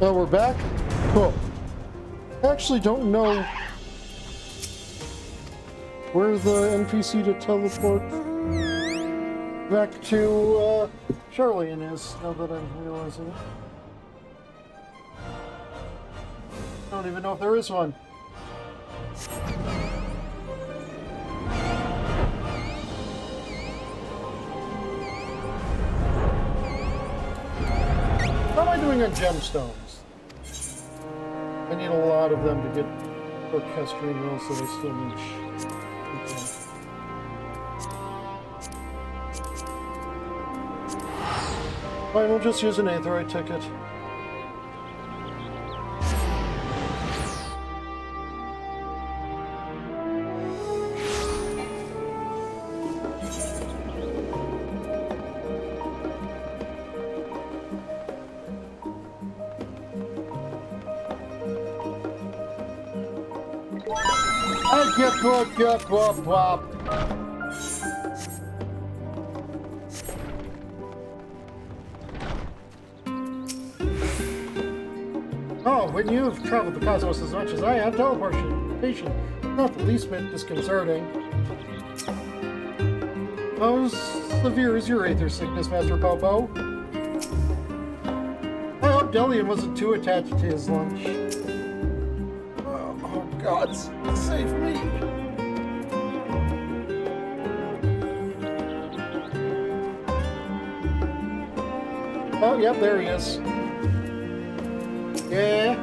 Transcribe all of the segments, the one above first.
Oh, we're back? Cool. I actually don't know where the NPC to teleport back to Charlian is, now that I'm realizing it. I don't even know if there is one. How am I doing on gemstones? I need a lot of them to get orchestrating rolls, so I still need okay. Fine, we'll just use an aetheroid ticket. Oh, when you've traveled the cosmos as much as I have, teleportation not the least bit disconcerting. How severe is your aether sickness, Master Popo? I hope Delian wasn't too attached to his lunch. Oh God, save me! Oh, yep, there he is. Yeah.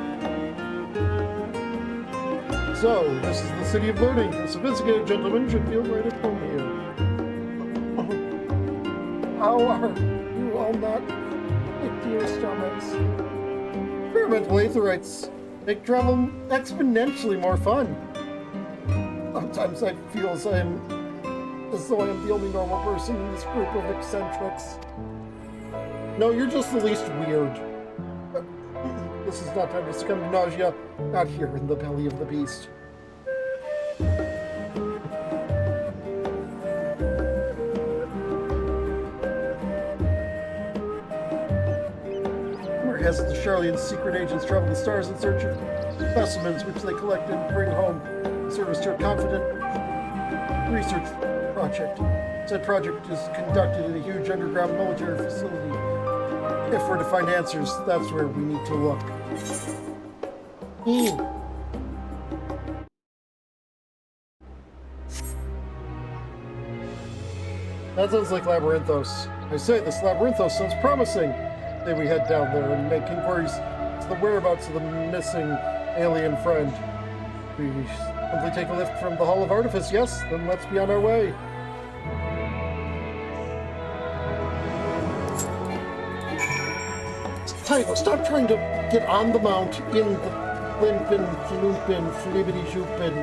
So, this is the city of learning. A sophisticated gentleman should feel right at home here. How are you all not into your stomachs? Experimental aetherites make travel exponentially more fun. Sometimes I feel as though I am the only normal person in this group of eccentrics. No, you're just the least weird. This is not time to succumb to nausea, not here in the belly of the beast. Rumor has it the Charlian secret agents travel the stars in search of specimens which they collect and bring home in service to a confident research project. Said project is conducted in a huge underground military facility. If we're to find answers, that's where we need to look. That sounds like Labyrinthos. I say, this Labyrinthos sounds promising. Say we head down there and make inquiries to the whereabouts of the missing alien friend. We simply take a lift from the Hall of Artifice, yes? Then let's be on our way. Tycho, stop trying to get on the mount in the flimpin, floopin, flibbity shoopin.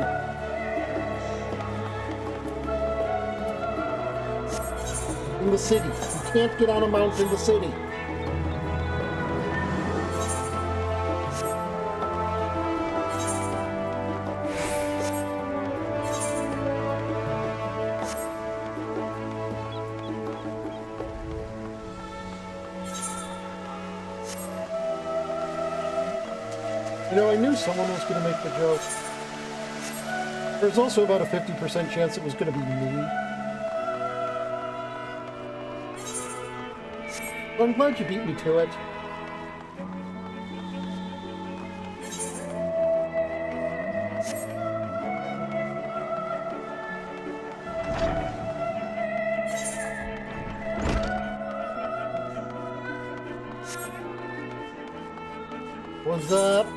In the city. You can't get on a mount in the city. You know, I knew someone was going to make the joke. There's also about a 50% chance it was going to be me. I'm glad you beat me to it. What's up?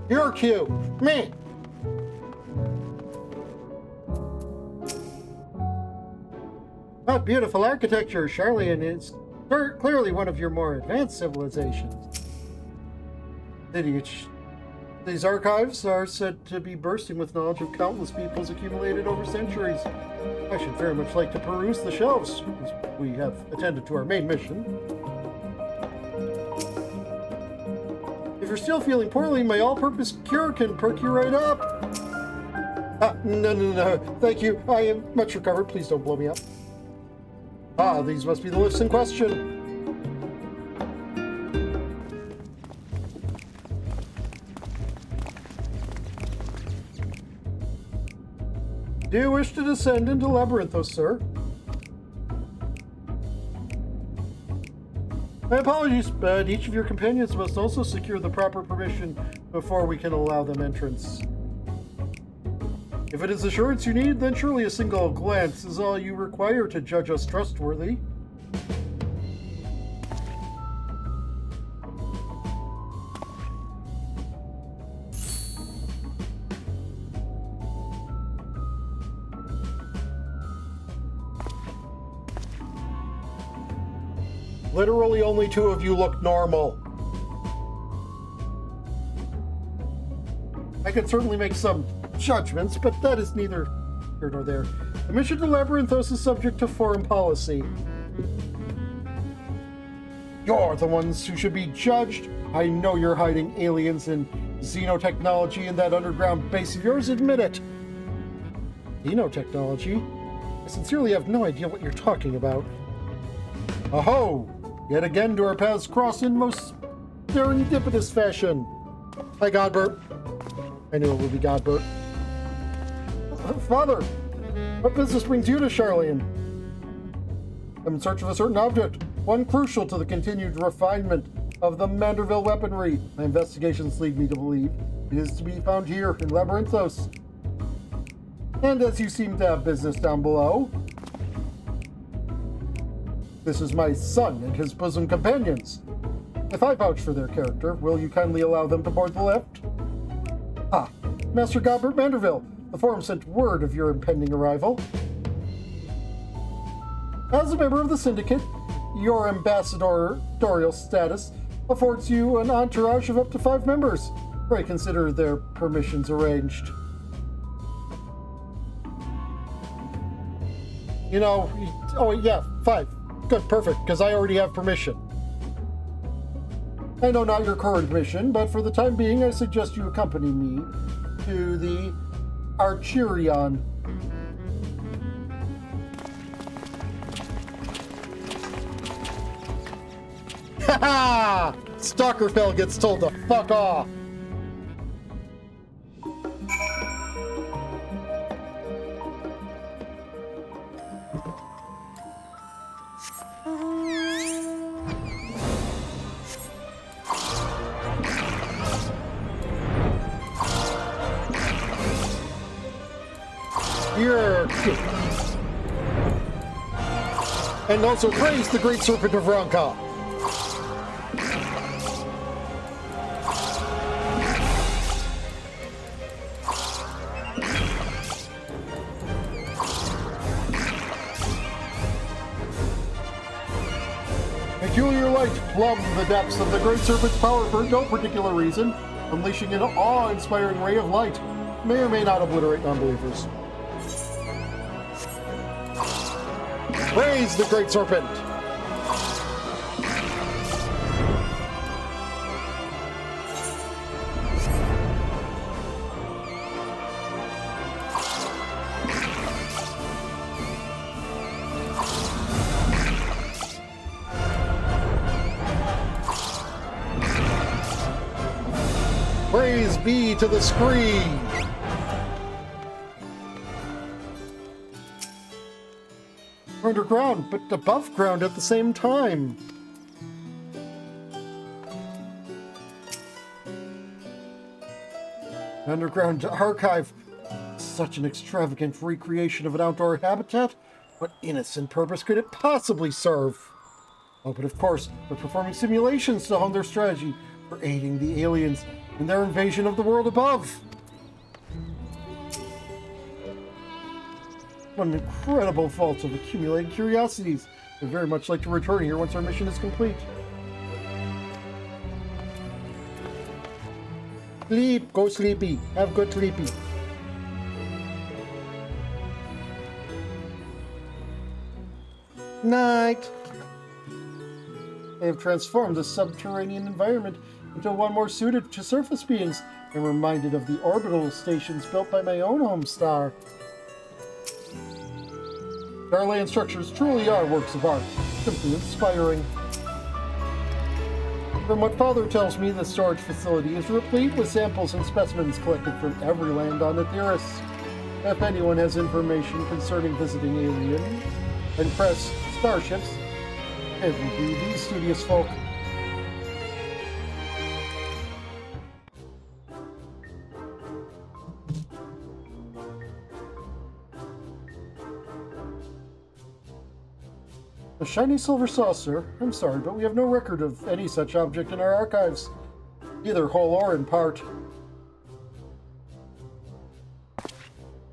Your cue. Me. What beautiful architecture! Charlian is clearly one of your more advanced civilizations. These archives are said to be bursting with knowledge of countless peoples accumulated over centuries. I should very much like to peruse the shelves, as we have attended to our main mission. If you're still feeling poorly, my all-purpose cure can perk you right up. No. Thank you. I am much recovered. Please don't blow me up. These must be the lifts in question. Do you wish to descend into Labyrinthos, sir? My apologies, but each of your companions must also secure the proper permission before we can allow them entrance. If it is assurance you need, then surely a single glance is all you require to judge us trustworthy. Literally only two of you look normal. I can certainly make some judgments, but that is neither here nor there. The mission to Labyrinthos is subject to foreign policy. You're the ones who should be judged. I know you're hiding aliens and xenotechnology in that underground base of yours. Admit it. Xenotechnology? I sincerely have no idea what you're talking about. Aho! Yet again do our paths cross in most serendipitous fashion. Hi, Godbert. I knew it would be Godbert. Father, what business brings you to Charlian? I'm in search of a certain object, one crucial to the continued refinement of the Manderville weaponry. My investigations lead me to believe it is to be found here in Labyrinthos. And as you seem to have business down below, this is my son and his bosom companions. If I vouch for their character, will you kindly allow them to board the lift? Master Godbert Manderville, the Forum sent word of your impending arrival. As a member of the Syndicate, your ambassadorial status affords you an entourage of up to 5 members. Pray consider their permissions arranged. Oh yeah, 5. Good, perfect, because I already have permission. I know not your current mission, but for the time being, I suggest you accompany me to the Archerion. Ha-ha! Stalkerfell gets told to fuck off. And also praise the great serpent of Ronka. Peculiar light plumbed the depths of the great serpent's power for no particular reason, unleashing an awe-inspiring ray of light. May or may not obliterate non-believers. Praise the great serpent! Praise be to the screen! Underground, but above ground at the same time. Underground archive. Such an extravagant recreation of an outdoor habitat? What innocent purpose could it possibly serve? Oh, but of course, they're performing simulations to hone their strategy for aiding the aliens in their invasion of the world above. What an incredible vault of accumulated curiosities. I'd very much like to return here once our mission is complete. Sleep! Go sleepy. Have good sleepy. Night! I have transformed the subterranean environment into one more suited to surface beings. I'm reminded of the orbital stations built by my own home star. Starland structures truly are works of art, simply inspiring. From what Father tells me, the storage facility is replete with samples and specimens collected from every land on Etheirys. If anyone has information concerning visiting alien and press starships, it will be these studious folk. A shiny silver saucer? I'm sorry, but we have no record of any such object in our archives, either whole or in part.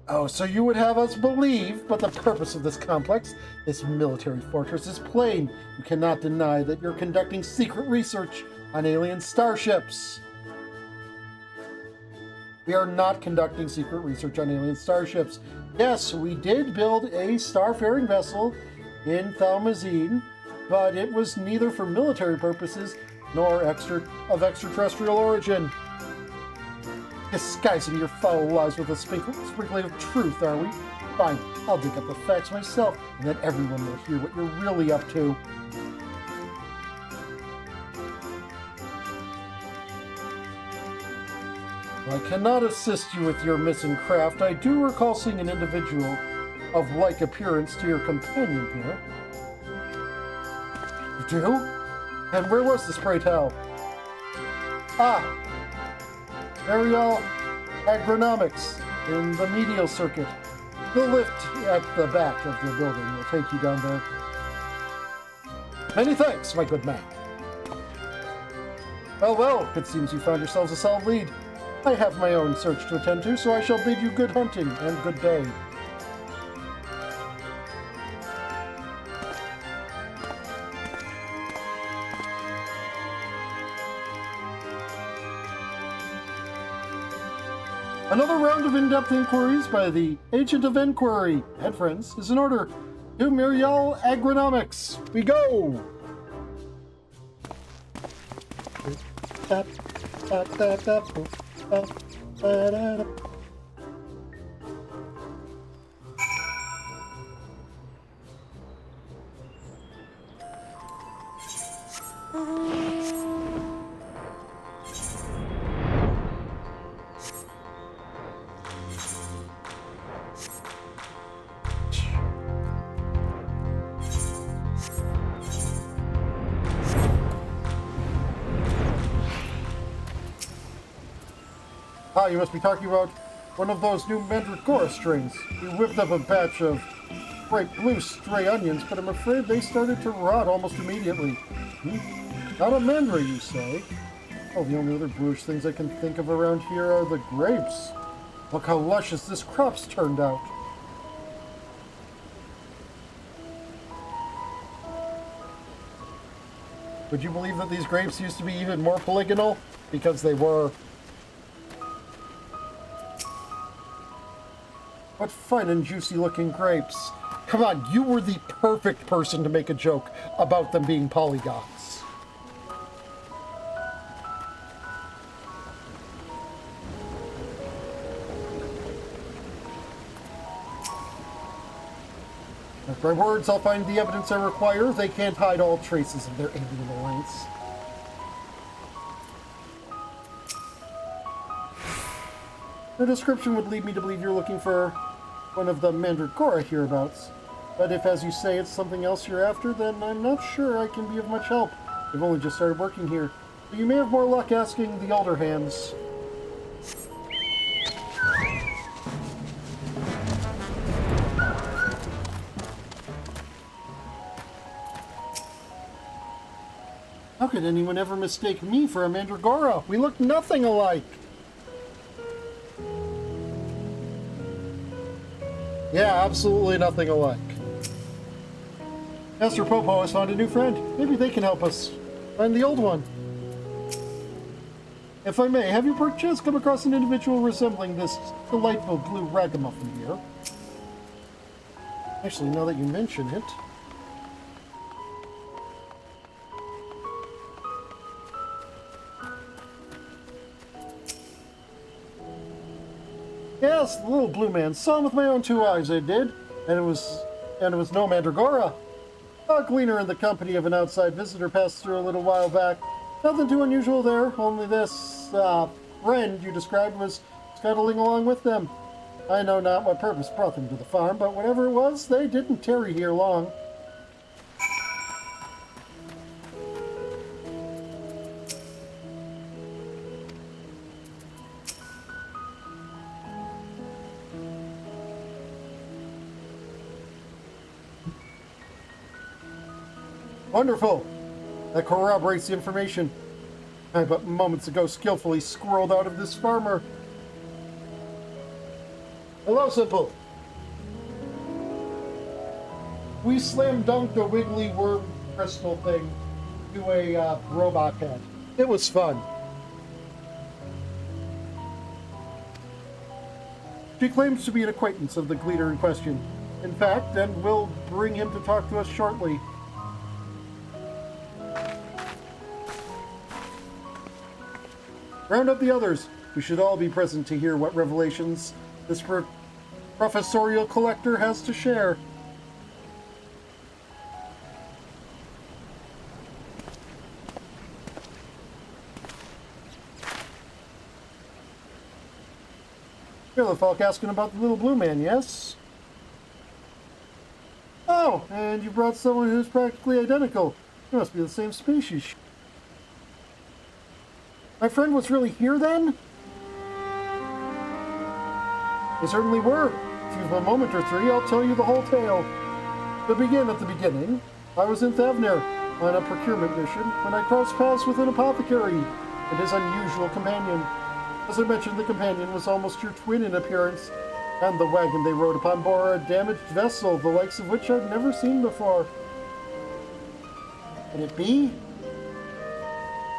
Oh, so you would have us believe, but the purpose of this complex, this military fortress, is plain. You cannot deny that you're conducting secret research on alien starships. We are not conducting secret research on alien starships. Yes, we did build a starfaring vessel in Thalmazine, but it was neither for military purposes nor of extraterrestrial origin. Disguising your foul lies with a sprinkling of truth, are we? Fine, I'll dig up the facts myself, and then everyone will hear what you're really up to. I cannot assist you with your missing craft. I do recall seeing an individual of like appearance to your companion here. You do? And where was this, pray tell? Ah! Aerial Agronomics in the medial circuit. The lift at the back of the building will take you down there. Many thanks, my good man. Well, well, it seems you found yourselves a solid lead. I have my own search to attend to, so I shall bid you good hunting and good day. Another round of in-depth inquiries by the Agent of Inquiry and friends is in order. To Muriel Agronomics. We go! Tap, tap, tap, tap, tap, tap, tap. Ah, you must be talking about one of those new Mandragora strains. We whipped up a batch of bright blue stray onions, but I'm afraid they started to rot almost immediately. Not a mandra, you say? Oh, the only other bluish things I can think of around here are the grapes. Look how luscious this crop's turned out. Would you believe that these grapes used to be even more polygonal? Because they were. What fine and juicy looking grapes. Come on, you were the perfect person to make a joke about them being polygons. Mark my words, I'll find the evidence I require. They can't hide all traces of their alien alliance. The description would lead me to believe you're looking for one of the Mandragora hereabouts. But if, as you say, it's something else you're after, then I'm not sure I can be of much help. I've only just started working here. But you may have more luck asking the older hands. How could anyone ever mistake me for a Mandragora? We look nothing alike. Yeah, absolutely nothing alike. Master Popo has found a new friend. Maybe they can help us find the old one. If I may, have you perchance come across an individual resembling this delightful blue ragamuffin here? Actually, now that you mention it... Yes, the little blue man. Saw him with my own two eyes, I did. And it was no Mandragora. A gleaner in the company of an outside visitor passed through a little while back. Nothing too unusual there, only this, friend you described was scuttling along with them. I know not what purpose brought them to the farm, but whatever it was, they didn't tarry here long. Wonderful! That corroborates the information I but moments ago skillfully squirreled out of this farmer. Hello, Simple. We slam dunked a wiggly worm crystal thing to a robot head. It was fun. She claims to be an acquaintance of the gleaner in question. In fact, and we'll bring him to talk to us shortly. Round up the others. We should all be present to hear what revelations this professorial collector has to share. You're the folk asking about the little blue man, yes? Oh, and you brought someone who's practically identical. You must be the same species. My friend was really here then? They certainly were. If you've a moment or three, I'll tell you the whole tale. To begin at the beginning, I was in Thavner on a procurement mission when I crossed paths with an apothecary and his unusual companion. As I mentioned, the companion was almost your twin in appearance, and the wagon they rode upon bore a damaged vessel, the likes of which I'd never seen before. Can it be?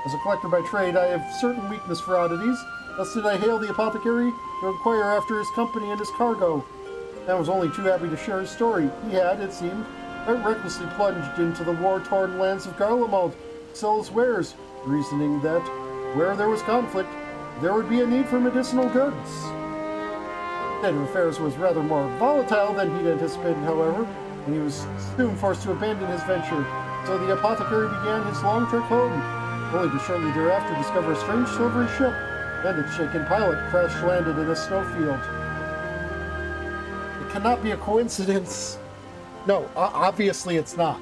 As a collector by trade, I have certain weakness for oddities. Thus did I hail the apothecary to inquire after his company and his cargo. I was only too happy to share his story. He had, it seemed, quite recklessly plunged into the war-torn lands of Garlemald to sell his wares, reasoning that where there was conflict, there would be a need for medicinal goods. The state of affairs was rather more volatile than he'd anticipated, however, and he was soon forced to abandon his venture. So the apothecary began his long trek home, only to shortly thereafter discover a strange silvery ship and its shaken pilot crash-landed in a snowfield. It cannot be a coincidence. No, obviously it's not.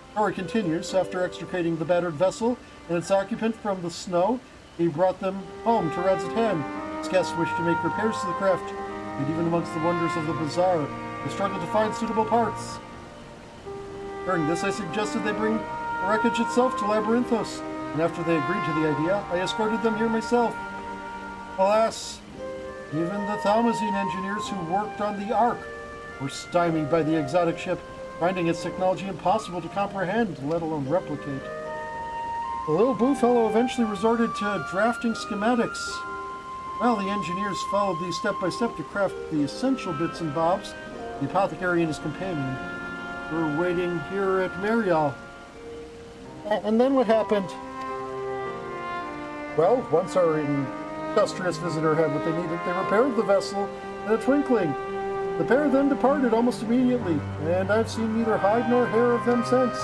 The story continues. After extricating the battered vessel and its occupant from the snow, he brought them home to Radzatan. His guests wished to make repairs to the craft, and even amongst the wonders of the bazaar, they struggled to find suitable parts. During this, I suggested they bring the wreckage itself to Labyrinthos, and after they agreed to the idea, I escorted them here myself. Alas, even the Thalmazine engineers who worked on the Ark were stymied by the exotic ship, finding its technology impossible to comprehend, let alone replicate. The little blue fellow eventually resorted to drafting schematics. While the engineers followed these step by step to craft the essential bits and bobs, the apothecary and his companion were waiting here at Marial. And then what happened? Well, once our industrious visitor had what they needed, they repaired the vessel in a twinkling. The pair then departed almost immediately, and I've seen neither hide nor hair of them since.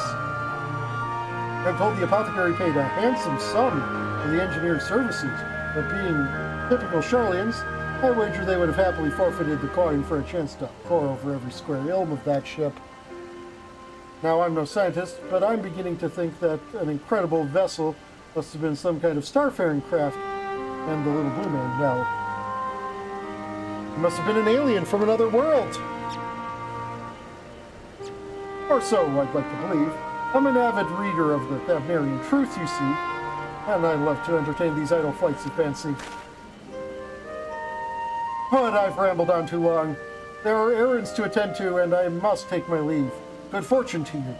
I'm told the apothecary paid a handsome sum for the engineer's services, but being typical Charlians, I wager they would have happily forfeited the coin for a chance to pore over every square ilm of that ship. Now, I'm no scientist, but I'm beginning to think that an incredible vessel must have been some kind of starfaring craft, and the little blue man, well, he must have been an alien from another world. Or so I'd like to believe. I'm an avid reader of the Thavnarian truth, you see, and I love to entertain these idle flights of fancy. But I've rambled on too long. There are errands to attend to, and I must take my leave. Good fortune to you.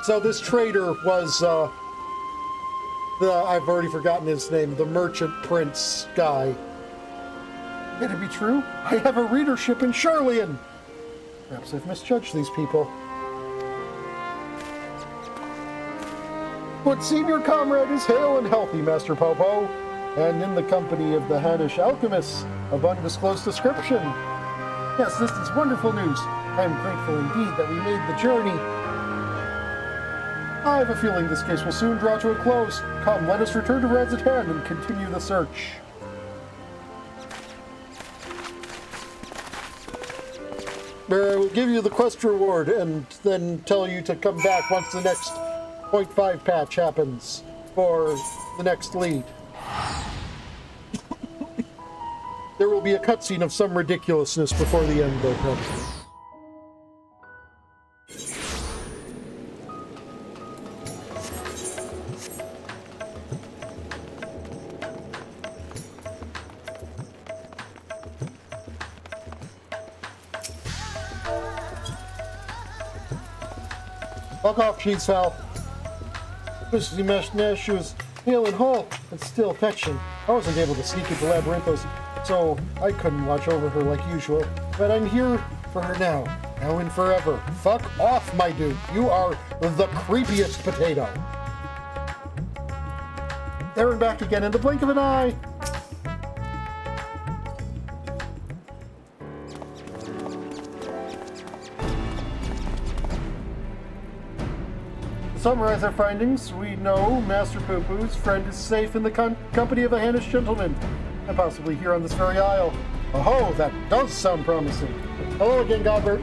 So this trader was, I've already forgotten his name, the merchant prince guy. Can it be true? I have a readership in Charlian. Perhaps I've misjudged these people. Would seem your comrade is hale and healthy, Master Popo, and in the company of the Hannish alchemists of undisclosed description. Yes, this is wonderful news. I am grateful indeed that we made the journey. I have a feeling this case will soon draw to a close. Come, let us return to Rad's at hand and continue the search. I will give you the quest reward and then tell you to come back once the next 0.5 patch happens for the next lead. There will be a cutscene of some ridiculousness before the end, though, probably. Fuck off, Sheets Foul. Especially Nash was hale and whole, but still fetching. I wasn't able to sneak into Labyrinthos, so I couldn't watch over her like usual. But I'm here for her now and forever. Fuck off, my dude. You are the creepiest potato. There and back again in the blink of an eye. To summarize our findings, we know Master Poo-Poo's friend is safe in the company of a Hannish gentleman, and possibly here on this very isle. Oh, that does sound promising. Hello again, Godbert.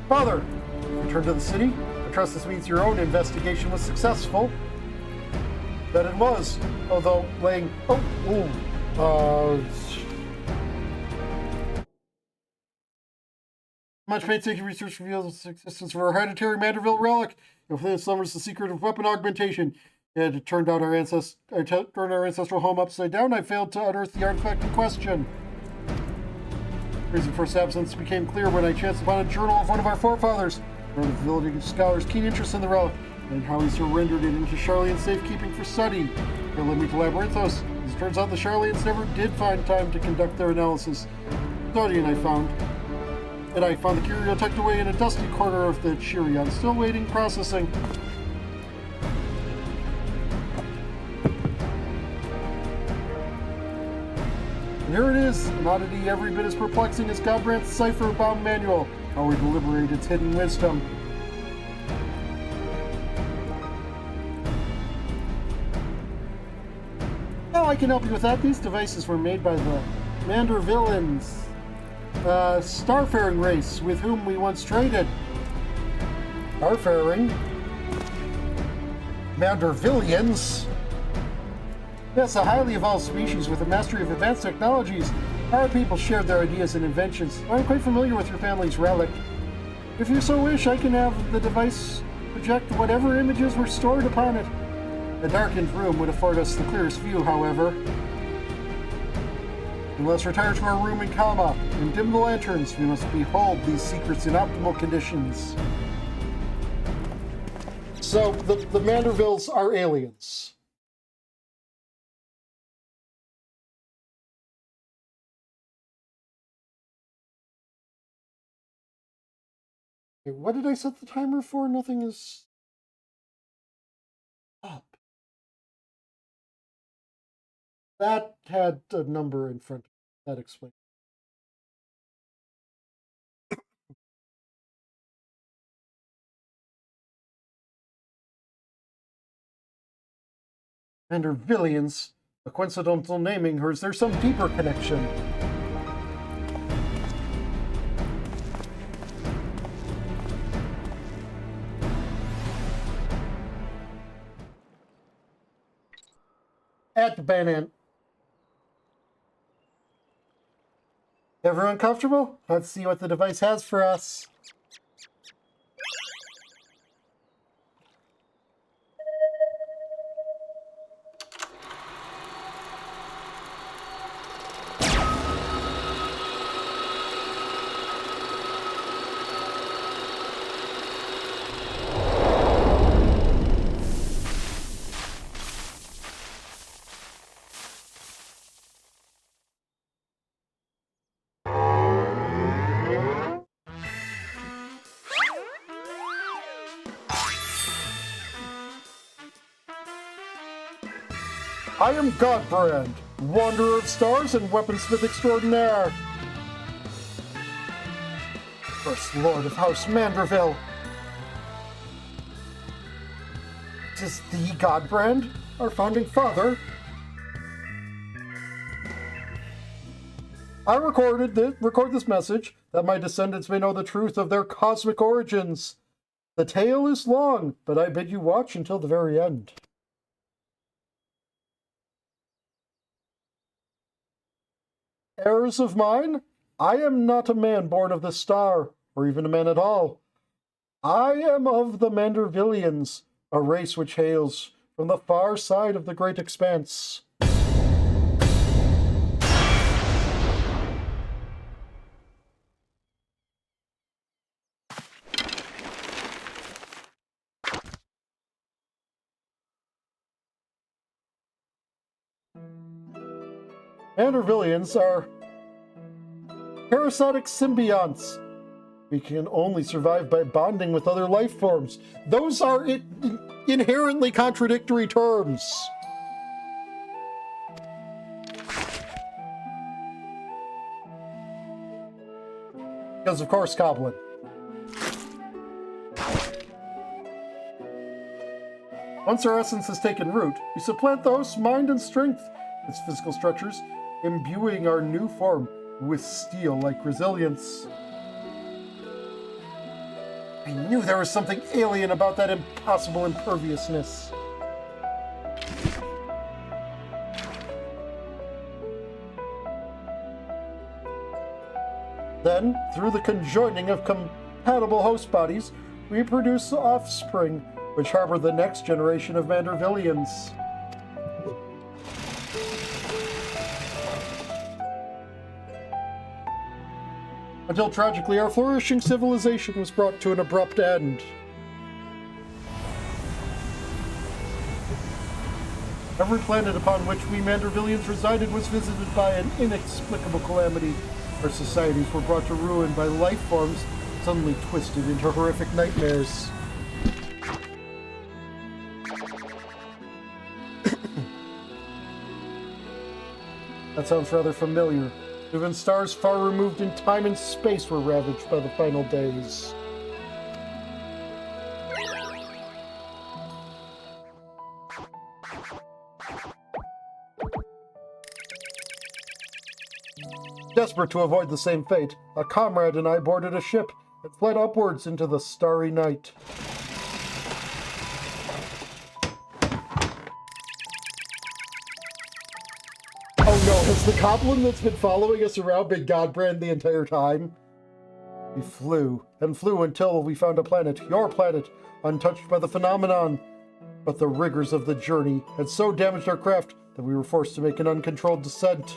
Father, return to the city. I trust this means your own investigation was successful. That it was, although laying... Much painstaking research reveals the existence of a hereditary Manderville relic. Within it summers the secret of weapon augmentation. It turned out our ancestral home upside down. I failed to unearth the artifact in question. The reason for its absence became clear when I chanced upon a journal of one of our forefathers. One of the village scholars' keen interest in the relic, and how he surrendered it into Charlian safekeeping for study. It led me to Labyrinthos. As it turns out, the Charlians never did find time to conduct their analysis. Studying, I found the curio tucked away in a dusty corner of the Chirion, still waiting processing. And here it is, an oddity every bit as perplexing as Godbrand's cipher-bound manual. How we deliberate its hidden wisdom. Oh, I can help you with that. These devices were made by the Mandervillans, starfaring race with whom we once traded. Starfaring? Mandervillians? Yes, a highly evolved species with a mastery of advanced technologies. Our people shared their ideas and inventions. I'm quite familiar with your family's relic. If you so wish, I can have the device project whatever images were stored upon it. A darkened room would afford us the clearest view, however. We must retire to our room in Kalma and dim the lanterns. We must behold these secrets in optimal conditions. So, the Mandervilles are aliens. Okay, what did I set the timer for? Nothing is up. That had a number in front of it. That explains. Mandervillians, a coincidental naming, or is there some deeper connection? At Banan. Everyone comfortable? Let's see what the device has for us. I am Godbrand, Wanderer of Stars and Weaponsmith Extraordinaire. First Lord of House Manderville. Is the Godbrand our founding father? I record this message that my descendants may know the truth of their cosmic origins. The tale is long, but I bid you watch until the very end. Heirs of mine, I am not a man born of the star, or even a man at all. I am of the Mandervillians, a race which hails from the far side of the great expanse. Mandervillians are parasitic symbionts. We can only survive by bonding with other life forms. Those are inherently contradictory terms. Because, of course, Goblin. Once our essence has taken root, we supplant the host's mind and strength, its physical structures, imbuing our new form with steel-like resilience. I knew there was something alien about that impossible imperviousness. Then, through the conjoining of compatible host bodies, we produce offspring, which harbor the next generation of Mandervillians. Until tragically our flourishing civilization was brought to an abrupt end. Every planet upon which we Mandervillians resided was visited by an inexplicable calamity. Our societies were brought to ruin by life forms suddenly twisted into horrific nightmares. That sounds rather familiar. Even stars far removed in time and space were ravaged by the final days. Desperate to avoid the same fate, a comrade and I boarded a ship and fled upwards into the starry night. Oh no, has the goblin that's been following us around been Godbrand the entire time? We flew, and flew until we found a planet, your planet, untouched by the phenomenon. But the rigors of the journey had so damaged our craft that we were forced to make an uncontrolled descent.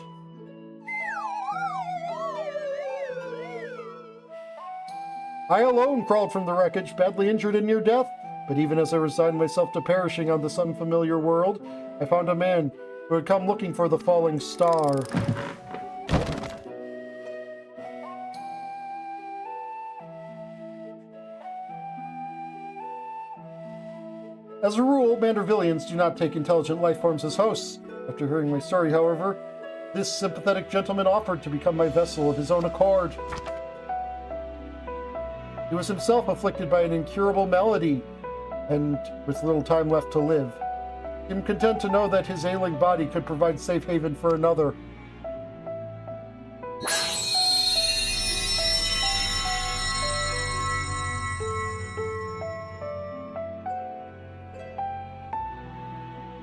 I alone crawled from the wreckage, badly injured and near death, but even as I resigned myself to perishing on this unfamiliar world, I found a man who had come looking for the falling star. As a rule, Mandervillians do not take intelligent life forms as hosts. After hearing my story, however, this sympathetic gentleman offered to become my vessel of his own accord. He was himself afflicted by an incurable malady, and with little time left to live. He seemed content to know that his ailing body could provide safe haven for another.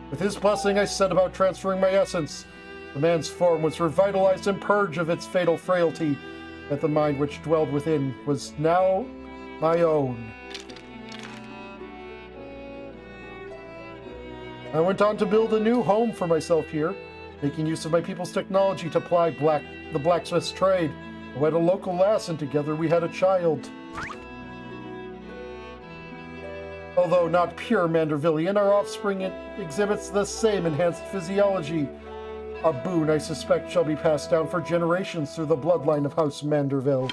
With his blessing, I set about transferring my essence. The man's form was revitalized and purged of its fatal frailty, yet the mind which dwelled within was now my own. I went on to build a new home for myself here, making use of my people's technology to ply the blacksmith's trade. I wed a local lass, and together we had a child. Although not pure Mandervillian, our offspring exhibits the same enhanced physiology. A boon I suspect shall be passed down for generations through the bloodline of House Manderville.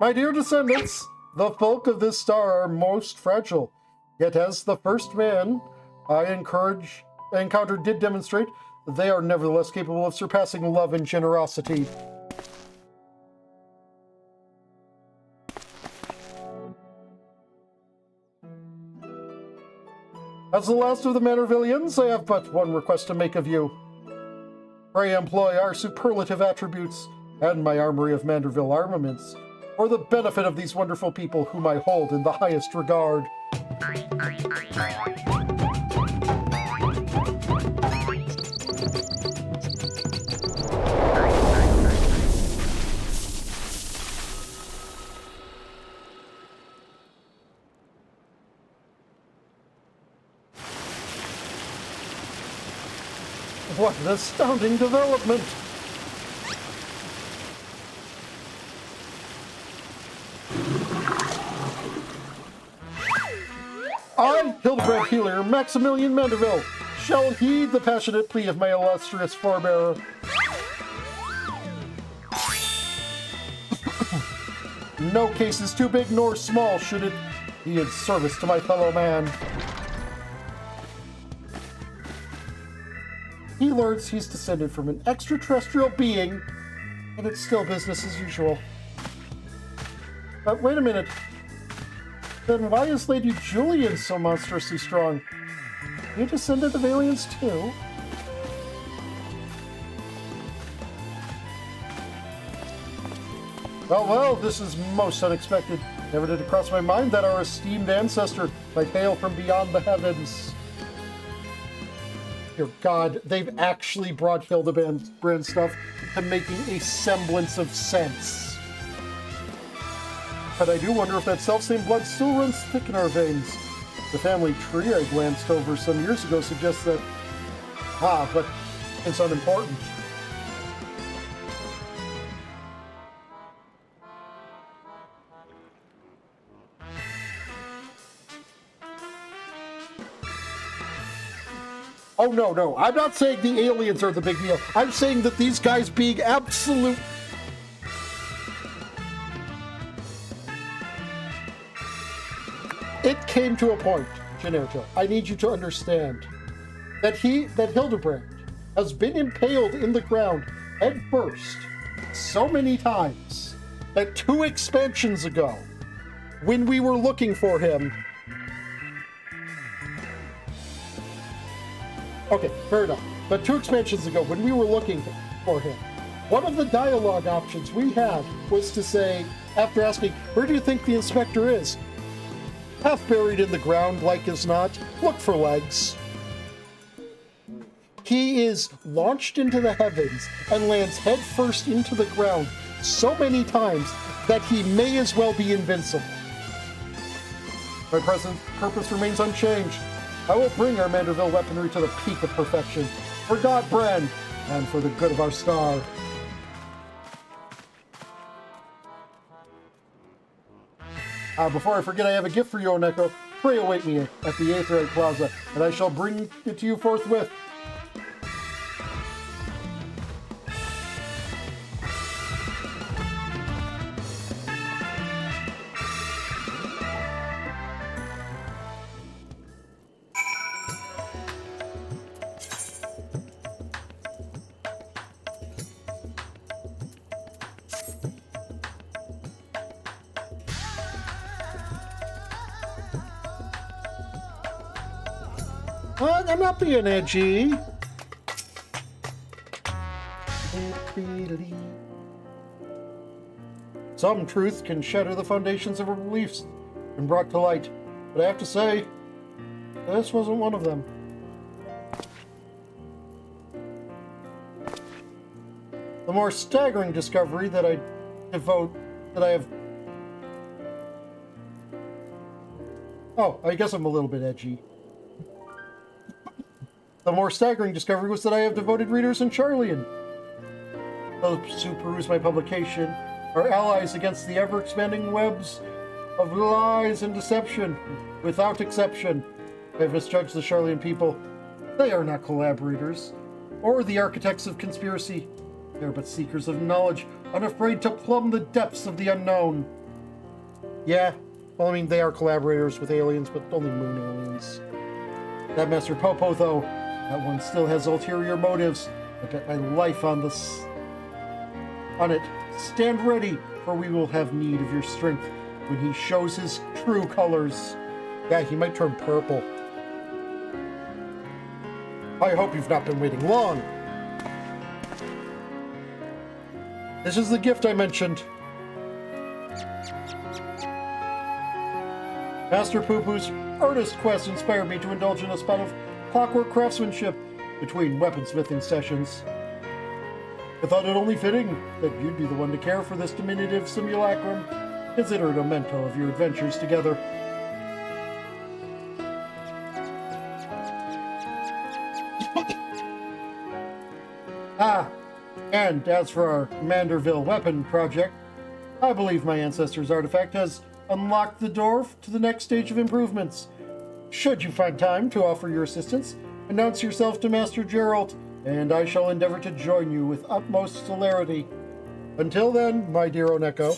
My dear descendants, The folk of this star are most fragile. Yet as the first man I encountered did demonstrate, they are nevertheless capable of surpassing love and generosity. As the last of the Mandervillians, I have but one request to make of you. Pray employ our superlative attributes and my armory of Manderville armaments for the benefit of these wonderful people whom I hold in the highest regard. What an astounding development! I, Hildibrand Healer, Maximilian Manderville, shall heed the passionate plea of my illustrious forebearer. No case is too big nor small should it be in service to my fellow man. He learns he's descended from an extraterrestrial being, and it's still business as usual. But wait a minute. Then why is Lady Julian so monstrously strong? You descended of aliens too? Well, this is most unexpected. Never did it cross my mind that our esteemed ancestor might hail from beyond the heavens. Dear God, they've actually brought Hildibrand stuff to making a semblance of sense. But I do wonder if that self-same blood still runs thick in our veins. The family tree I glanced over some years ago suggests that... but it's unimportant. Oh, no. I'm not saying the aliens are the big deal. I'm saying that these guys being absolute... It came to a point, Generto, I need you to understand, that Hildibrand has been impaled in the ground head first so many times that 2 expansions ago, when we were looking for him... Okay, fair enough. But 2 expansions ago, when we were looking for him, one of the dialogue options we had was to say, after asking, where do you think the inspector is? Half buried in the ground, like as not. Look for legs. He is launched into the heavens and lands headfirst into the ground so many times that he may as well be invincible. My present purpose remains unchanged. I will bring our Manderville weaponry to the peak of perfection, for God Brand, and for the good of our star. Before I forget, I have a gift for you, Oneko. Pray await me at the Aetherite Plaza, and I shall bring it to you forthwith. I'm not being edgy. Some truth can shatter the foundations of our beliefs when brought to light, but I have to say, this wasn't one of them. The more staggering discovery that I have... Oh, I guess I'm a little bit edgy. The more staggering discovery was that I have devoted readers in Charlian. Those who peruse my publication are allies against the ever-expanding webs of lies and deception, without exception. I have misjudged the Charlian people. They are not collaborators, or the architects of conspiracy. They are but seekers of knowledge, unafraid to plumb the depths of the unknown. Yeah, well, I mean, they are collaborators with aliens, but only moon aliens. That Master Popo, though, that one still has ulterior motives. I bet my life on this. On it. Stand ready, for we will have need of your strength when he shows his true colors. Yeah, he might turn purple. I hope you've not been waiting long. This is the gift I mentioned. Master Poo-Poo's earnest quest inspired me to indulge in a spot of clockwork craftsmanship between weaponsmithing sessions. I thought it only fitting that you'd be the one to care for this diminutive simulacrum. Consider it a memento of your adventures together. And as for our Manderville weapon project, I believe my ancestor's artifact has unlocked the door to the next stage of improvements. Should you find time to offer your assistance, announce yourself to Master Geralt, and I shall endeavor to join you with utmost celerity. Until then, my dear Oneko,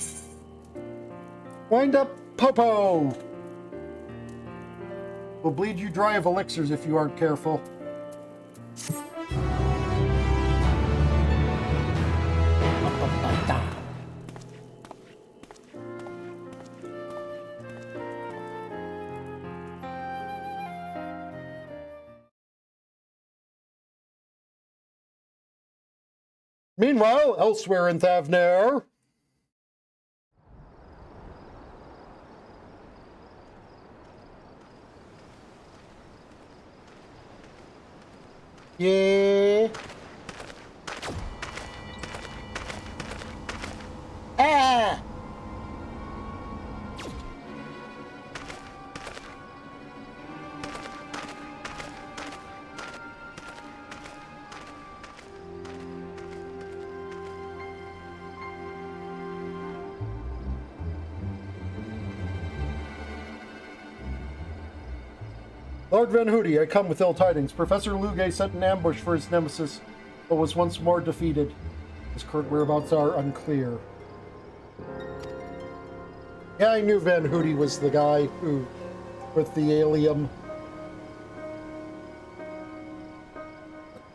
wind up Popo! Will bleed you dry of elixirs if you aren't careful. Meanwhile, elsewhere in Thavnair. Yeah. Ah! Lord Van Hooty, I come with ill tidings. Professor Lugay sent an ambush for his nemesis, but was once more defeated. His current whereabouts are unclear. Yeah, I knew Van Hooty was the guy who, with the alien.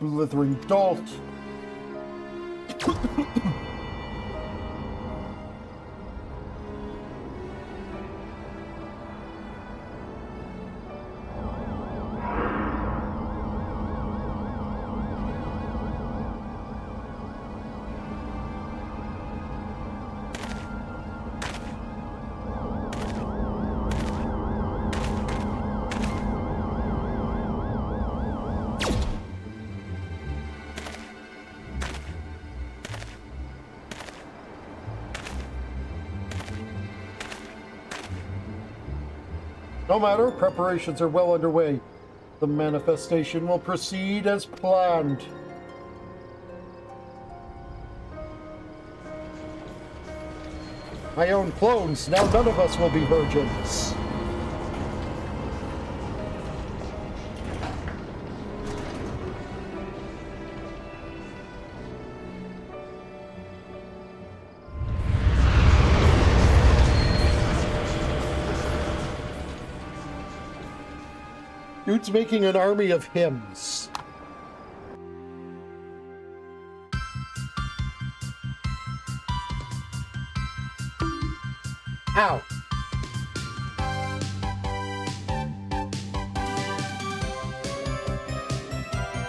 Blithering dolt. No matter, preparations are well underway. The manifestation will proceed as planned. My own clones, now none of us will be virgins. Dude's making an army of hymns. Ow.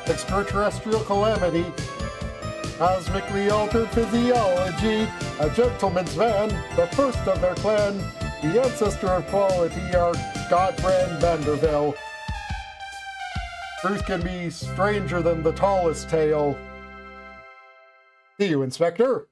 Extraterrestrial calamity. Cosmically altered physiology. A gentleman's man, the first of their clan. The ancestor of quality, our godbrand Manderville. Truth can be stranger than the tallest tale. See you, Inspector.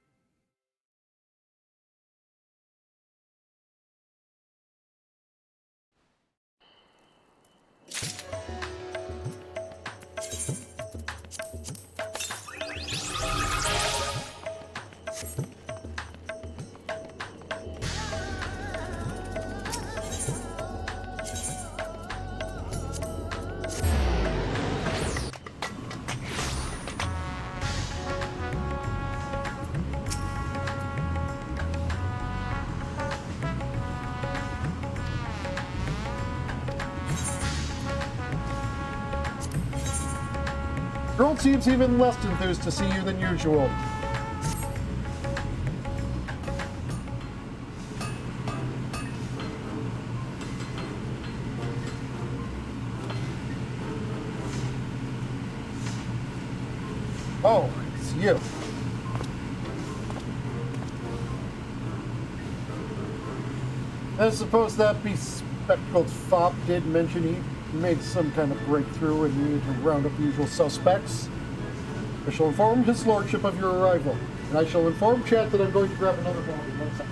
Girl seems even less enthused to see you than usual. Oh, it's you. I suppose that bespectacled fop did mention he made some kind of breakthrough and needed to round up the usual suspects. I shall inform his lordship of your arrival, and I shall inform Chat that I'm going to grab another bottle. One second.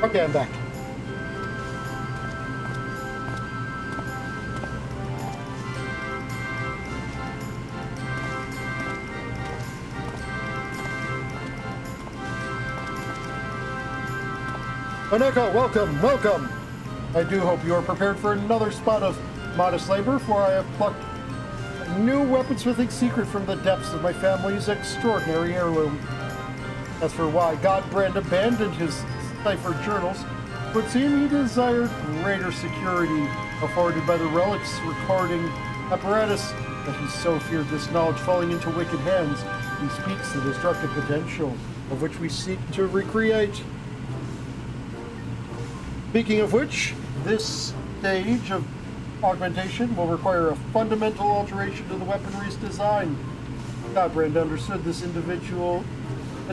Okay, I'm back. Oneko, welcome, welcome! I do hope you are prepared for another spot of modest labor, for I have plucked a new weaponsmithing secret from the depths of my family's extraordinary heirloom. As for why Godbrand abandoned his ciphered journals, it would seem he desired greater security afforded by the relics recording apparatus, that he so feared this knowledge falling into wicked hands. He speaks the destructive potential of which we seek to recreate. Speaking of which, this stage of augmentation will require a fundamental alteration to the weaponry's design. Godbrand understood that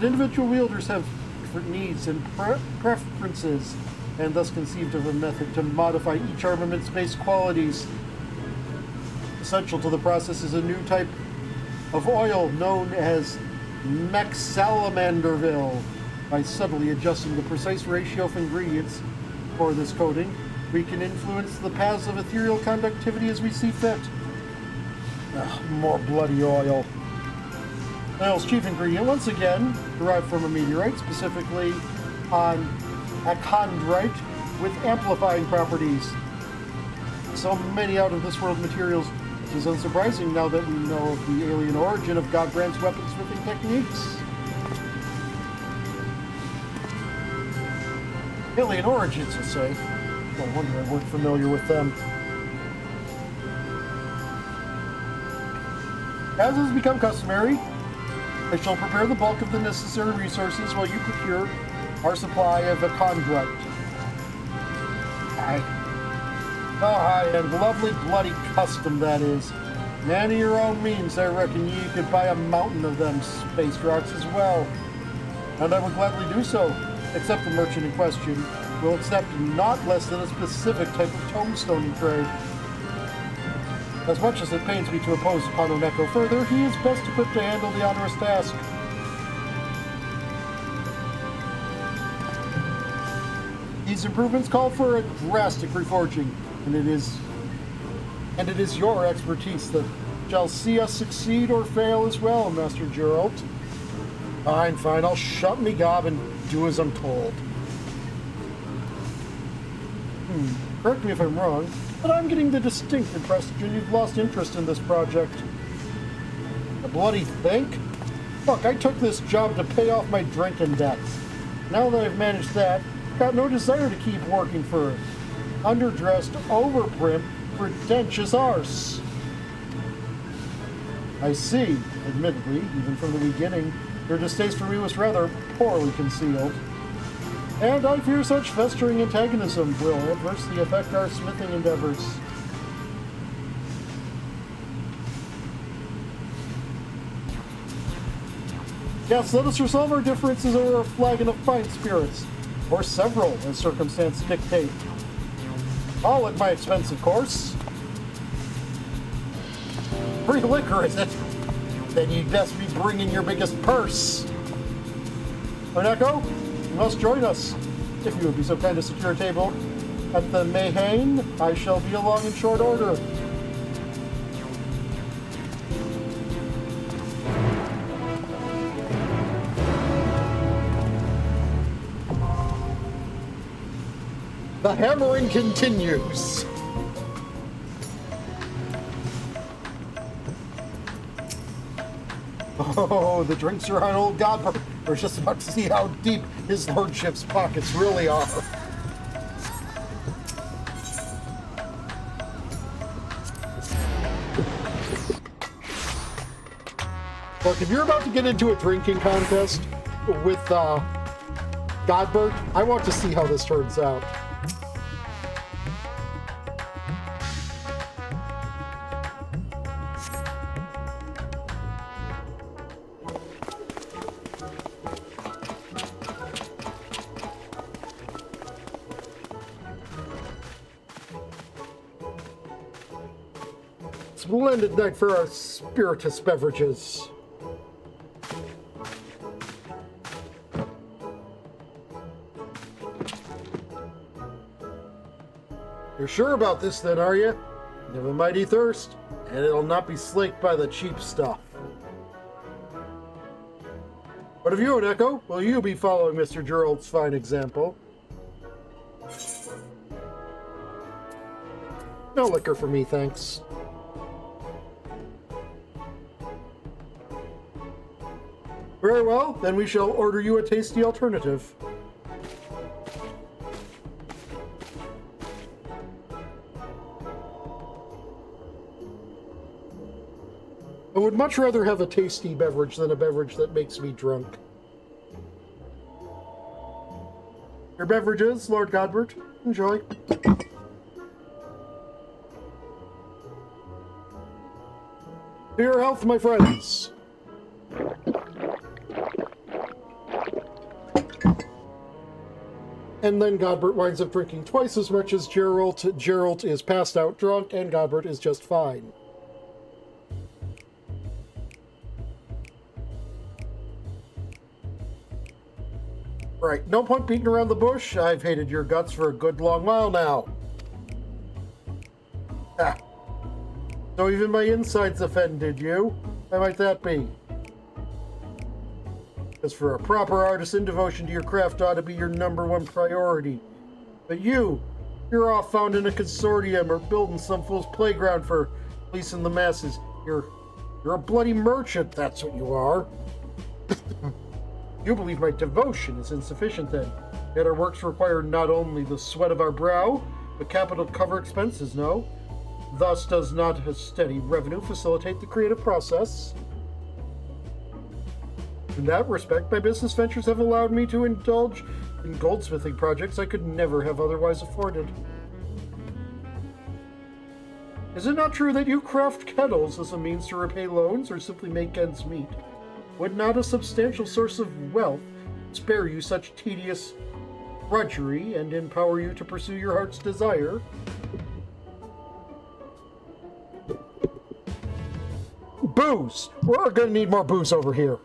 individual wielders have different needs and preferences, and thus conceived of a method to modify each armament's base qualities. Essential to the process is a new type of oil known as Mexalamanderville. By subtly adjusting the precise ratio of ingredients for this coating, we can influence the paths of ethereal conductivity as we see fit. More bloody oil. Oil's chief ingredient, once again, derived from a meteorite, specifically on achondrite, with amplifying properties. So many out-of-this-world materials, which is unsurprising now that we know of the alien origin of Godbrand's weaponsmithing techniques. Alien origins, you say? No wonder I weren't familiar with them. As has become customary, I shall prepare the bulk of the necessary resources while you procure our supply of achondrite. Aye, and lovely bloody custom that is. Man of your own means, I reckon you could buy a mountain of them space rocks as well. And I would gladly do so, except the merchant in question will accept not less than a specific type of tombstone trade. As much as it pains me to impose upon Oneko further, he is best equipped to handle the onerous task. These improvements call for a drastic reforging, and it is your expertise that shall see us succeed or fail as well, Master Geralt. Fine, I'll shut me gob and do as I'm told. Correct me if I'm wrong, but I'm getting the distinct impression you've lost interest in this project. A bloody think? Look, I took this job to pay off my drinking debts. Now that I've managed that, got no desire to keep working for it. Underdressed, overprimped, pretentious arse. I see, admittedly, even from the beginning, your distaste for me was rather poorly concealed. And I fear such festering antagonism will adversely affect our smithing endeavors. Yes, let us resolve our differences over a flagon of fine spirits, or several, as circumstance dictate. All at my expense, of course. Free liquor, is it? Then you'd best be bringing your biggest purse. Oneko, you must join us. If you would be so kind to secure a table at the Mayhain, I shall be along in short order. The hammering continues. Oh, the drinks are on old Godbert. We're just about to see how deep his lordship's pockets really are. Look, if you're about to get into a drinking contest with Godbert, I want to see how this turns out. Splendid night for our spirituous beverages. You're sure about this then, are you? You have a mighty thirst, and it'll not be slaked by the cheap stuff. What of you, an Echo? Will you be following Mr. Gerald's fine example? No liquor for me, thanks. Very well, then we shall order you a tasty alternative. I would much rather have a tasty beverage than a beverage that makes me drunk. Your beverages, Lord Godbert. Enjoy. To your health, my friends. And then Godbert winds up drinking twice as much as Gerald. Gerald is passed out drunk, and Godbert is just fine. Right, no point beating around the bush. I've hated your guts for a good long while now. Ah. So even my insides offended you? Why might that be? As for a proper artisan, devotion to your craft ought to be your #1 priority. But you're off found in a consortium or building some fool's playground for fleecing the masses. You're a bloody merchant, that's what you are. You believe my devotion is insufficient then. Yet our works require not only the sweat of our brow, but capital to cover expenses, no? Thus does not a steady revenue facilitate the creative process? In that respect, my business ventures have allowed me to indulge in goldsmithing projects I could never have otherwise afforded. Is it not true that you craft kettles as a means to repay loans or simply make ends meet? Would not a substantial source of wealth spare you such tedious drudgery and empower you to pursue your heart's desire? Booze! We're gonna need more booze over here.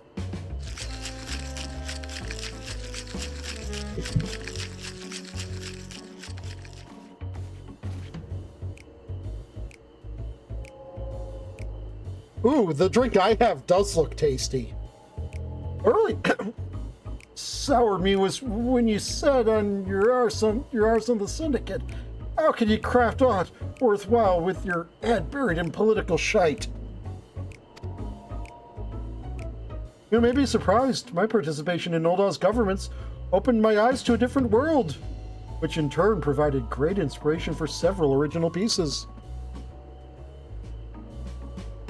Ooh, the drink I have does look tasty. What really soured me was when you said on your arse on the syndicate, how can you craft aught worthwhile with your head buried in political shite? You may be surprised. My participation in Noldor's governments opened my eyes to a different world, which in turn provided great inspiration for several original pieces.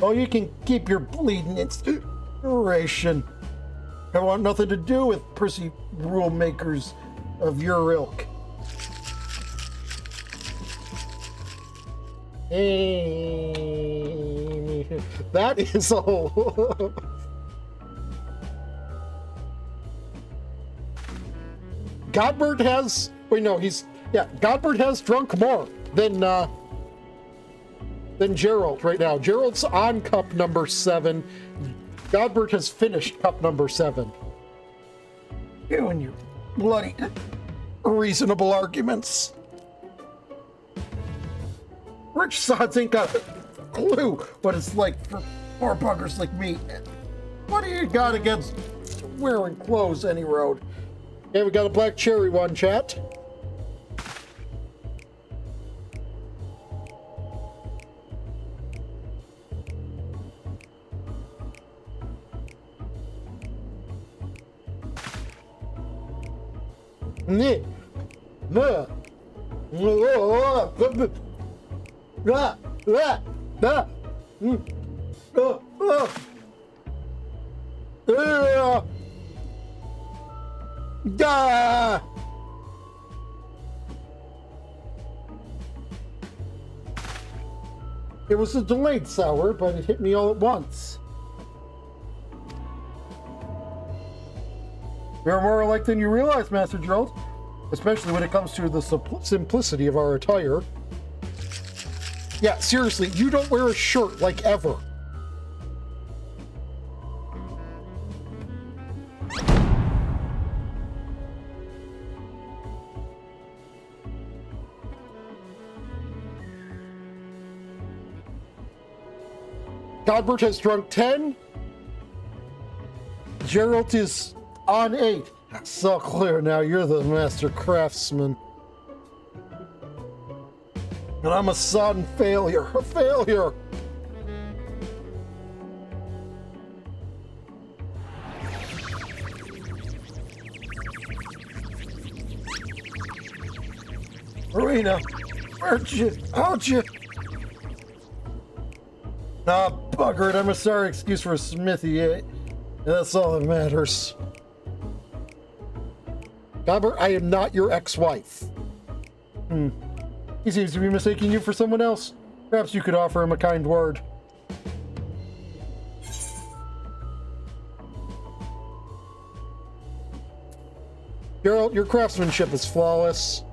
Oh, you can keep your bleeding inspiration. I want nothing to do with prissy rule makers of your ilk. Hey, that is all. Godbert has. Wait, no, Godbert has drunk more than Gerald right now. Gerald's on cup number 7. Godbert has finished cup number 7. You and your bloody reasonable arguments. Rich sods ain't got a clue what it's like for poor buggers like me. What do you got against wearing clothes any road? Okay, we got a black cherry one, chat. It was a delayed sour, but it hit me all at once. You're more alike than you realize, Master Gerald, especially when it comes to the simplicity of our attire. Yeah, seriously, you don't wear a shirt like ever. Godbert has drunk 10. Gerald is on 8. So clear now, you're the master craftsman. And I'm a sodden failure. A failure! Marina, how'd you? Ah, bugger it, I'm a sorry excuse for a smithy. That's all that matters. Godbert, I am not your ex-wife. He seems to be mistaking you for someone else. Perhaps you could offer him a kind word. Gerald, your craftsmanship is flawless.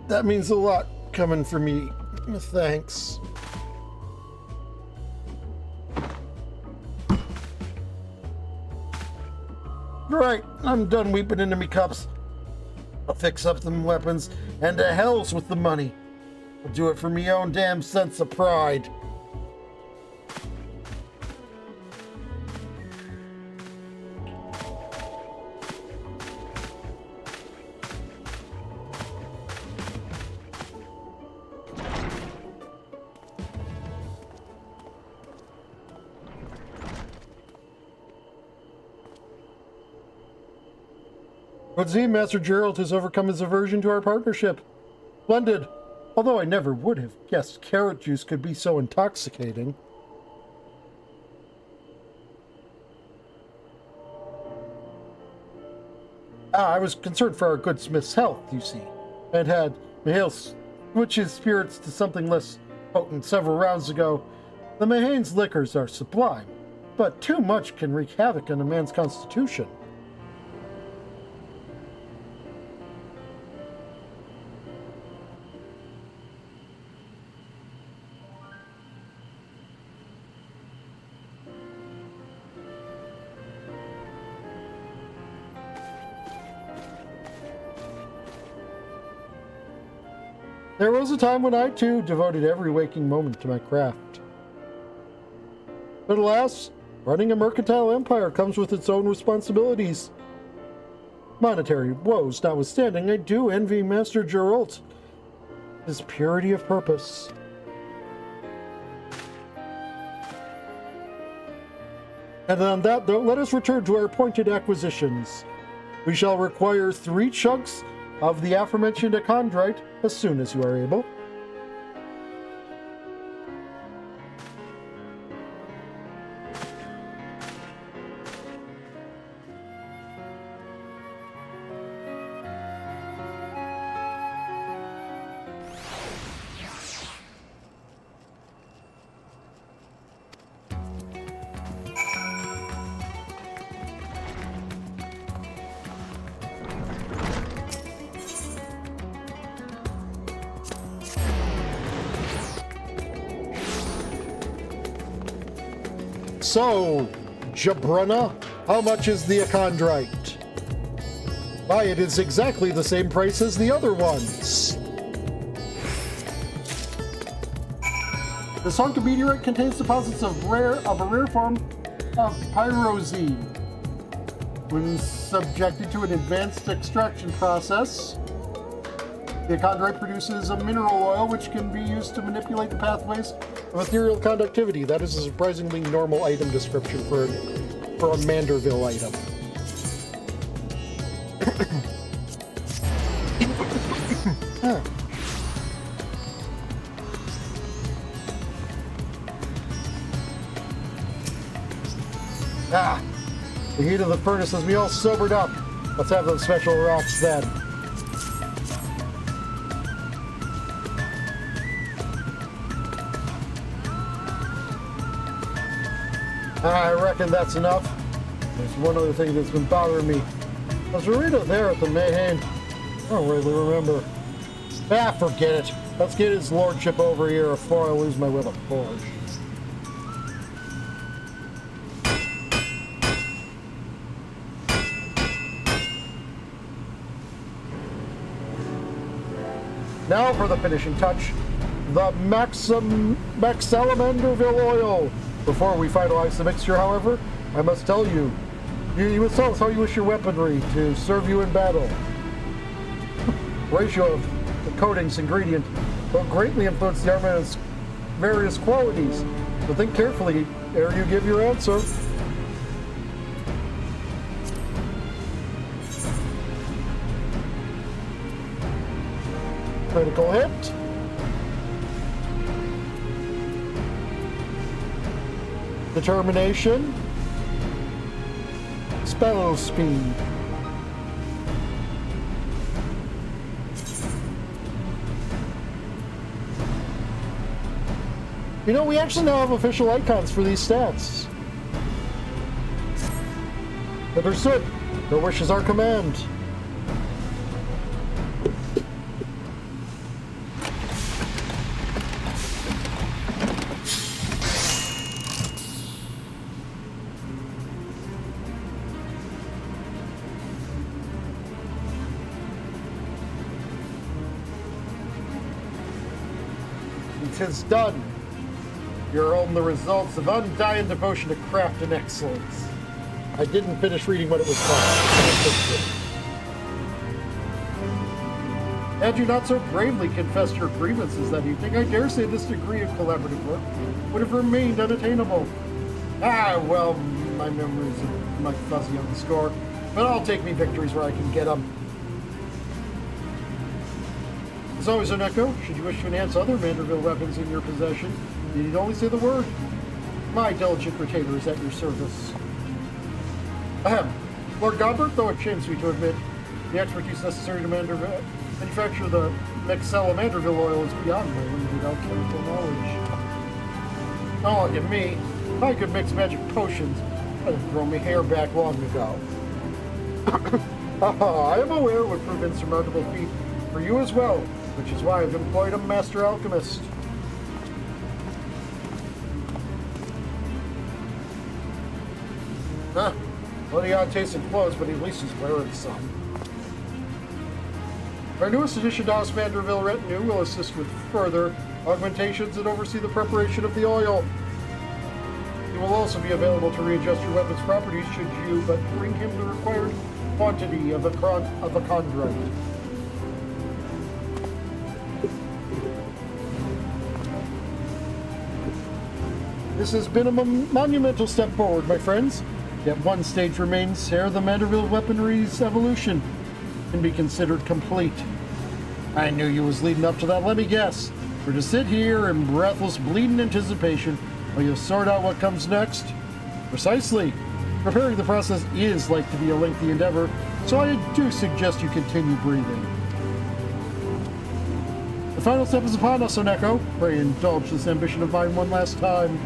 That means a lot coming from me. Thanks. Right, I'm done weeping into me cups. I'll fix up them weapons, and to hell's with the money. I'll do it for me own damn sense of pride. But see, Master Gerald has overcome his aversion to our partnership. Splendid. Although I never would have guessed carrot juice could be so intoxicating. I was concerned for our good smith's health, you see, and had Mihail switch his spirits to something less potent several rounds ago. The Mahane's liquors are sublime, but too much can wreak havoc on a man's constitution. There was a time when I, too, devoted every waking moment to my craft. But alas, running a mercantile empire comes with its own responsibilities. Monetary woes notwithstanding, I do envy Master Geralt, his purity of purpose. And on that note, let us return to our pointed acquisitions. We shall require 3 chunks of the aforementioned chondrite as soon as you are able. So, jabrona? How much is the achondrite? Why, it is exactly the same price as the other ones. The Sanctum meteorite contains deposits of a rare form of pyrozine. When subjected to an advanced extraction process, the achondrite produces a mineral oil which can be used to manipulate the pathways of ethereal conductivity. That is a surprisingly normal item description for a Manderville item. Huh. Ah, the heat of the furnace has me all sobered up. Let's have those special rocks then. I reckon that's enough. There's one other thing that's been bothering me. Was Rita there at the Mayhem? I don't really remember. Ah, forget it. Let's get his lordship over here before I lose my will of forge. Now for the finishing touch, the Maxalamanderville oil. Before we finalize the mixture, however, I must tell you, you must tell us how you wish your weaponry to serve you in battle. Ratio of the coating's ingredient will greatly influence the armament's various qualities, so think carefully ere you give your answer. Critical hit. Determination. Spell speed. You know, we actually now have official icons for these stats. Understood. Your wish is our command. Tis done. You're on the results of undying devotion to craft and excellence. I didn't finish reading what it was called. Had you not so bravely confessed your grievances that evening, I dare say this degree of collaborative work would have remained unattainable. Ah, well, my memories are much fuzzy on the score, but I'll take me victories where I can get them. As always, Oneko, should you wish to enhance other Manderville weapons in your possession, you need only say the word. My diligent retainer is at your service. Ahem. Lord Gobbert, though it shames me to admit, the expertise necessary to manufacture the Maxalamanderville oil is beyond my limited alchemical knowledge. Oh, look at me. If I could mix magic potions, I'd have grown my hair back long ago. I am aware it would prove insurmountable feat for you as well, which is why I've employed a master alchemist. Huh. Well, the odd tasting clothes, but at least he's wearing some. Our newest addition to House Manderville retinue will assist with further augmentations and oversee the preparation of the oil. He will also be available to readjust your weapon's properties should you but bring him the required quantity of achondrite. This has been a monumental step forward, my friends. Yet one stage remains ere the Manderville weaponry's evolution can be considered complete. I knew you was leading up to that, let me guess. For to sit here in breathless, bleeding anticipation while you sort out what comes next? Precisely. Preparing the process is like to be a lengthy endeavor, so I do suggest you continue breathing. The final step is upon us, Oneko. Pray indulge this ambition of mine one last time.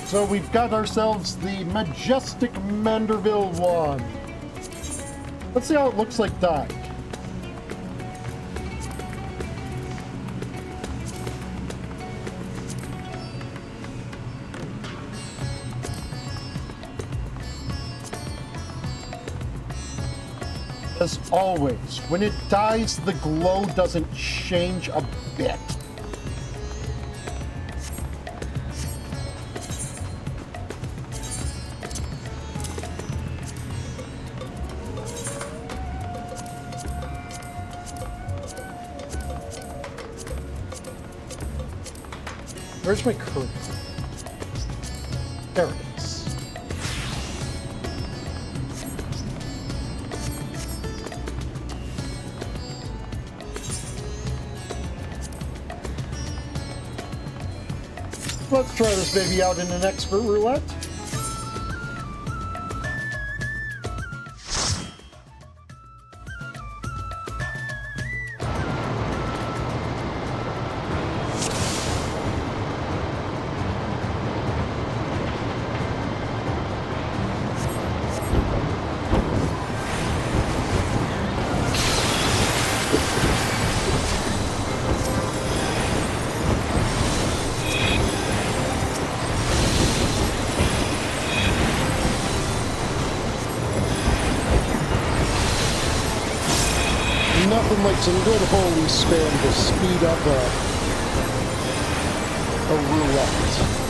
So we've got ourselves the majestic Manderville wand. Let's see how it looks like dyed. As always, when it dies, the glow doesn't change a bit. Where's my curve? There it is. Let's try this baby out in an expert roulette. Nothing like some good holy spam to speed up a roulette.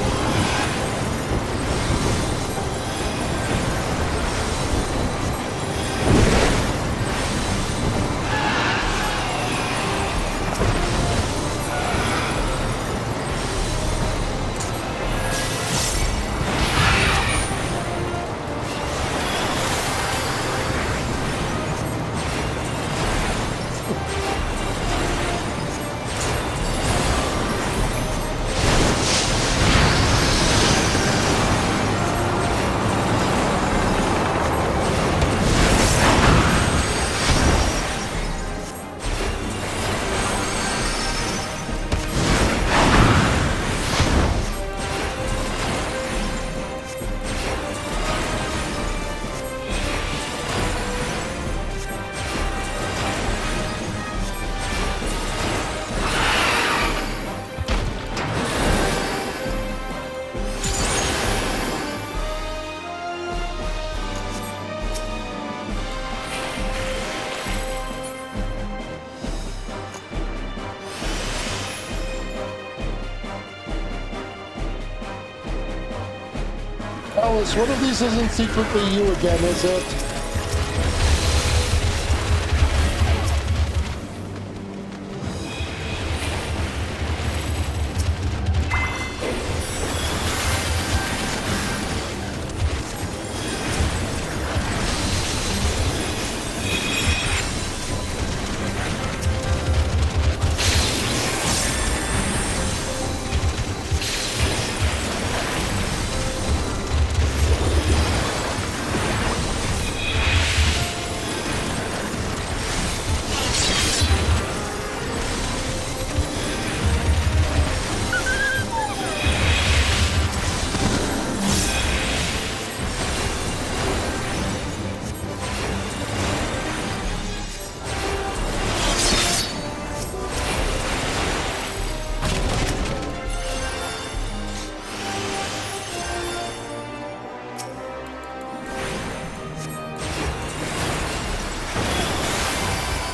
Alice, one of these isn't secretly you again, is it?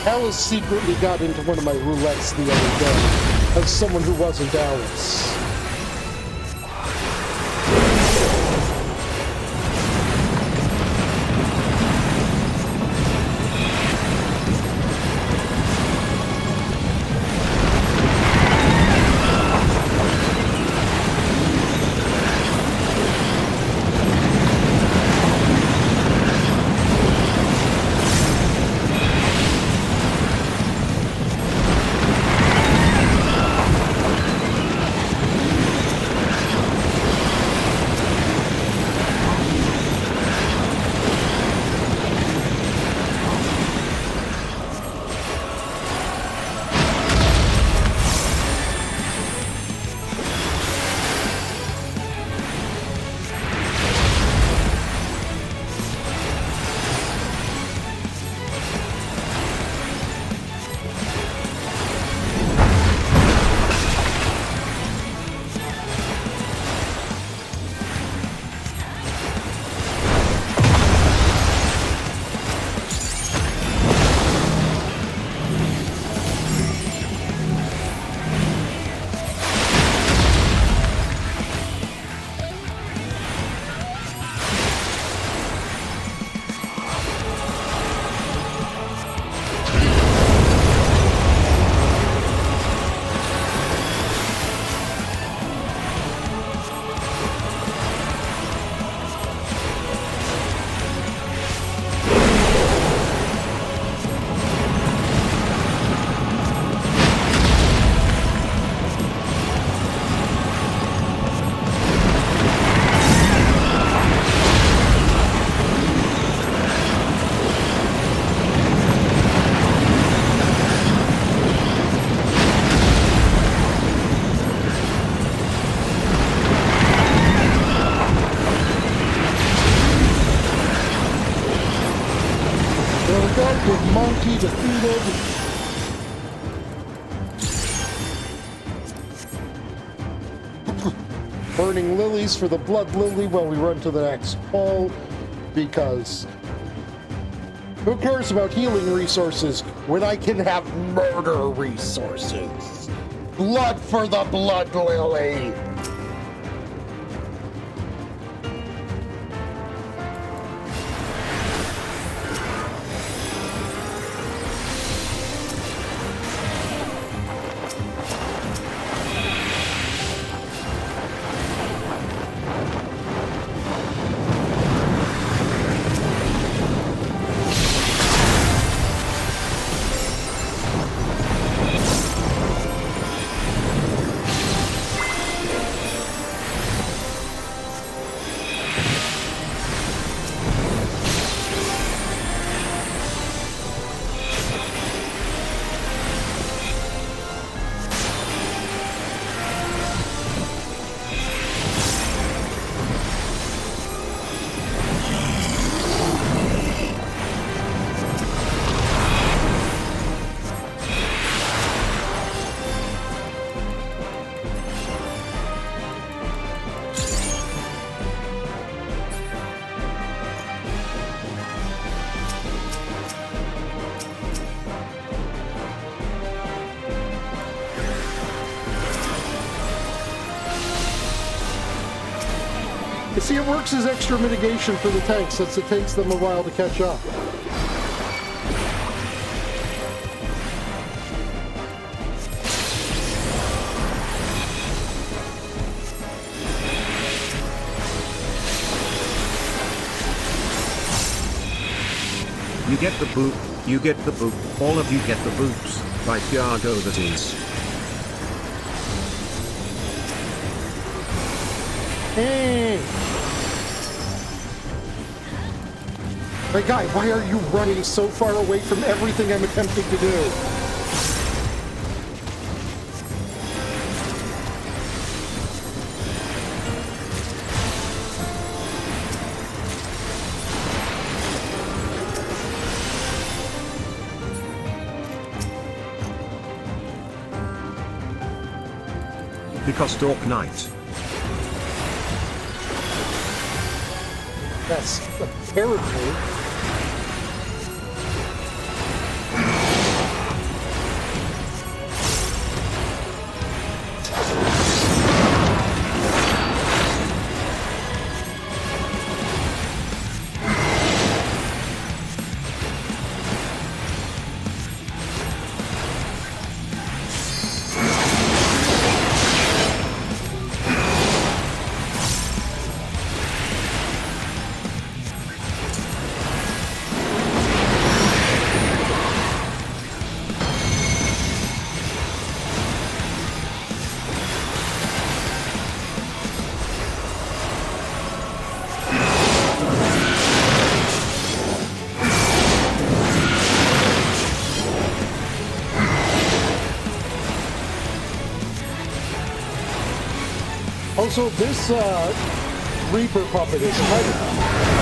Alice secretly got into one of my roulettes the other day as someone who wasn't Alice. burning lilies for the blood lily while we run to the next hole, because who cares about healing resources when I can have murder resources? Blood for the blood lily! See, it works as extra mitigation for the tanks, since it takes them a while to catch up. You get the boop, you get the boop, all of you get the boops, by Thiago that is. Hey! Hey guy, why are you running so far away from everything I'm attempting to do? Because Dork Knight. That's apparently. Also, this Reaper puppet is kind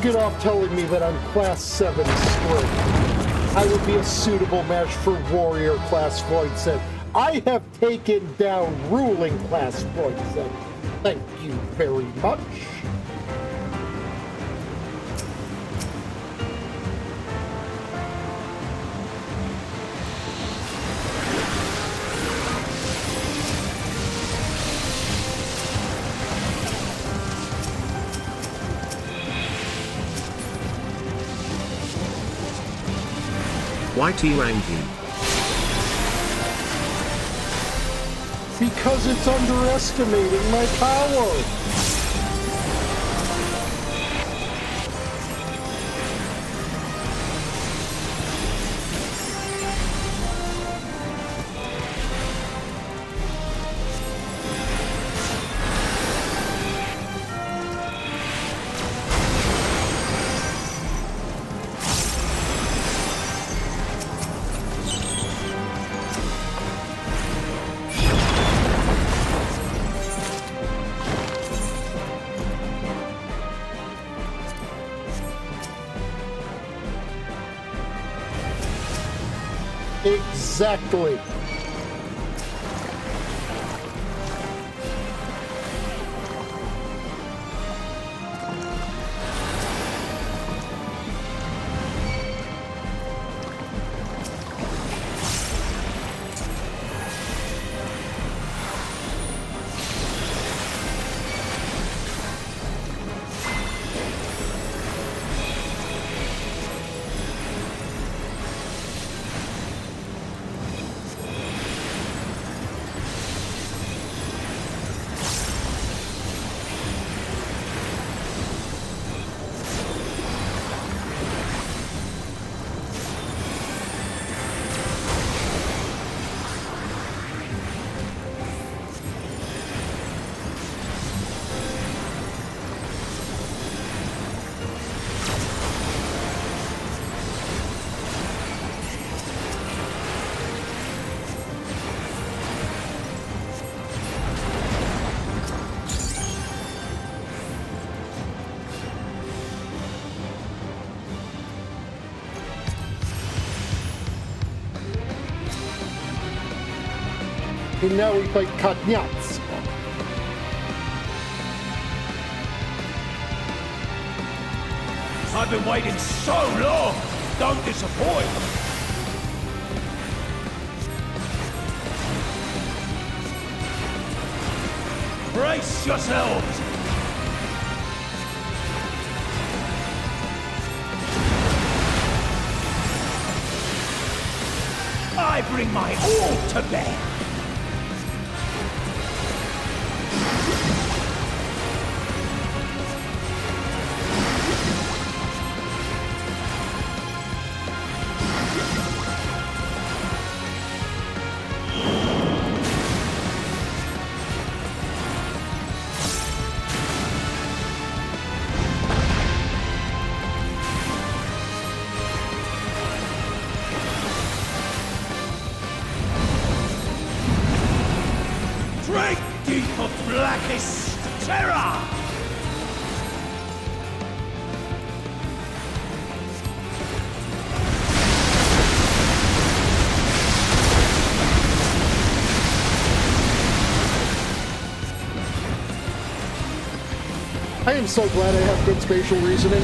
get off telling me that I'm class 7 strength. I would be a suitable match for warrior class Voidset. I have taken down ruling class Voidset. Thank you very much. YT Ranky. Because it's underestimating my power. Exactly. And now we fight Katnyats. I've been waiting so long! Don't disappoint! Brace yourselves! I bring my all to bear! Drink deep of blackest terror! I am so glad I have good spatial reasoning.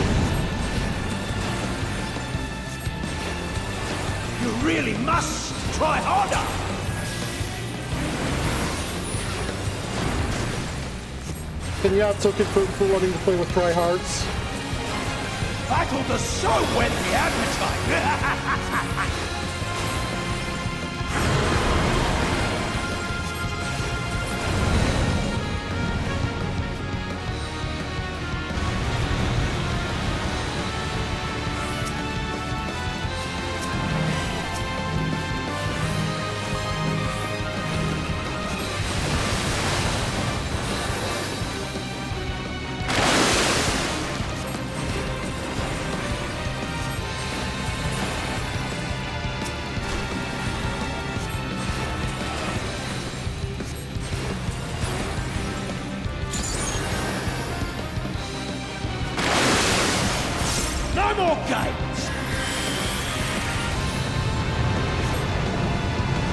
You really must try harder! Kenyatsu confirmed for wanting to play with tryhards. Battle does so whet the appetite!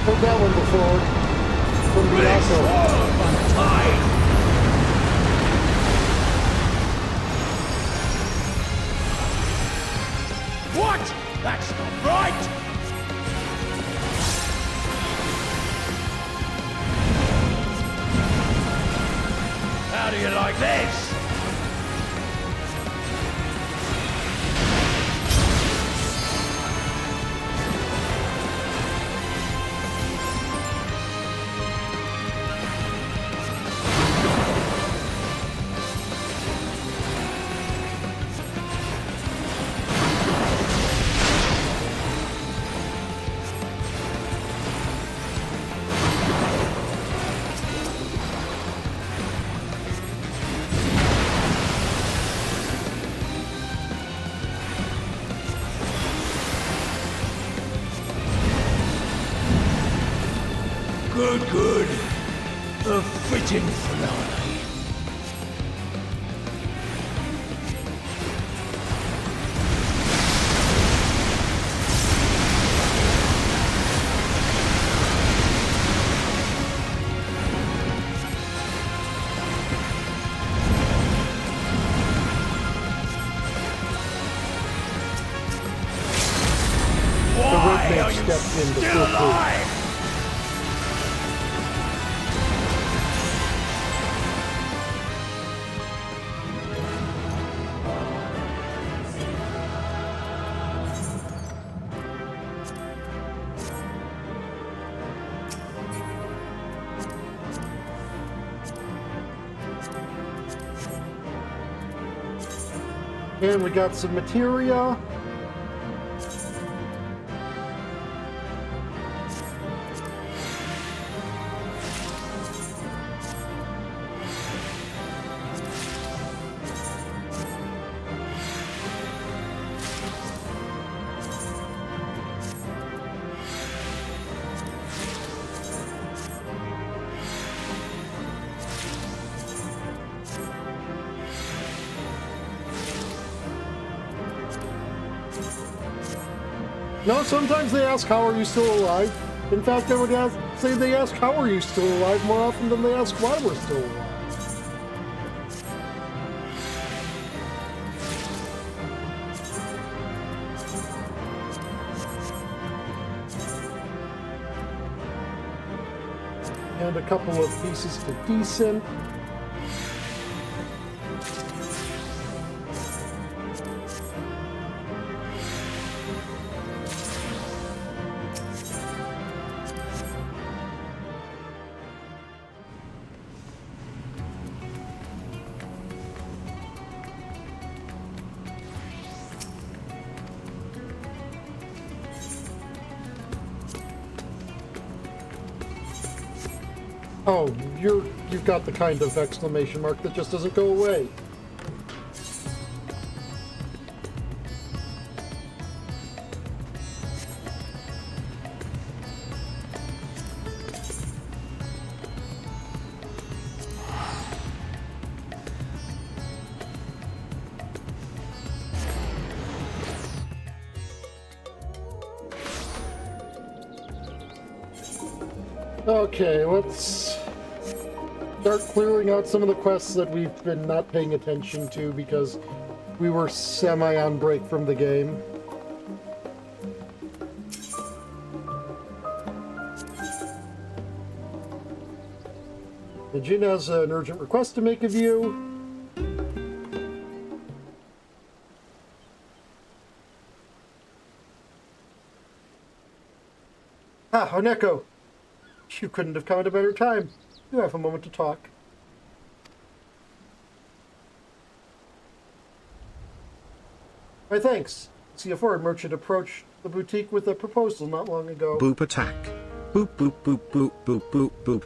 Heard that one before. From the Being Echo. swallowed by the tide. What? That's not right! How do you like this? Good, good. A fitting finale. Why redneck are you stepped in to still full alive? And we got some materia. No, sometimes they ask, how are you still alive? In fact, I would say they ask, how are you still alive more often than they ask why we're still alive. And a couple of pieces to decent. Oh, you've got the kind of exclamation mark that just doesn't go away. Okay, let's start clearing out some of the quests that we've been not paying attention to because we were semi on break from the game. The Jin has an urgent request to make of you. Ah, Oneko. You couldn't have come at a better time. You have a moment to talk. My thanks. See, a foreign merchant approached the boutique with a proposal not long ago. Boop attack. Boop boop boop boop boop boop boop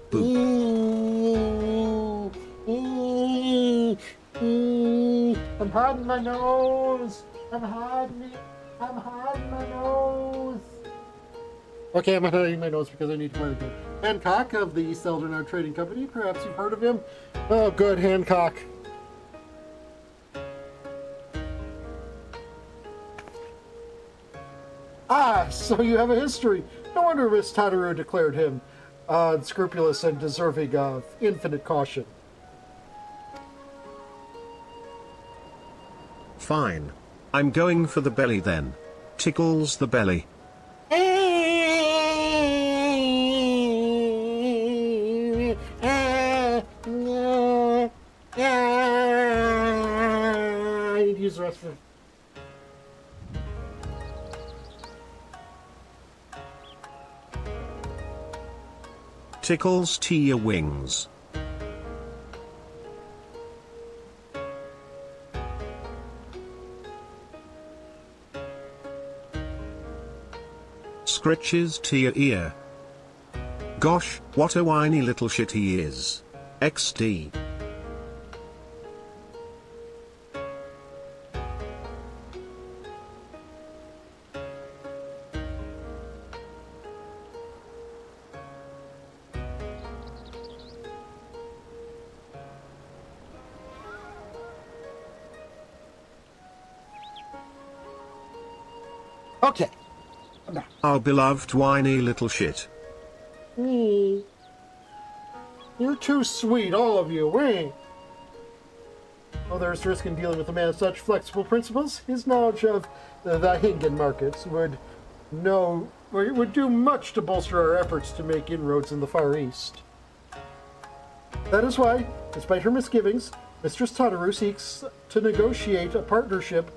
boop. I'm hiding my nose. I'm hiding my nose. Okay, I'm hiding my nose because I need to find a good. Hancock of the East Eldonard Trading Company. Perhaps you've heard of him. Oh, good, Hancock. Ah, Ah, so you have a history. No wonder Miss Tataru declared him unscrupulous and deserving of infinite caution. Fine. I'm going for the belly then. Tickles the belly. I need to use the restroom. Tickles Tia wings. Scritches Tia ear. Gosh, what a whiny little shit he is. XD. Okay. Our beloved whiny little shit. You're too sweet, all of you. Well, there's risk in dealing with a man of such flexible principles. His knowledge of the Hingan markets would do much to bolster our efforts to make inroads in the Far East. That is why, despite her misgivings, Mistress Tataru seeks to negotiate a partnership,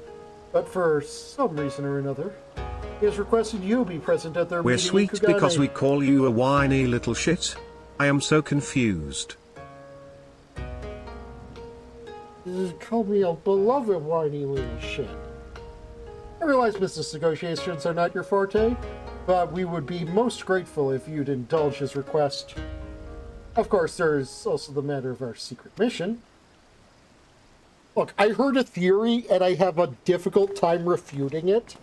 but for some reason or another, he has requested you be present at their We're meeting sweet in Kugane. because we call you a whiny little shit? I am so confused. Call me a beloved whiny little shit. I realize business negotiations are not your forte, but we would be most grateful if you'd indulge his request. Of course, there's also the matter of our secret mission. Look, I heard a theory, and I have a difficult time refuting it.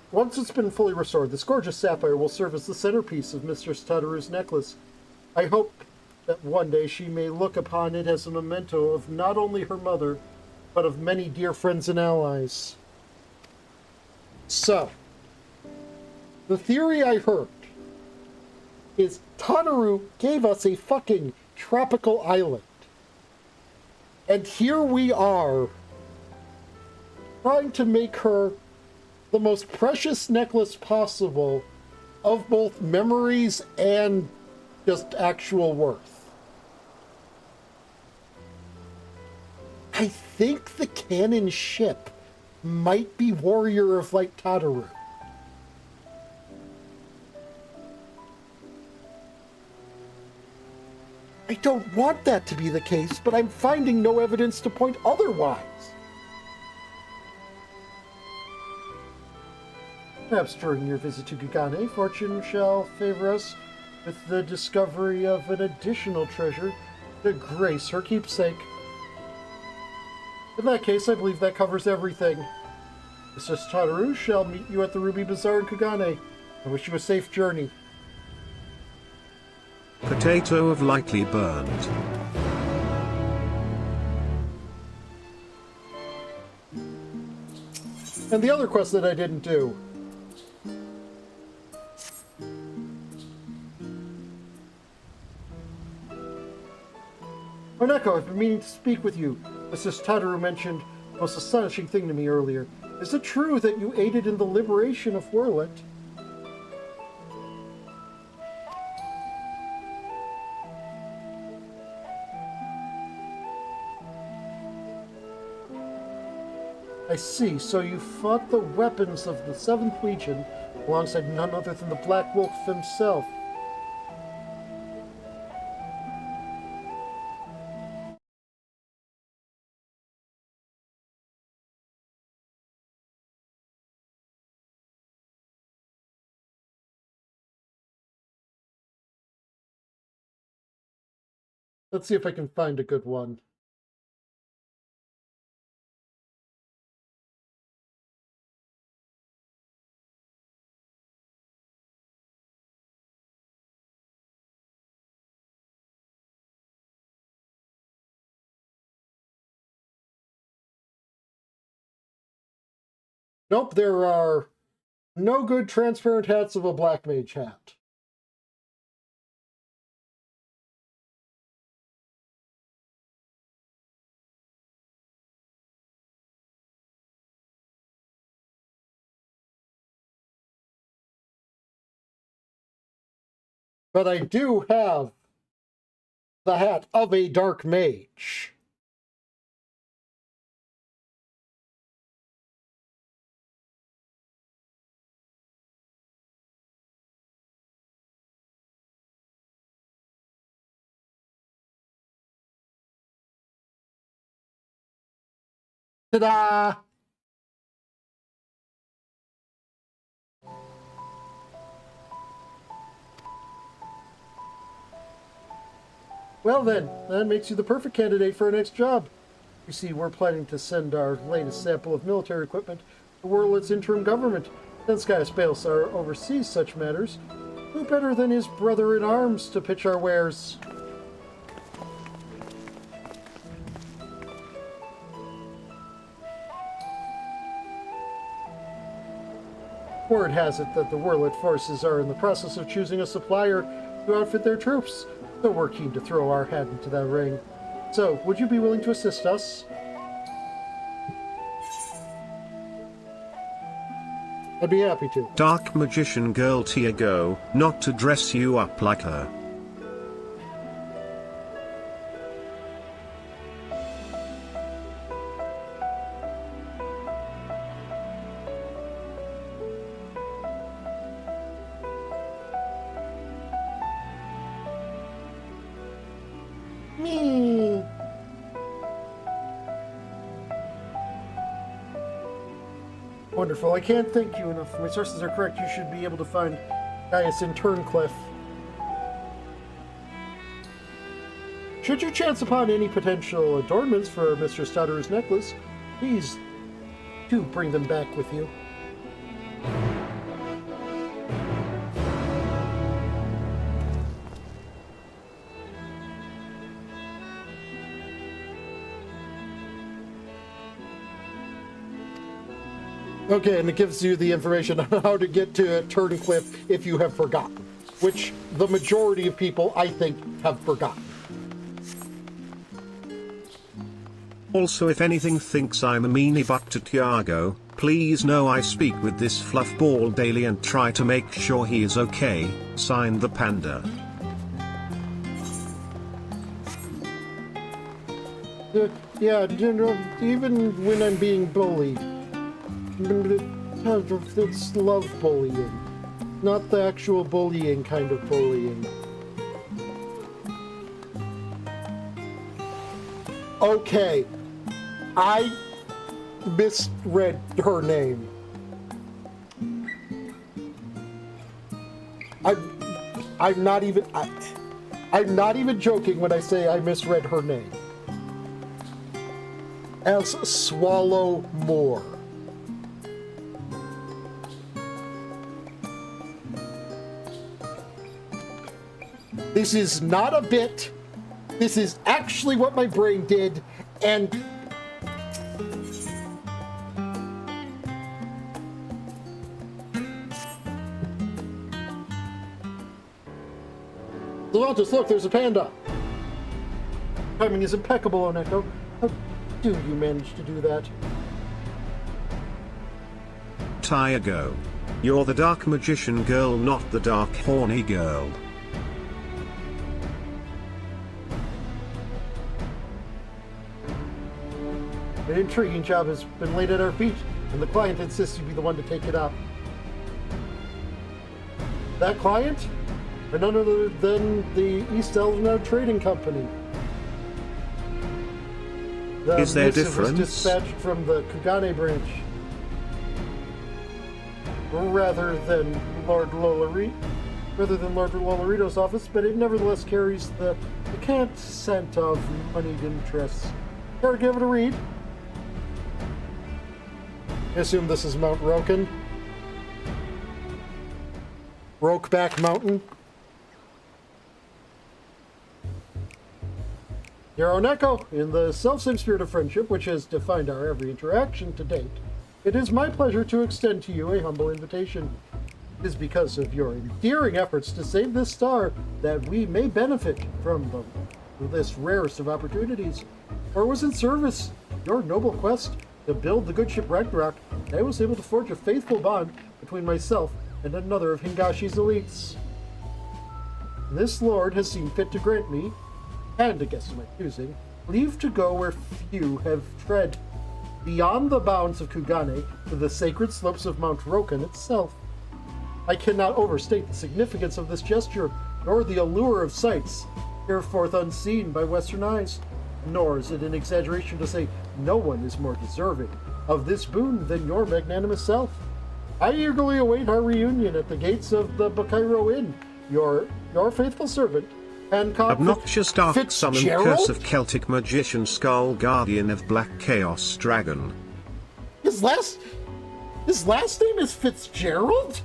Once it's been fully restored, this gorgeous sapphire will serve as the centerpiece of Mistress Tataru's necklace. I hope that one day she may look upon it as a memento of not only her mother, but of many dear friends and allies. So, the theory I heard is Tataru gave us a fucking tropical island. And here we are, trying to make her the most precious necklace possible of both memories and just actual worth. I think the cannon ship might be Warrior of Light Tataru. I don't want that to be the case, but I'm finding no evidence to point otherwise. Perhaps during your visit to Kugane, fortune shall favor us with the discovery of an additional treasure to grace her keepsake. In that case, I believe that covers everything. Mrs. Tataru shall meet you at the Ruby Bazaar in Kugane. I wish you a safe journey. Potato of lightly burned. And the other quest that I didn't do. Oneko, I've been meaning to speak with you. Mrs. Tataru mentioned the most astonishing thing to me earlier. Is it true that you aided in the liberation of Werlet? I see, so you fought the weapons of the 7th Legion alongside none other than the Black Wolf himself. Let's see if I can find a good one. Nope, there are no good transparent hats of a black mage hat. But I do have the hat of a dark mage. Ta-da! Well then, that makes you the perfect candidate for our next job. You see, we're planning to send our latest sample of military equipment to Worlet's interim government. Since Gaius Balesar oversees such matters, who better than his brother-in-arms to pitch our wares? Word has it that the Worlet forces are in the process of choosing a supplier to outfit their troops, so we're keen to throw our hat into that ring. So, would you be willing to assist us? I'd be happy to. Dark magician girl Tiago, not to dress you up like her. Me. Wonderful. I can't thank you enough. If my sources are correct, you should be able to find Gaius in Turncliffe. Should you chance upon any potential adornments for Mistress Stutterer's necklace, please do bring them back with you. Okay, and it gives you the information on how to get to Turncliffe if you have forgotten, which the majority of people, I think, have forgotten. Also, if anything thinks I'm a meanie butt to Tiago, please know I speak with this fluffball daily and try to make sure he is okay. Signed, the panda. Yeah, you know, even when I'm being bullied, it's love bullying, not the actual bullying kind of bullying. Okay, I misread her name. I'm not even joking when I say I misread her name. As Swallow More. This is not a bit. This is actually what my brain did, and Levantus, look, there's a panda. Timing is impeccable, Oneko. How do you manage to do that? Tiago. You're the dark magician girl, not the dark horny girl. An intriguing job has been laid at our feet, and the client insists you be the one to take it up. That client? Are none other than the East Elvenau Trading Company. The Is there missive difference? was dispatched from the Kugane branch. Rather than Lord Lolorito's office, but it nevertheless carries the piquant scent of moneyed interests. Care to give it a read? I assume this is Mount Roken. Rokeback Mountain. Dear Oneko, in the self-same spirit of friendship which has defined our every interaction to date, it is my pleasure to extend to you a humble invitation. It is because of your endearing efforts to save this star that we may benefit from this rarest of opportunities. For it was in service your noble quest to build the good ship Ragnarok that I was able to forge a faithful bond between myself and another of Hingashi's elites. This lord has seen fit to grant me, and a guest of my choosing, leave to go where few have tread, beyond the bounds of Kugane to the sacred slopes of Mount Rokan itself. I cannot overstate the significance of this gesture, nor the allure of sights, hereforth unseen by Western eyes, nor is it an exaggeration to say no one is more deserving of this boon than your magnanimous self. I eagerly await our reunion at the gates of the Bakairo Inn. Your faithful servant, Hancock Obnoxious Dark Summon Fitzgerald? Curse of Celtic Magician Skull Guardian of Black Chaos Dragon. His last name is Fitzgerald?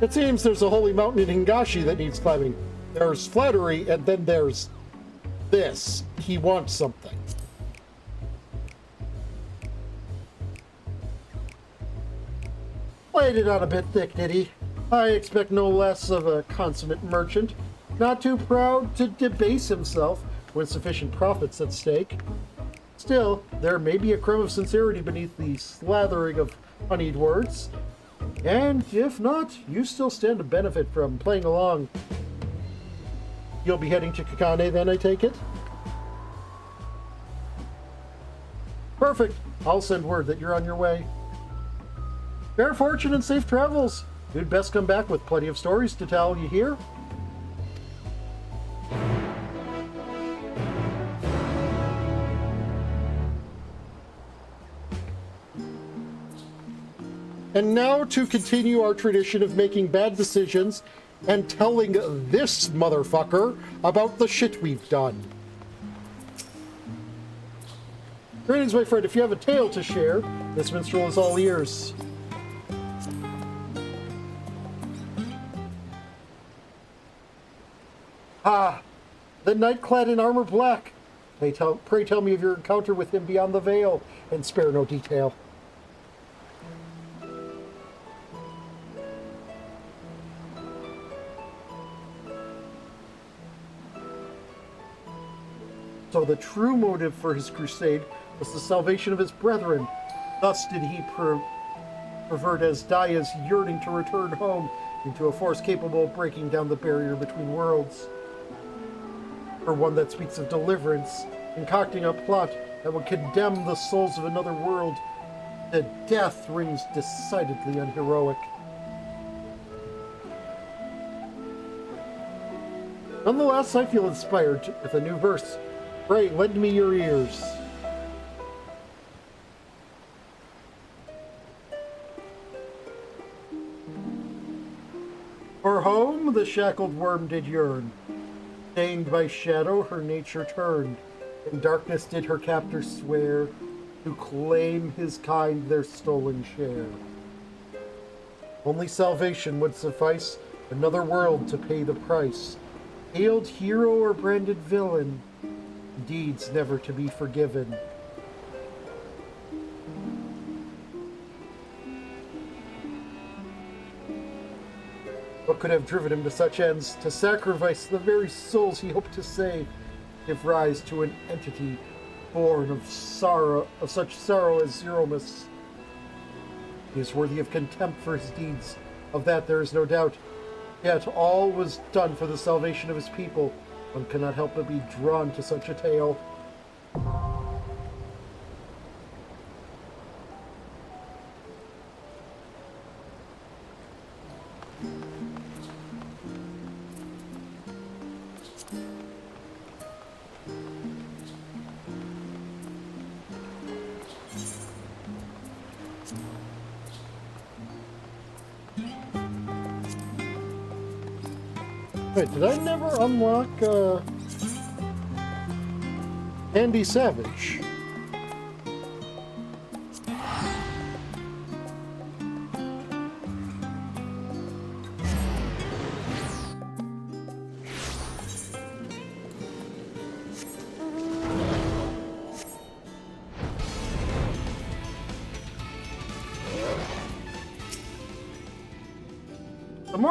It seems there's a holy mountain in Hingashi that needs climbing. There's flattery, and then there's this. He wants something. Laid it on a bit thick, did he? I expect no less of a consummate merchant, not too proud to debase himself when sufficient profit's at stake. Still, there may be a crumb of sincerity beneath the slathering of honeyed words, and if not, you still stand to benefit from playing along. You'll be heading to Kakane then, I take it? Perfect. I'll send word that you're on your way. Fair fortune and safe travels. You'd best come back with plenty of stories to tell, you hear? And now to continue our tradition of making bad decisions and telling this motherfucker about the shit we've done. Greetings, my friend. If you have a tale to share, this minstrel is all ears. Ah, the knight clad in armor black. Pray tell me of your encounter with him beyond the veil, and spare no detail. So the true motive for his crusade was the salvation of his brethren. Thus did he pervert as Daya's yearning to return home into a force capable of breaking down the barrier between worlds. For one that speaks of deliverance, concocting a plot that would condemn the souls of another world, the death rings decidedly unheroic. Nonetheless, I feel inspired with a new verse. Pray, lend me your ears. For home the shackled worm did yearn. Stained by shadow her nature turned. In darkness did her captor swear to claim his kind their stolen share. Only salvation would suffice, another world to pay the price. Hailed hero or branded villain, deeds never to be forgiven. What could have driven him to such ends, to sacrifice the very souls he hoped to save, give rise to an entity born of sorrow, of such sorrow as Zeromus? He is worthy of contempt for his deeds, of that there is no doubt. Yet all was done for the salvation of his people. One cannot help but be drawn to such a tale. Wait, did I never unlock, Andy Savage?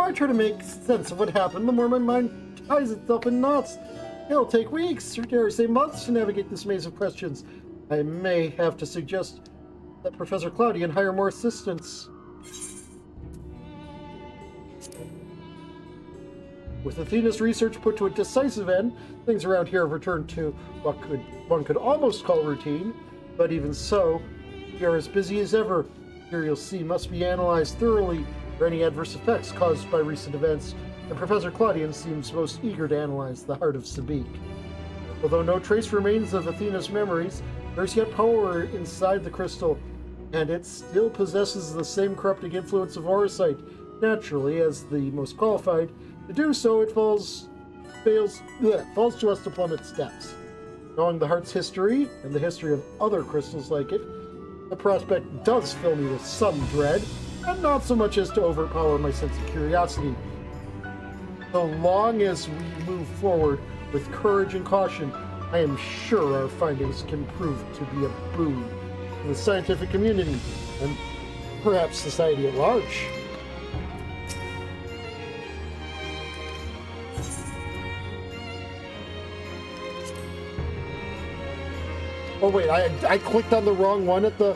more I try to make sense of what happened, the more my mind ties itself in knots. It'll take weeks, or dare I say months, to navigate this maze of questions. I may have to suggest that Professor Claudian hire more assistants. With Athena's research put to a decisive end, things around here have returned to what one could almost call routine. But even so, we are as busy as ever. Material C must be analyzed thoroughly for any adverse effects caused by recent events, and Professor Claudian seems most eager to analyze the heart of Sabik. Although no trace remains of Athena's memories, there's yet power inside the crystal, and it still possesses the same corrupting influence of Orosite. Naturally, as the most qualified to do so, it falls to us to plummet steps. Knowing the heart's history, and the history of other crystals like it, the prospect does fill me with some dread, and not so much as to overpower my sense of curiosity. So long as we move forward with courage and caution, I am sure our findings can prove to be a boon to the scientific community, and perhaps society at large. Oh wait, I clicked on the wrong one at the...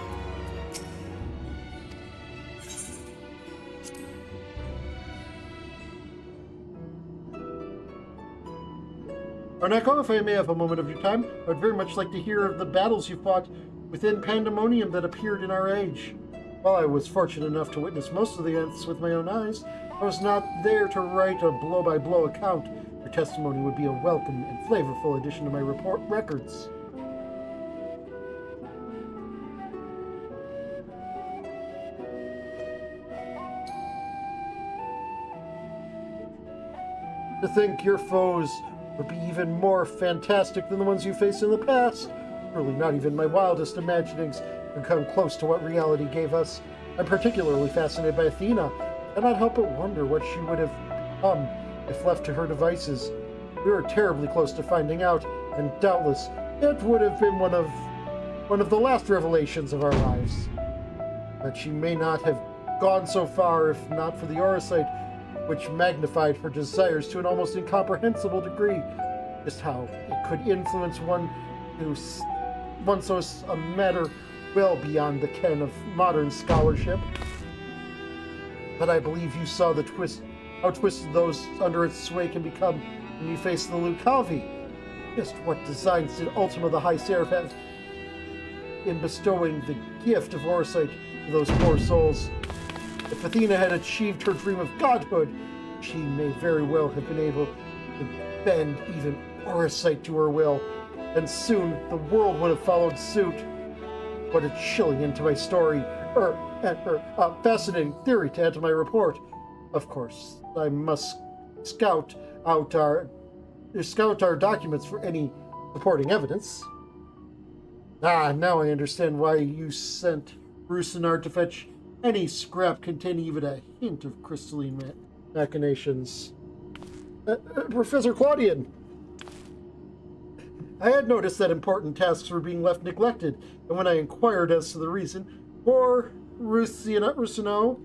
Arneko, if I may have a moment of your time, I would very much like to hear of the battles you fought within pandemonium that appeared in our age. While I was fortunate enough to witness most of the events with my own eyes, I was not there to write a blow-by-blow account. Your testimony would be a welcome and flavorful addition to my report records. To think your foes would be even more fantastic than the ones you faced in the past. Surely not even my wildest imaginings could come close to what reality gave us. I'm particularly fascinated by Athena, and I'd help but wonder what she would have become if left to her devices. We were terribly close to finding out, and doubtless it would have been one of the last revelations of our lives. But she may not have gone so far if not for the Orosite, which magnified her desires to an almost incomprehensible degree. Just how it could influence one so a matter well beyond the ken of modern scholarship. But I believe you saw how twisted those under its sway can become when you face the Lucavi. Just what designs did Ultima the High Seraph have in bestowing the gift of Orosite to those poor souls? If Athena had achieved her dream of godhood, she may very well have been able to bend even Orosite to her will, and soon the world would have followed suit. What a chilling end to my story, fascinating theory to add to my report. Of course, I must scout our documents for any supporting evidence. Now I understand why you sent Rusinard to fetch any scrap containing even a hint of crystalline machinations. Professor Claudian, I had noticed that important tasks were being left neglected, and when I inquired as to the reason, poor Rusino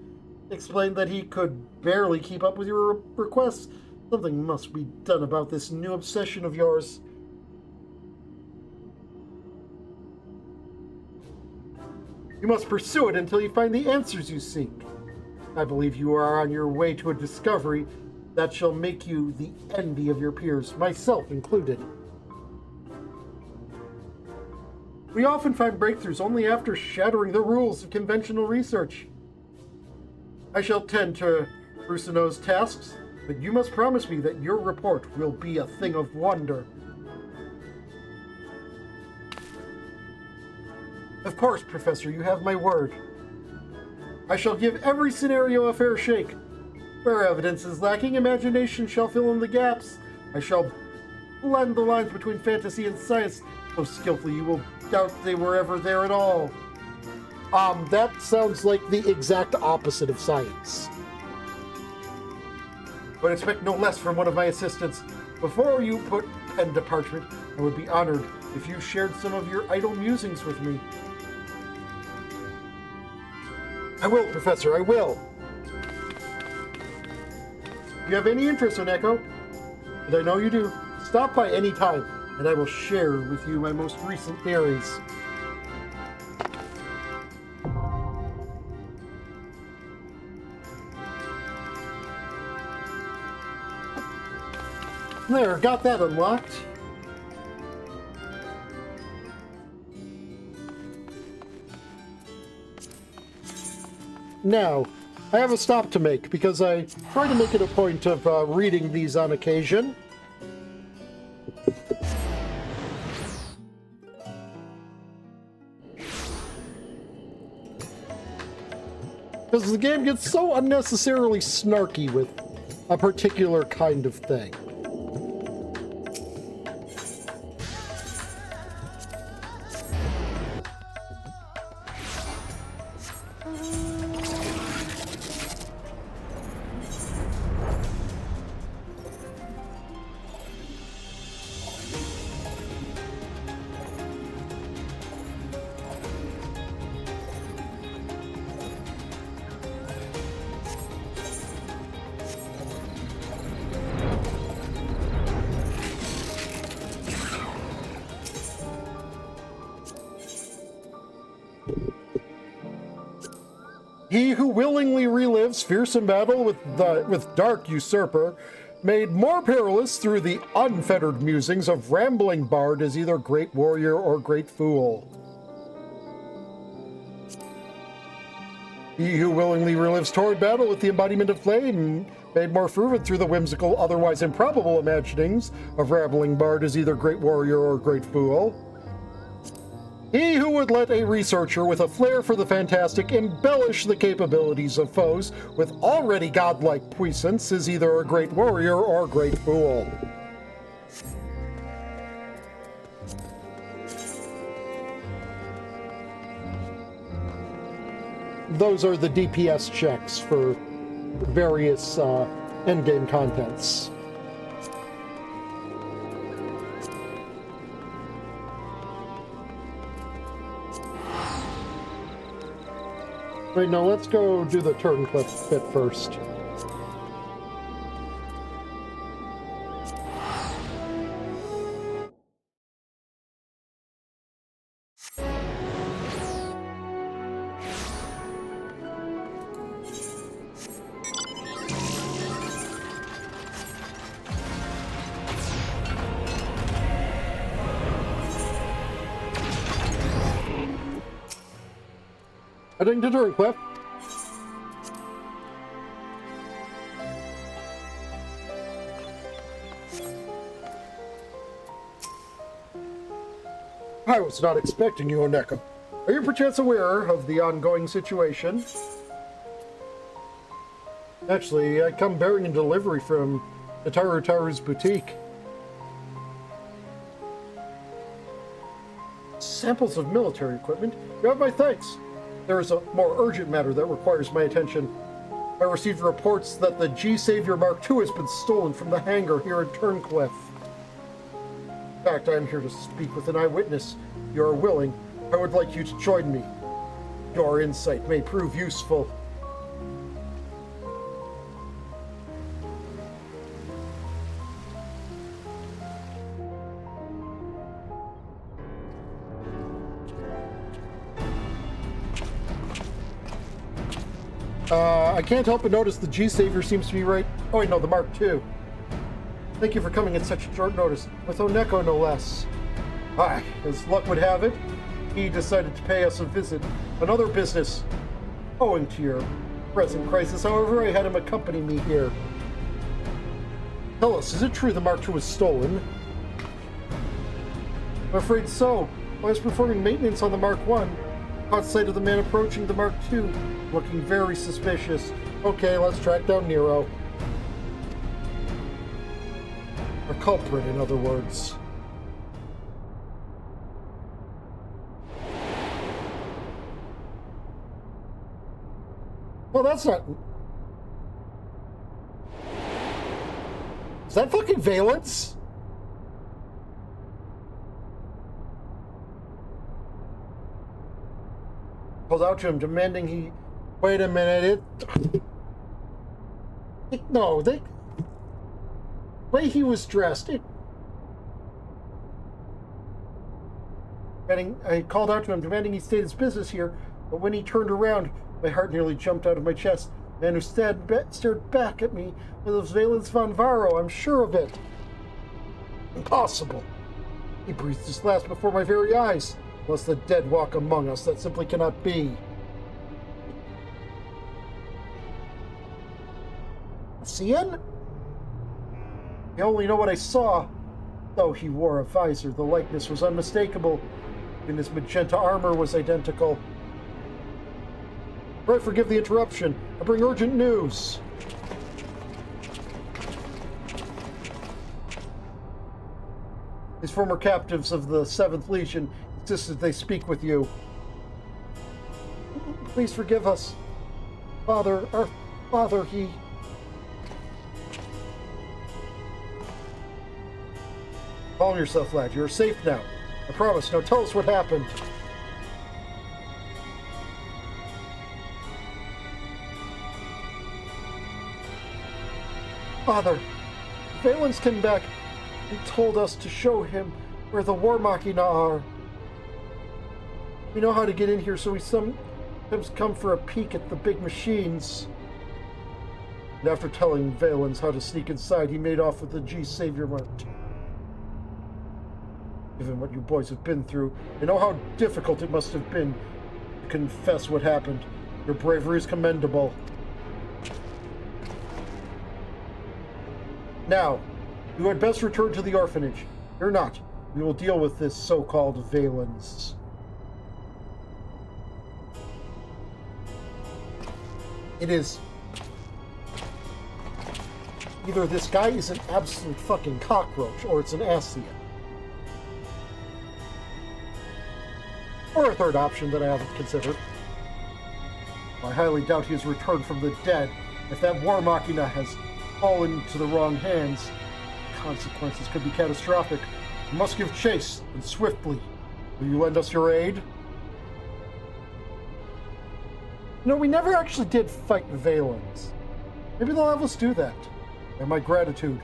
explained that he could barely keep up with your requests. Something must be done about this new obsession of yours. You must pursue it until you find the answers you seek. I believe you are on your way to a discovery that shall make you the envy of your peers, myself included. We often find breakthroughs only after shattering the rules of conventional research. I shall tend to Rusino's tasks, but you must promise me that your report will be a thing of wonder. Of course, Professor, you have my word. I shall give every scenario a fair shake. Where evidence is lacking, imagination shall fill in the gaps. I shall blend the lines between fantasy and science so skillfully you will doubt they were ever there at all. That sounds like the exact opposite of science. But expect no less from one of my assistants. Before you put pen to parchment, I would be honored if you shared some of your idle musings with me. I will, Professor, I will. you have any interest in Echo, and I know you do, stop by any time, and I will share with you my most recent theories. There, got that unlocked. Now, I have a stop to make because I try to make it a point of reading these on occasion. Because the game gets so unnecessarily snarky with a particular kind of thing. He who willingly relives fearsome battle with dark usurper, made more perilous through the unfettered musings of rambling bard, is either great warrior or great fool. He who willingly relives torrid battle with the embodiment of flame, made more fervent through the whimsical, otherwise improbable imaginings of rambling bard, is either great warrior or great fool. He who would let a researcher with a flair for the fantastic embellish the capabilities of foes with already godlike puissance is either a great warrior or a great fool. Those are the DPS checks for various endgame contents. Wait, no, let's go do the Turncliffe bit first. Heading to Turncliffe. I was not expecting you, Oneko. Are you perchance aware of the ongoing situation? Actually, I come bearing a delivery from Taru's boutique. Samples of military equipment? You have my thanks. There is a more urgent matter that requires my attention. I received reports that the G-Savior Mark II has been stolen from the hangar here in Turncliffe. In fact, I am here to speak with an eyewitness. If you are willing, I would like you to join me. Your insight may prove useful. I can't help but notice the G-Savior seems to be right. Oh wait, no, the Mark II. Thank you for coming at such short notice, with Oneko no less. Aye, as luck would have it, he decided to pay us a visit. Another business. Owing to your present crisis, however, I had him accompany me here. Tell us, is it true the Mark II was stolen? I'm afraid so. While I was performing maintenance on the Mark I, caught sight of the man approaching the Mark II, looking very suspicious. Okay, let's track down Nero. A culprit, in other words. Well, that's not... Is that fucking Valence? Pulled out to him, demanding he... Wait a minute, no, way he was dressed, I called out to him, demanding he stayed his business here, but when he turned around, my heart nearly jumped out of my chest. The man who stared back at me was Valens von Varro, I'm sure of it. Impossible. He breathed his last before my very eyes. Unless the dead walk among us, that simply cannot be. Cian? I only know what I saw. Though he wore a visor, the likeness was unmistakable. Even his magenta armor was identical. Pray forgive the interruption. I bring urgent news. These former captives of the 7th Legion insisted they speak with you. Please forgive us. Our father, he... Calm yourself, lad. You're safe now. I promise. Now tell us what happened. Father, Valens came back and told us to show him where the War Machina are. We know how to get in here, so we sometimes come for a peek at the big machines. And after telling Valens how to sneak inside, he made off with the G Savior Mark II. Given what you boys have been through, I know how difficult it must have been to confess what happened. Your bravery is commendable. Now, you had best return to the orphanage. Fear not. We will deal with this so-called Valens. It is... Either this guy is an absolute fucking cockroach, or it's an Asian. Or a third option that I haven't considered. I highly doubt he has returned from the dead. If that War Machina has fallen into the wrong hands, the consequences could be catastrophic. We must give chase, and swiftly. Will you lend us your aid? No, we never actually did fight Valens. Maybe they'll have us do that. And my gratitude.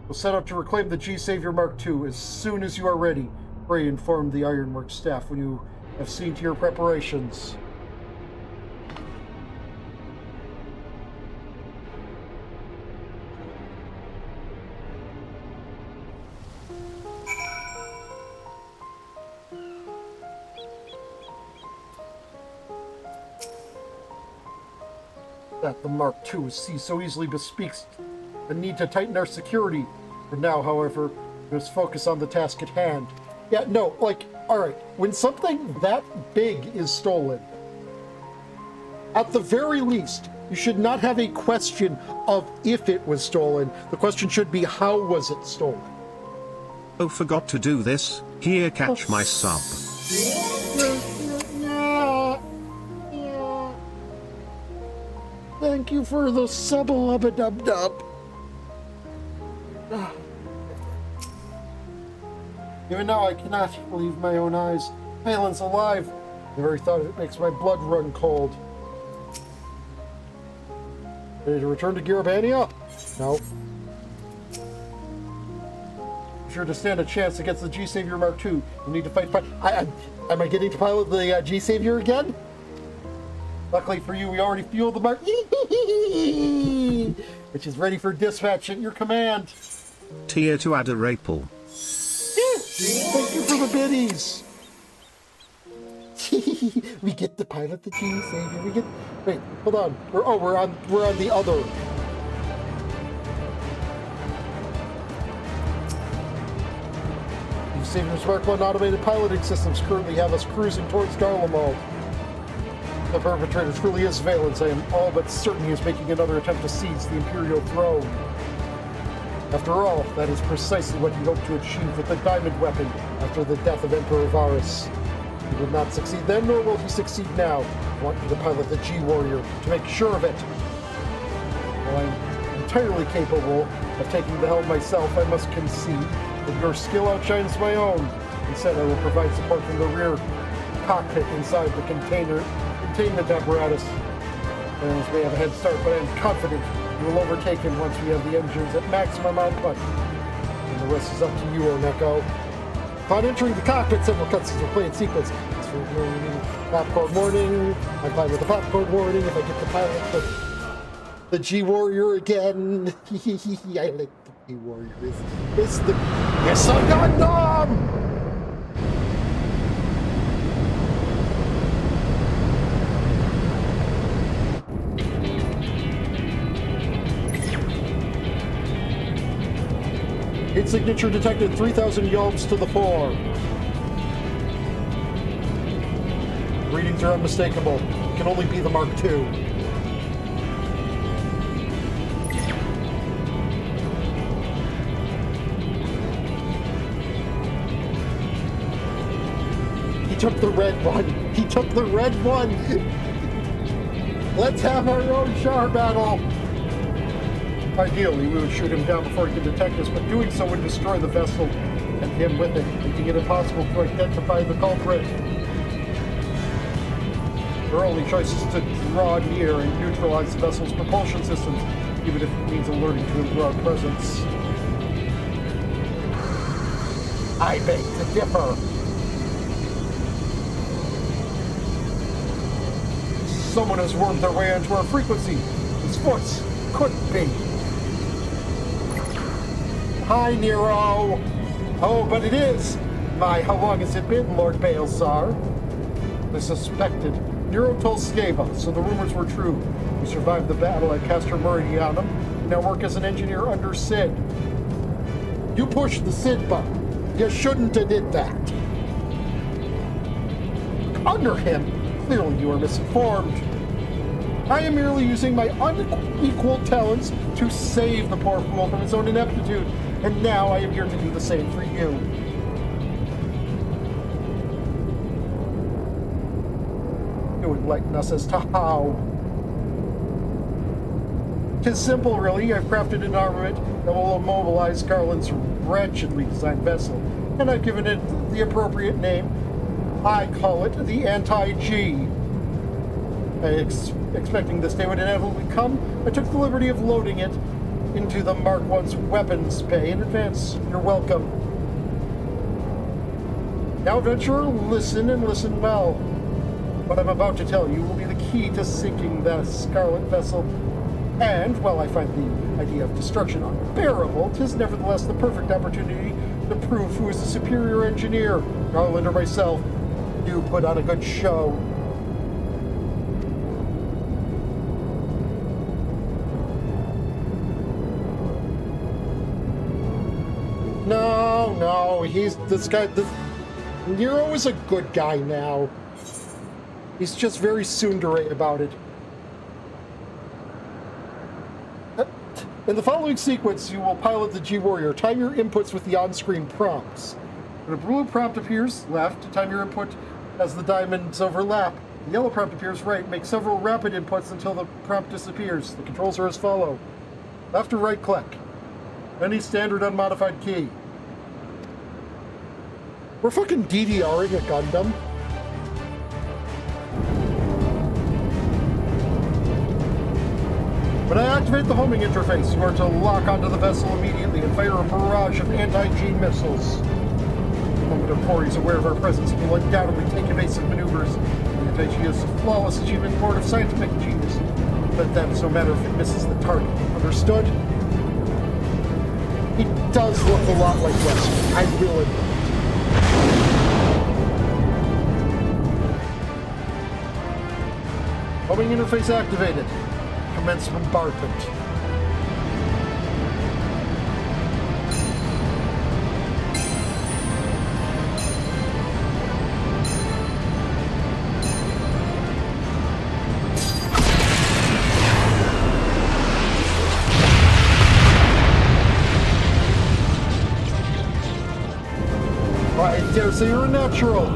We'll set out to reclaim the G Savior Mark II as soon as you are ready. Pray inform the Ironworks staff when you have seen to your preparations. That the Mark II so easily bespeaks the need to tighten our security. For now, however, we must focus on the task at hand. Yeah, no, like, alright, when something that big is stolen, at the very least, you should not have a question of if it was stolen. The question should be, how was it stolen? Oh, forgot to do this. Here, catch my sub. Thank you for the sub-a-lubba-dub-dub. Even now, I cannot believe my own eyes. Valens alive. The very thought of it makes my blood run cold. Ready to return to Garabania? No. If you're to stand a chance against the G Savior Mark II, you need to fight. Am I getting to pilot the G Savior again? Luckily for you, we already fueled the Mark, which is ready for dispatch at your command. Tier to add a Rapel. Thank you for the biddies. We get to pilot the G Savior. We get. Wait, hold on. We're on the other. G Savior's Mark I automated piloting systems currently have us cruising towards Garlemald. The perpetrator truly is Valens. I am all but certain he is making another attempt to seize the Imperial throne. After all, that is precisely what he hoped to achieve with the diamond weapon after the death of Emperor Varus. He did not succeed then, nor will he succeed now. I want you to pilot the G-Warrior to make sure of it. While I'm entirely capable of taking the helm myself, I must concede that your skill outshines my own. Instead, I will provide support from the rear cockpit inside the containment apparatus. Valens may have a head start, but I am confident We will overtake him once we have the engines at maximum output. And the rest is up to you, Oneko. Upon entering the cockpit, several cutscenes will play in sequence. As for popcorn warning, I'm fine with the popcorn warning if I get the pilot the G-Warrior again. I like the G-Warrior. It's the... It's a Gundam! Its signature detected 3,000 yolks to the fore. Readings are unmistakable. It can only be the Mark II. He took the red one. He took the red one. Let's have our own char battle. Ideally, we would shoot him down before he could detect us, but doing so would destroy the vessel and him with it, making it impossible to identify the culprit. Our only choice is to draw near and neutralize the vessel's propulsion systems, even if it means alerting to him through our presence. I beg to differ. Someone has wormed their way onto our frequency. His voice couldn't be. Hi, Nero. Oh, but it is. My, how long has it been, Lord Baelsar? The suspected. Nero told Skeva, so the rumors were true. We survived the battle at Castor Meridianum and now work as an engineer under Sid. You pushed the Sid button. You shouldn't have did that. Under him? Clearly you are misinformed. I am merely using my unequal talents to save the poor fool from his own ineptitude, and now I am here to do the same for you. You enlighten us as to how. 'Tis simple, really. I've crafted an armament that will immobilize Garland's wretchedly designed vessel, and I've given it the appropriate name. I call it the Anti-G. Expecting this day would inevitably come, I took the liberty of loading it into the Mark I's weapons bay in advance. You're welcome. Now, adventurer, listen and listen well. What I'm about to tell you will be the key to sinking the Scarlet vessel. And, while I find the idea of destruction unbearable, 'tis nevertheless the perfect opportunity to prove who is the superior engineer, Garland or myself. You put on a good show. No, he's this guy. Nero is a good guy now. He's just very tsundere about it. In the following sequence, you will pilot the G-Warrior. Time your inputs with the on-screen prompts. When a blue prompt appears, left, time your input as the diamonds overlap. The yellow prompt appears right. Make several rapid inputs until the prompt disappears. The controls are as follow. Left or right click. Any standard unmodified key. We're fucking DDRing a Gundam. When I activate the homing interface, you are to lock onto the vessel immediately and fire a barrage of anti-G missiles. The moment a Corey is aware of our presence, he will undoubtedly take evasive maneuvers. The anti-G is a flawless achievement board of scientific genius. But that's no matter if it misses the target. Understood? He does look a lot like Wesker. I will admit. Homing interface activated. Commence bombardment. I dare say you're a natural.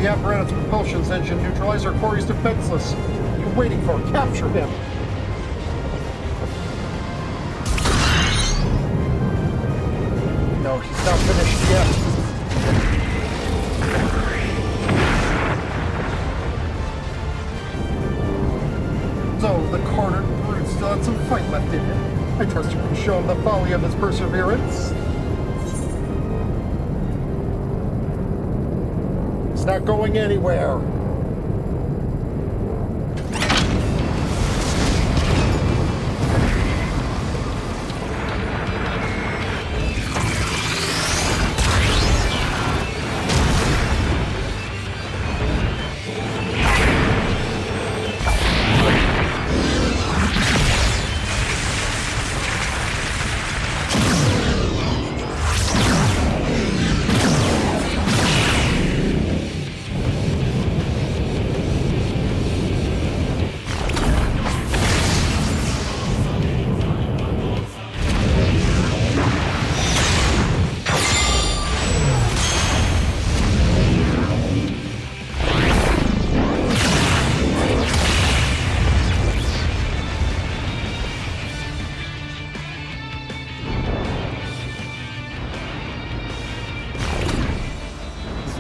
The apparatus propulsion's engine neutralizer core is defenseless. What are you waiting for? Capture him! show him the folly of his perseverance. He's not going anywhere.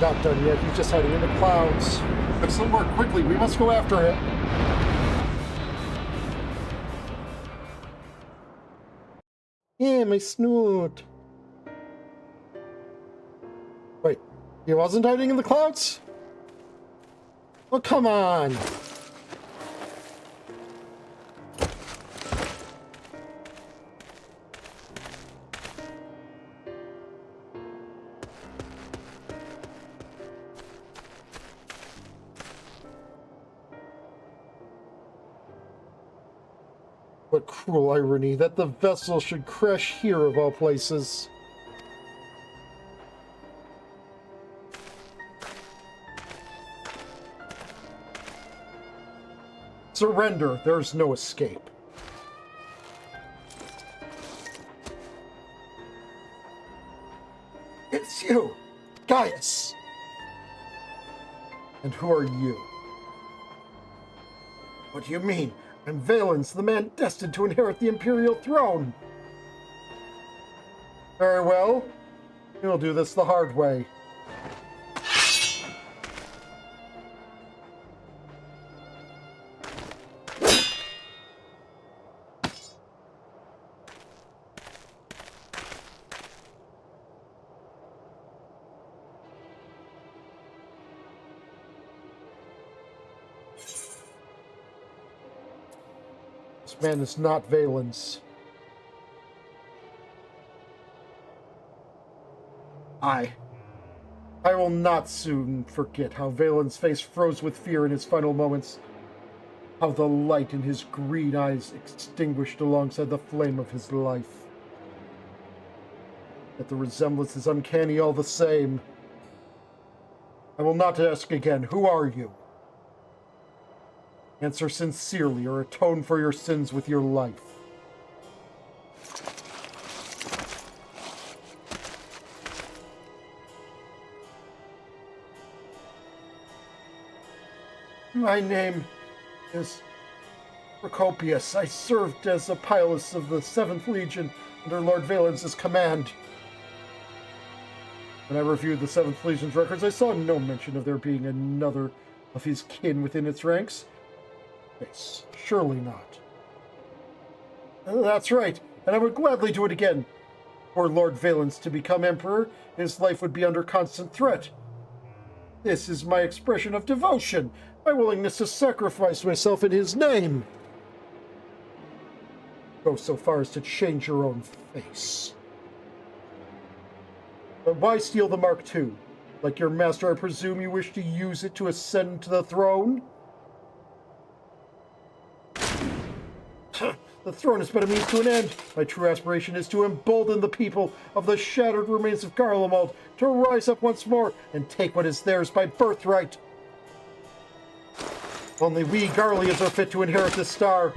Not done yet. He's just hiding in the clouds. Excellent work. Quickly, we must go after him. Yeah, my snoot. Wait, he wasn't hiding in the clouds? Oh, come on. What cruel irony that the vessel should crash here of all places. Surrender. There's no escape. It's you, Gaius. And who are you? What do you mean? I'm Valens, the man destined to inherit the Imperial throne. Very well. You'll do this the hard way. This man is not Valens. I will not soon forget how Valen's face froze with fear in his final moments, how the light in his green eyes extinguished alongside the flame of his life. Yet the resemblance is uncanny all the same. I will not ask again, who are you? Answer sincerely or atone for your sins with your life. My name is Procopius. I served as a pilot of the 7th Legion under Lord Valens' command. When I reviewed the 7th Legion's records, I saw no mention of there being another of his kin within its ranks. Yes, surely not. That's right, and I would gladly do it again. Were Lord Valens to become Emperor, his life would be under constant threat. This is my expression of devotion, my willingness to sacrifice myself in his name. Go so far as to change your own face. But why steal the Mark II? Like your master, I presume you wish to use it to ascend to the throne? The throne is but a means to an end. My true aspiration is to embolden the people of the shattered remains of Garlemald to rise up once more and take what is theirs by birthright. Only we Garleans are fit to inherit the star,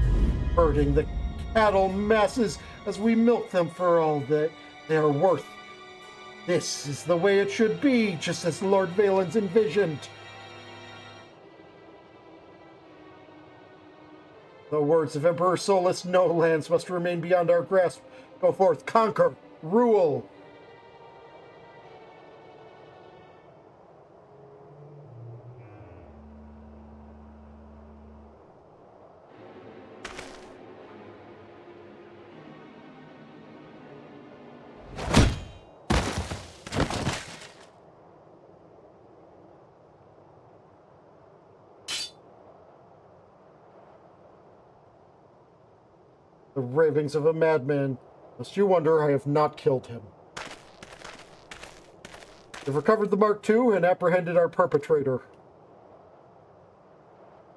herding the cattle masses as we milk them for all that they are worth. This is the way it should be, just as Lord Valens envisioned. The words of Emperor Solus, no lands must remain beyond our grasp. Go forth, conquer, rule. The ravings of a madman. Lest you wonder, I have not killed him. We've recovered the Mark II and apprehended our perpetrator.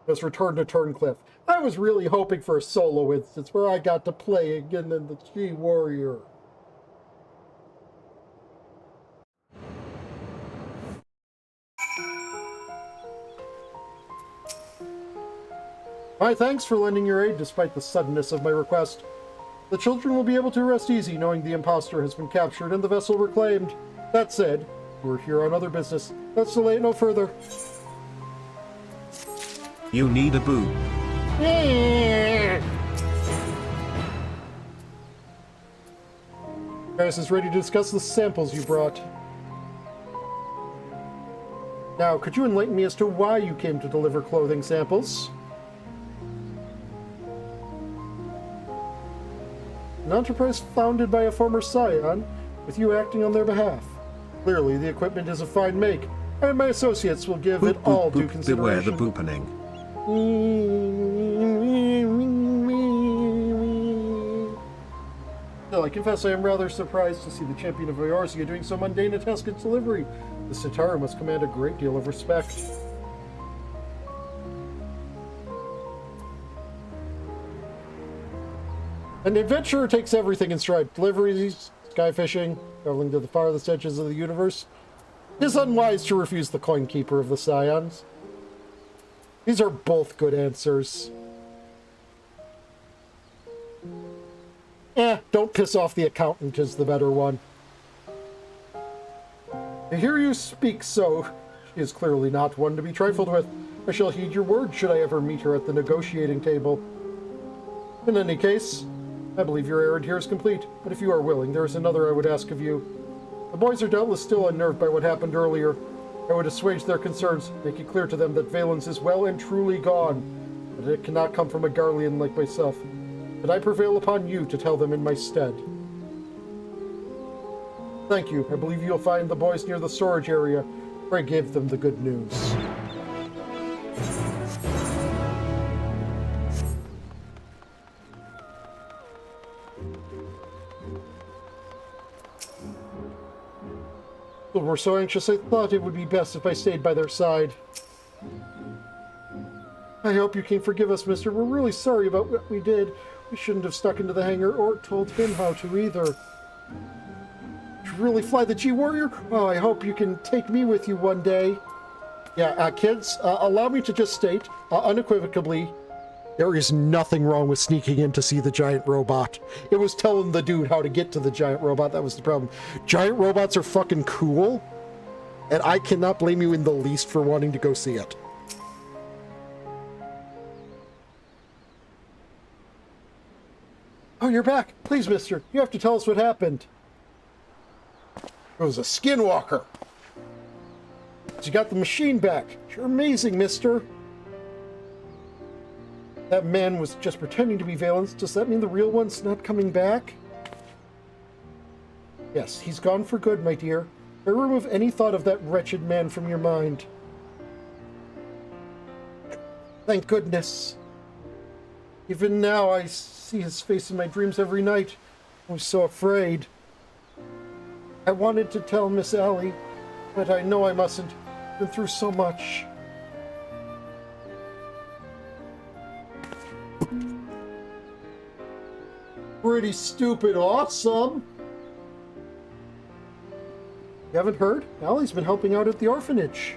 Let's return to Turncliffe. I was really hoping for a solo instance where I got to play again in the G-Warrior. My thanks for lending your aid despite the suddenness of my request. The children will be able to rest easy knowing the impostor has been captured and the vessel reclaimed. That said, we're here on other business. Let's delay it no further. You need a boo. Paris is ready to discuss the samples you brought. Now, could you enlighten me as to why you came to deliver clothing samples? An enterprise founded by a former scion, with you acting on their behalf. Clearly, the equipment is a fine make, and my associates will give it all due consideration. Beware the boopening. Still, I confess I am rather surprised to see the champion of Eorzea doing so mundane a task as delivery. The Centaur must command a great deal of respect. An adventurer takes everything in stride. Deliveries, sky fishing, traveling to the farthest edges of the universe. It is unwise to refuse the coin keeper of the Scions. These are both good answers. Don't piss off the accountant is the better one. To hear you speak so, she is clearly not one to be trifled with. I shall heed your word should I ever meet her at the negotiating table. In any case, I believe your errand here is complete, but if you are willing, there is another I would ask of you. The boys are doubtless still unnerved by what happened earlier. I would assuage their concerns, make it clear to them that Valens is well and truly gone, but it cannot come from a Garlean like myself. But I prevail upon you to tell them in my stead. Thank you. I believe you'll find the boys near the storage area, where I gave them the good news. But we're so anxious I thought it would be best if I stayed by their side. I hope you can forgive us, mister. We're really sorry about what we did. We shouldn't have stuck into the hangar or told him how to either. To really fly the G-Warrior? Oh, I hope you can take me with you one day. Yeah, kids, allow me to just state, unequivocally, there is nothing wrong with sneaking in to see the giant robot. It was telling the dude how to get to the giant robot, that was the problem. Giant robots are fucking cool, and I cannot blame you in the least for wanting to go see it. Oh, you're back. Please, mister, you have to tell us what happened. It was a skinwalker. You got the machine back. You're amazing, mister. That man was just pretending to be Valens. Does that mean the real one's not coming back? Yes, he's gone for good, my dear. I remove any thought of that wretched man from your mind. Thank goodness. Even now, I see his face in my dreams every night. I was so afraid. I wanted to tell Miss Allie, but I know I mustn't. I've been through so much. Pretty stupid awesome. You haven't heard? Allie's been helping out at the orphanage.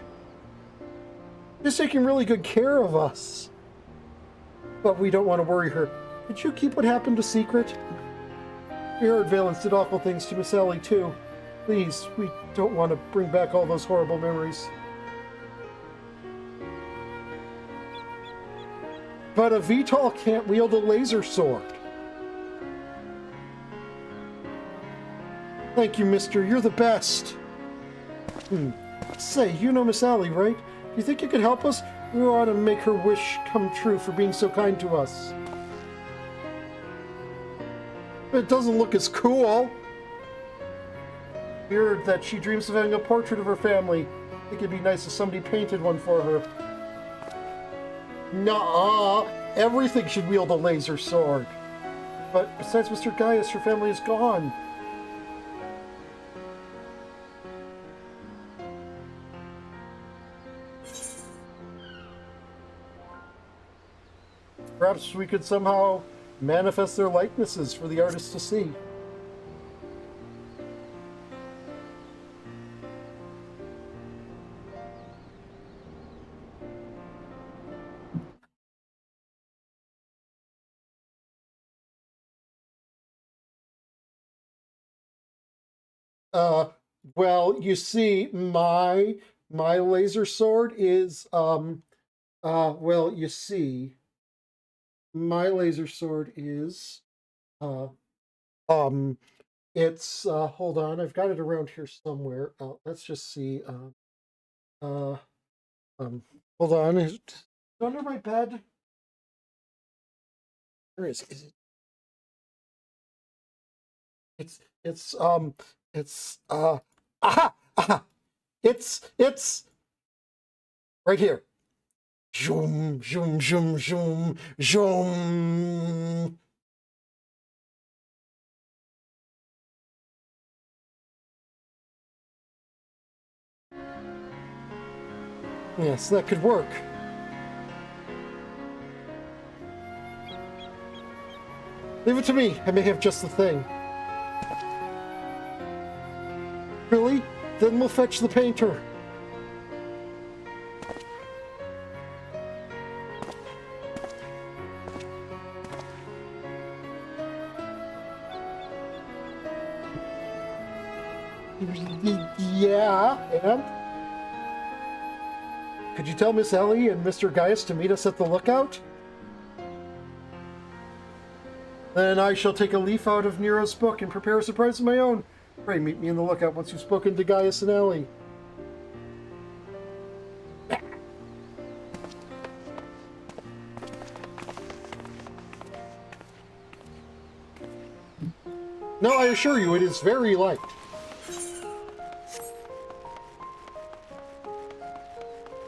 She's taking really good care of us. But we don't want to worry her. Did you keep what happened a secret? We heard Valens did awful things to Miss Ellie, too. Please, we don't want to bring back all those horrible memories. But a VTOL can't wield a laser sword. Thank you, mister. You're the best. Say, you know Miss Allie, right? Do you think you could help us? We want to make her wish come true for being so kind to us. It doesn't look as cool. Weird that she dreams of having a portrait of her family. I think it'd be nice if somebody painted one for her. Nuh-uh. Everything should wield a laser sword. But besides Mr. Gaius, her family is gone. Perhaps we could somehow manifest their likenesses for the artist to see. Well, you see, my laser sword is well, you see, my laser sword is uh it's hold on, I've got it around here somewhere. Let's just see. Uh hold on, is it under my bed? Where is it? Is it? It's aha, aha, it's right here. Zoom, zoom, zoom, zoom, zoom. Yes, that could work. Leave it to me. I may have just the thing. Really? Then we'll fetch the painter. Yeah, and? Could you tell Miss Ellie and Mr. Gaius to meet us at the lookout? Then I shall take a leaf out of Nero's book and prepare a surprise of my own. Pray meet me in the lookout once you've spoken to Gaius and Ellie. No, I assure you, it is very light.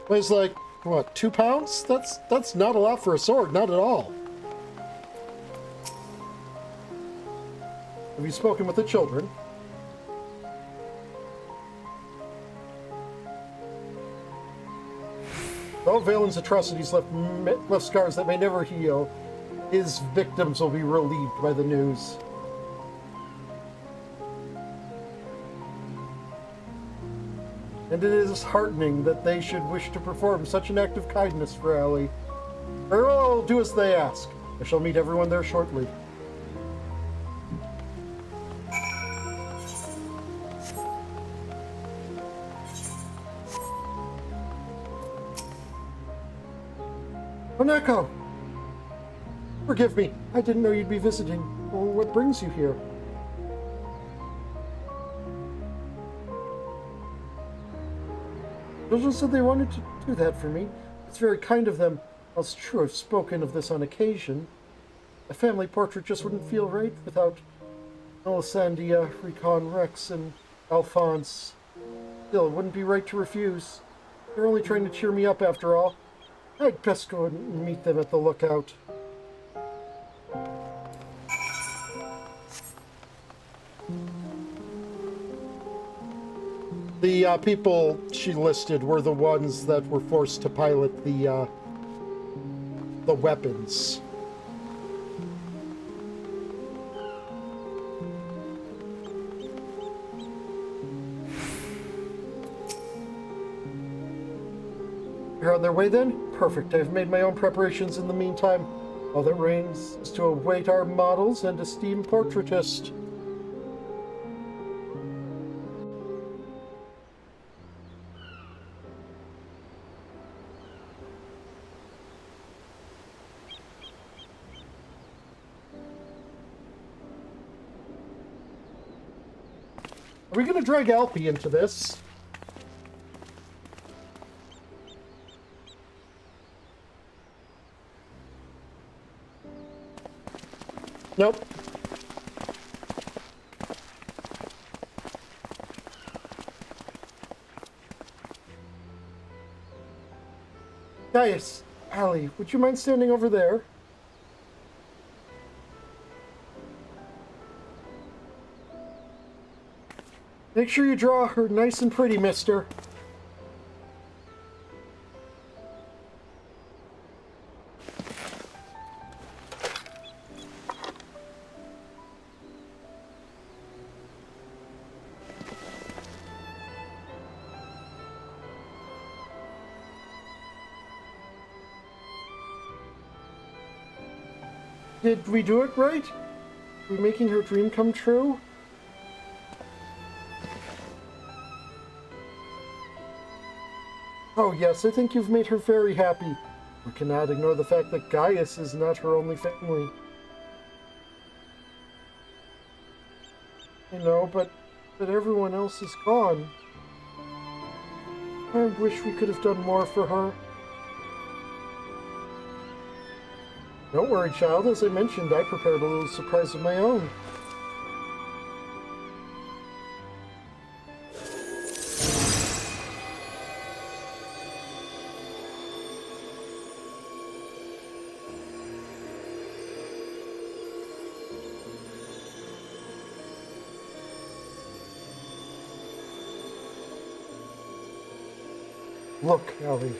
Weighs like, what, 2 pounds? That's not a lot for a sword, not at all. Have you spoken with the children? Though Valen's atrocities left scars that may never heal, his victims will be relieved by the news. And it is heartening that they should wish to perform such an act of kindness for Ellie. I'll do as they ask. I shall meet everyone there shortly. Oneko! Forgive me. I didn't know you'd be visiting. Well, what brings you here? Children said they wanted to do that for me. It's very kind of them. Well, it's true I've spoken of this on occasion. A family portrait just wouldn't feel right without Melisandre, Recon, Rex, and Alphonse. Still, it wouldn't be right to refuse. They're only trying to cheer me up after all. I'd best go and meet them at the lookout. The people she listed were the ones that were forced to pilot the weapons. You're on their way then? Perfect. I've made my own preparations in the meantime. All that remains is to await our models and esteemed portraitist. Are we going to drag Alpy into this? Nope. Gaius, Allie, would you mind standing over there? Make sure you draw her nice and pretty, mister. Did we do it right? Are we making her dream come true? Oh yes, I think you've made her very happy. We cannot ignore the fact that Gaius is not her only family. I know, but everyone else is gone. I wish we could have done more for her. Don't worry, child. As I mentioned, I prepared a little surprise of my own. Look, Ellie.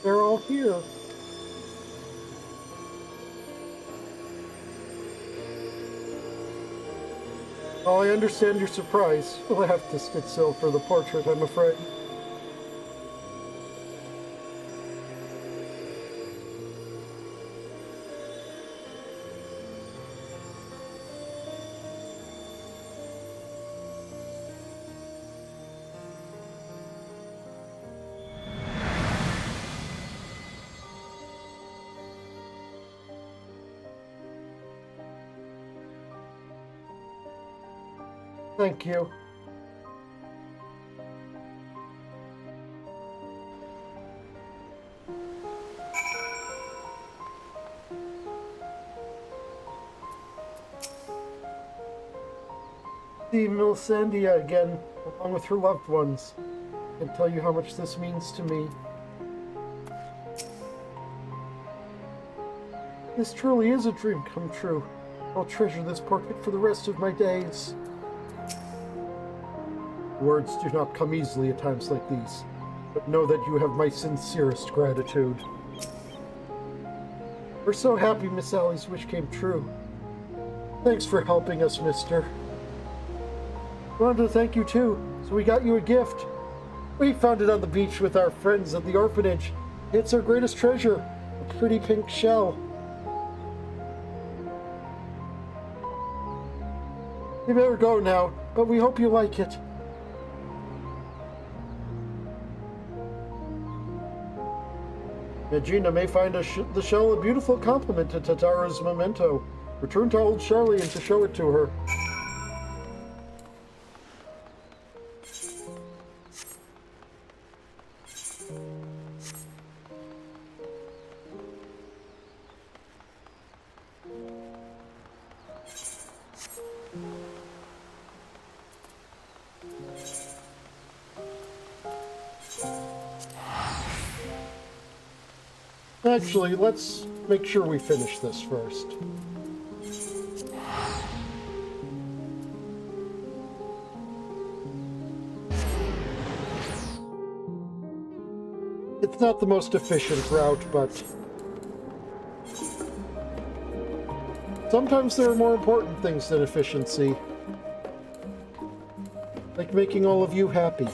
They're all here. Oh, I understand your surprise. We'll have to sit still for the portrait, I'm afraid. Thank you. See Melisandre again, along with her loved ones. I can tell you how much this means to me. This truly is a dream come true. I'll treasure this portrait for the rest of my days. Words do not come easily at times like these, but know that you have my sincerest gratitude. We're so happy Miss Sally's wish came true. Thanks for helping us, mister. I wanted to thank you too, so we got you a gift. We found it on the beach with our friends at the orphanage. It's our greatest treasure, a pretty pink shell. You better go now, but we hope you like it. Megina may find the shell a beautiful complement to Tataru's memento. Return to old Charlie and to show it to her. Actually, let's make sure we finish this first. It's not the most efficient route, but sometimes there are more important things than efficiency. Like making all of you happy.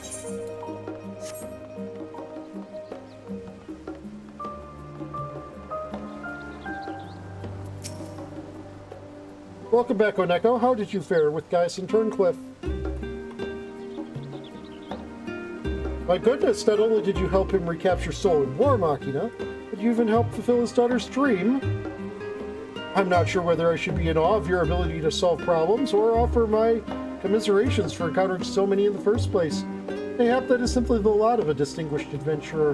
Welcome back, Oneko. How did you fare with Gaius and Turncliffe? My goodness, not only did you help him recapture Soul in War Machina, but you even helped fulfill his daughter's dream. I'm not sure whether I should be in awe of your ability to solve problems or offer my commiserations for encountering so many in the first place. Mayhap that is simply the lot of a distinguished adventurer.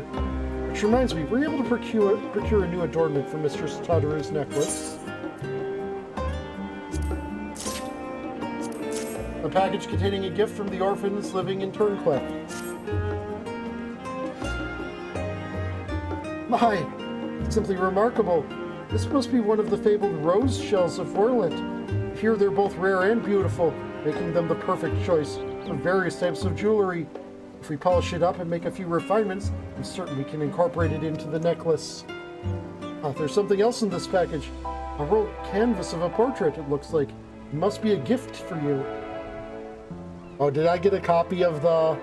Which reminds me, were you able to procure a new adornment for Mistress Tataru's necklace? A package containing a gift from the orphans living in Turncliffe. My, simply remarkable. This must be one of the fabled rose shells of Orlet. Here they're both rare and beautiful, making them the perfect choice for various types of jewelry. If we polish it up and make a few refinements, I'm certain we can incorporate it into the necklace. There's something else in this package. A rolled canvas of a portrait, it looks like. It must be a gift for you. Oh, did I get a copy of the...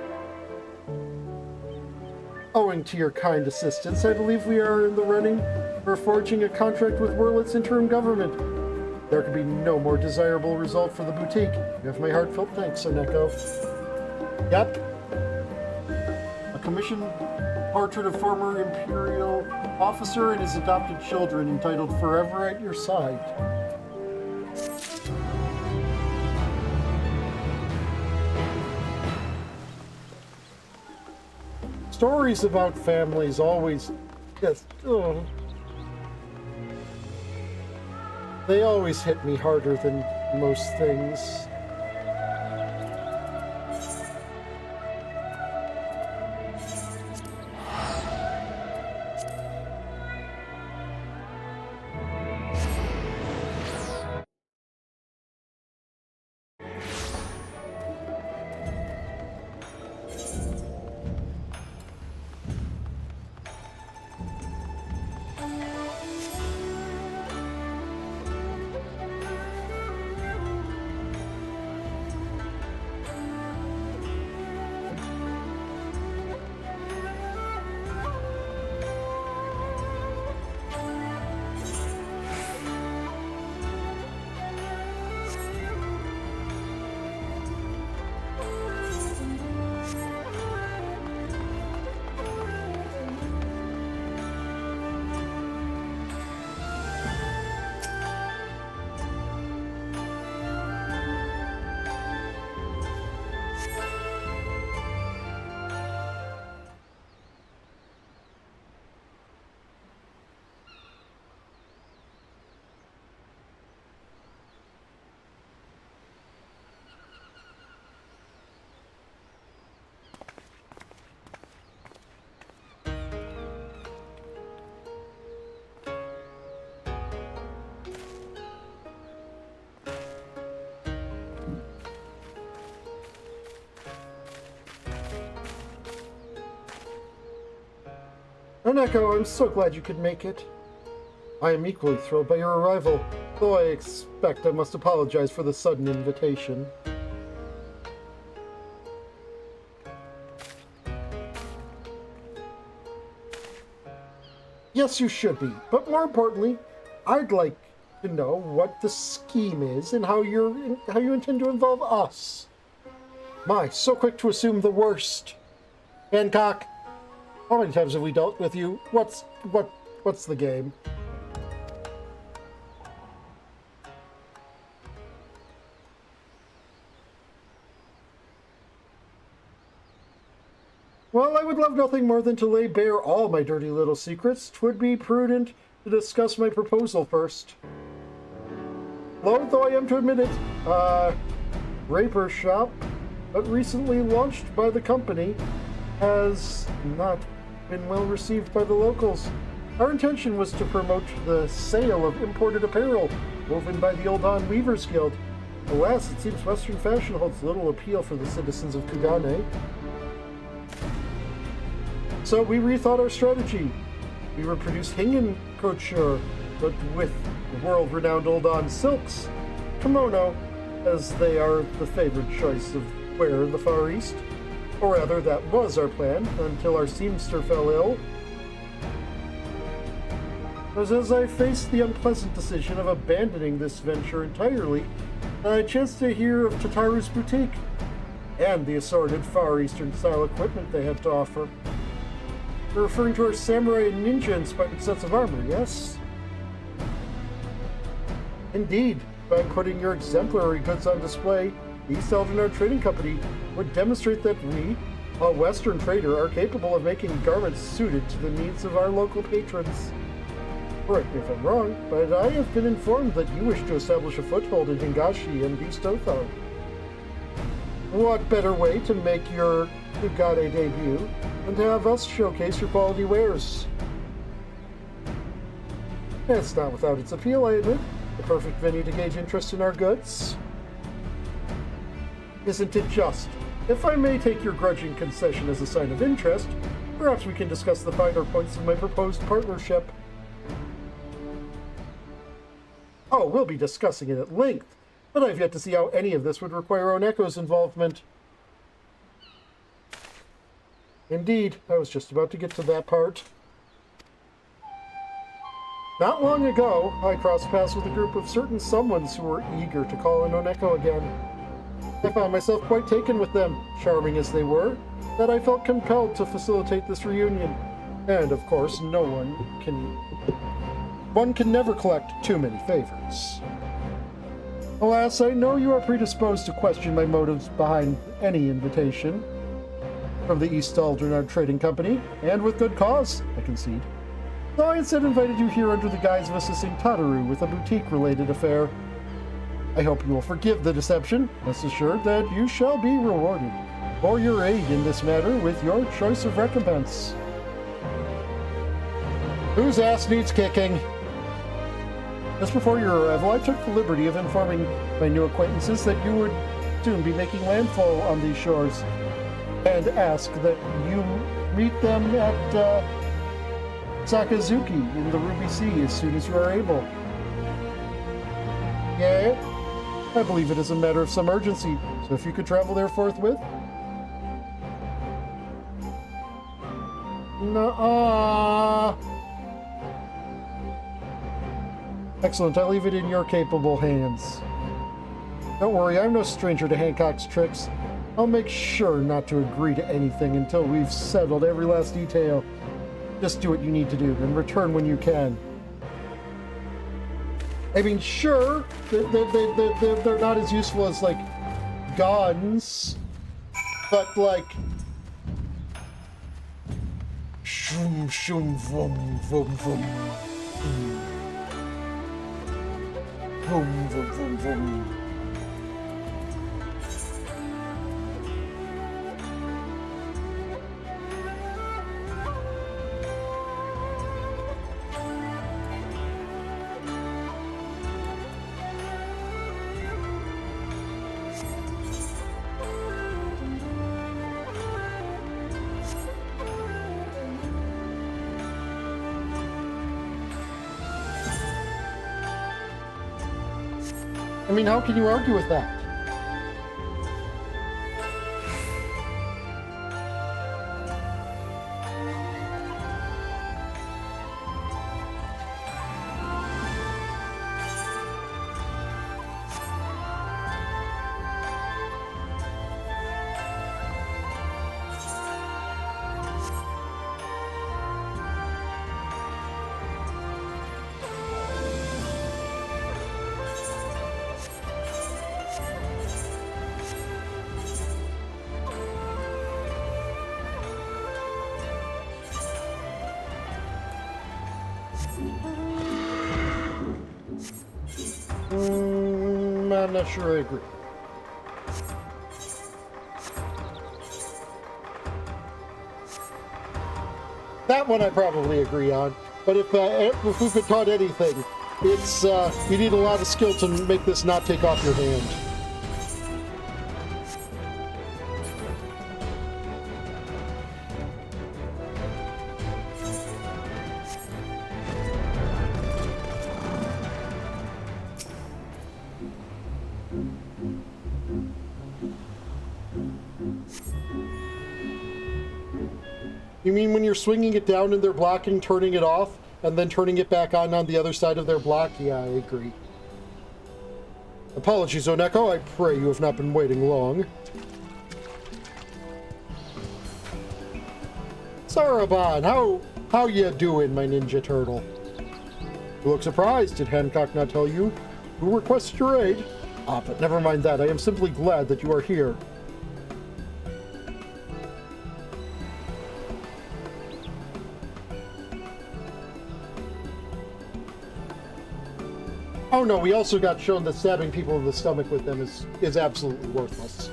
Owing to your kind assistance, I believe we are in the running for forging a contract with Werlet's interim government. There could be no more desirable result for the boutique. You have my heartfelt thanks, Oneko. Yep. A commissioned portrait of former Imperial officer and his adopted children, entitled Forever at Your Side. Stories about families always just, they always hit me harder than most things. Oneko, I'm so glad you could make it. I am equally thrilled by your arrival, though I expect I must apologize for the sudden invitation. Yes, you should be, but more importantly, I'd like to know what the scheme is and how you intend to involve us. My, so quick to assume the worst. Hancock, how many times have we dealt with you? What's the game? Well, I would love nothing more than to lay bare all my dirty little secrets. 'Twould be prudent to discuss my proposal first. Loath though I am to admit it, Raper Shop, but recently launched by the company, has not been well received by the locals. Our intention was to promote the sale of imported apparel woven by the Uldan Weavers Guild. Alas, it seems Western fashion holds little appeal for the citizens of Kugane. So we rethought our strategy. We would produce Hingen couture, but with the world-renowned Uldan silks, kimono, as they are the favored choice of wear in the Far East. Or rather, that was our plan, until our seamster fell ill. It was as I faced the unpleasant decision of abandoning this venture entirely, that I chanced to hear of Tataru's boutique, and the assorted Far Eastern style equipment they had to offer. You're referring to our samurai and ninja-inspired sets of armor, yes? Indeed, by putting your exemplary goods on display, East Eldon, our trading company, would demonstrate that we, a Western trader, are capable of making garments suited to the needs of our local patrons. Correct me if I'm wrong, but I have been informed that you wish to establish a foothold in Hingashi and East Otho. What better way to make your Kugane debut than to have us showcase your quality wares? It's not without its appeal, I admit. The perfect venue to gauge interest in our goods. Isn't it just? If I may take your grudging concession as a sign of interest, perhaps we can discuss the finer points of my proposed partnership. Oh, we'll be discussing it at length, but I've yet to see how any of this would require Oneko's involvement. Indeed, I was just about to get to that part. Not long ago, I crossed paths with a group of certain someones who were eager to call in Oneko again. I found myself quite taken with them, charming as they were, that I felt compelled to facilitate this reunion. And, of course, one can never collect too many favors. Alas, I know you are predisposed to question my motives behind any invitation from the East Aldernard Trading Company, and with good cause, I concede. So I instead invited you here under the guise of assisting Tataru with a boutique-related affair. I hope you will forgive the deception, rest assured that you shall be rewarded for your aid in this matter with your choice of recompense. Whose ass needs kicking? Just before your arrival, I took the liberty of informing my new acquaintances that you would soon be making landfall on these shores, and ask that you meet them at Sakazuki in the Ruby Sea as soon as you are able. Yeah, I believe it is a matter of some urgency, so if you could travel there forthwith. Nuh-uh. Excellent, I'll leave it in your capable hands. Don't worry, I'm no stranger to Hancock's tricks. I'll make sure not to agree to anything until we've settled every last detail. Just do what you need to do, and return when you can. I mean, sure, they're not as useful as, like, guns, but, like... Shroom, shoom, vroom, vroom, vroom. Vroom, vroom, vroom, vroom. I mean, how can you argue with that? I'm not sure I agree. That one I probably agree on, but if we've been taught anything, it's you need a lot of skill to make this not take off your hand. You mean when you're swinging it down and they're blocking, turning it off, and then turning it back on the other side of their block? Yeah, I agree. Apologies, Oneko. I pray you have not been waiting long. Saraban, how you doing, my ninja turtle? You look surprised. Did Hancock not tell you who requests your aid? Ah, but never mind that. I am simply glad that you are here. Oh no, we also got shown that stabbing people in the stomach with them is absolutely worthless.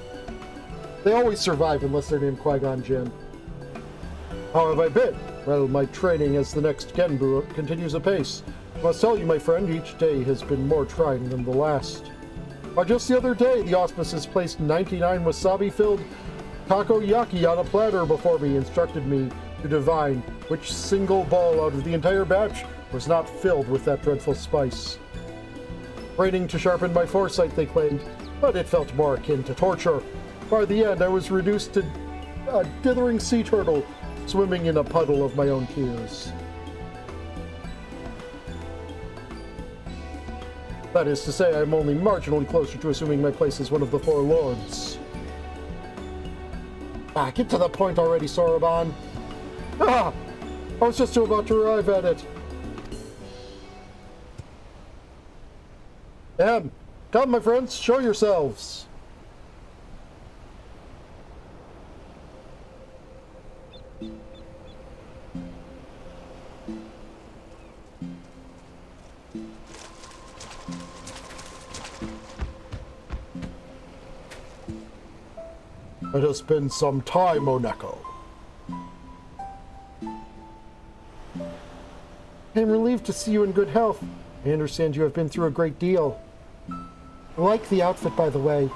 They always survive unless they're named Qui-Gon Jinn. How have I been? Well, my training as the next Genbu continues apace. I must tell you, my friend, each day has been more trying than the last. Why, just the other day, the auspices placed 99 wasabi-filled takoyaki on a platter before me, instructed me to divine which single ball out of the entire batch was not filled with that dreadful spice. Training to sharpen my foresight, they claimed, but it felt more akin to torture. By the end, I was reduced to a dithering sea turtle, swimming in a puddle of my own tears. That is to say, I'm only marginally closer to assuming my place as one of the four lords. Get to the point already, Soroban. I was just about to arrive at it. Come, my friends, show yourselves. It has been some time, Oneko. I'm relieved to see you in good health. I understand you have been through a great deal. I like the outfit, by the way.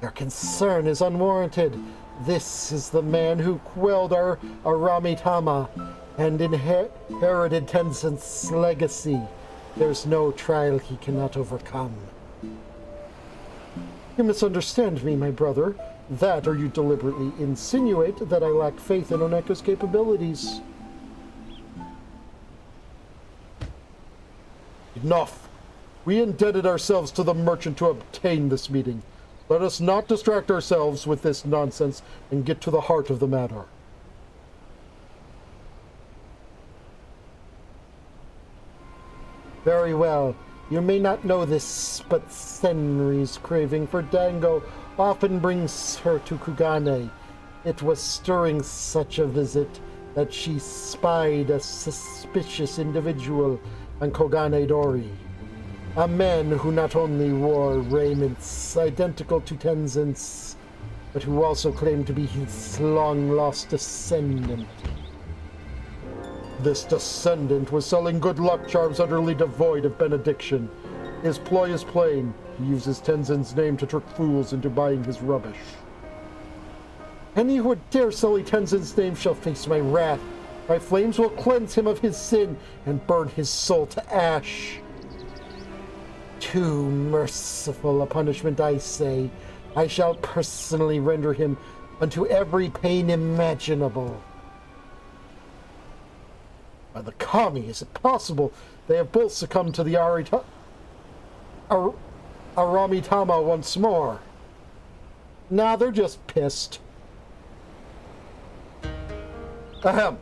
Your concern is unwarranted. This is the man who quelled our Aramitama and inherited Tencent's legacy. There's no trial he cannot overcome. You misunderstand me, my brother. That, or you deliberately insinuate that I lack faith in Oneko's capabilities. Enough! We indebted ourselves to the merchant to obtain this meeting. Let us not distract ourselves with this nonsense and get to the heart of the matter. Very well. You may not know this, but Senri's craving for dango often brings her to Kugane. It was during such a visit that she spied a suspicious individual on Kogane Dori. A man who not only wore raiments identical to Tenzint's, but who also claimed to be his long-lost descendant. This descendant was selling good luck charms utterly devoid of benediction. His ploy is plain. He uses Tenzin's name to trick fools into buying his rubbish. Any who would dare sully Tenzin's name shall face my wrath. My flames will cleanse him of his sin and burn his soul to ash. Too merciful a punishment, I say. I shall personally render him unto every pain imaginable. By the Kami, is it possible they have both succumbed to the Aramitama once more? Nah, they're just pissed. Ahem.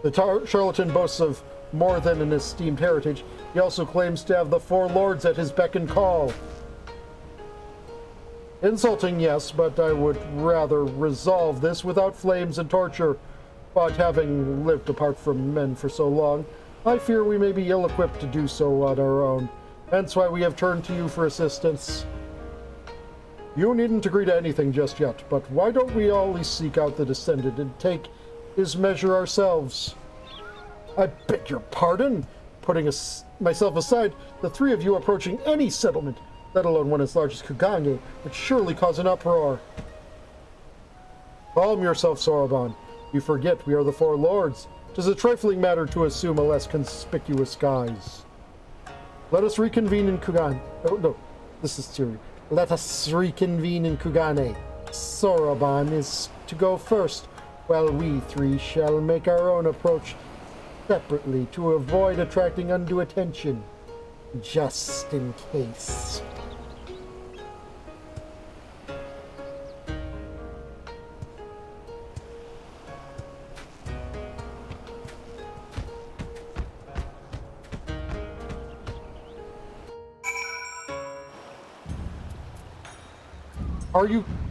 The charlatan boasts of more than an esteemed heritage. He also claims to have the four lords at his beck and call. Insulting, yes, but I would rather resolve this without flames and torture. But having lived apart from men for so long, I fear we may be ill-equipped to do so on our own. Hence why we have turned to you for assistance. You needn't agree to anything just yet, but why don't we all at least seek out the descendant and take his measure ourselves? I beg your pardon? Putting myself aside, the three of you approaching any settlement, let alone one as large as Kugane, would surely cause an uproar. Calm yourself, Soroban. You forget we are the four lords. 'Tis a trifling matter to assume a less conspicuous guise. Let us reconvene in Kugane. Oh, no, this is serious. Let us reconvene in Kugane. Soroban is to go first, while we three shall make our own approach separately to avoid attracting undue attention, just in case.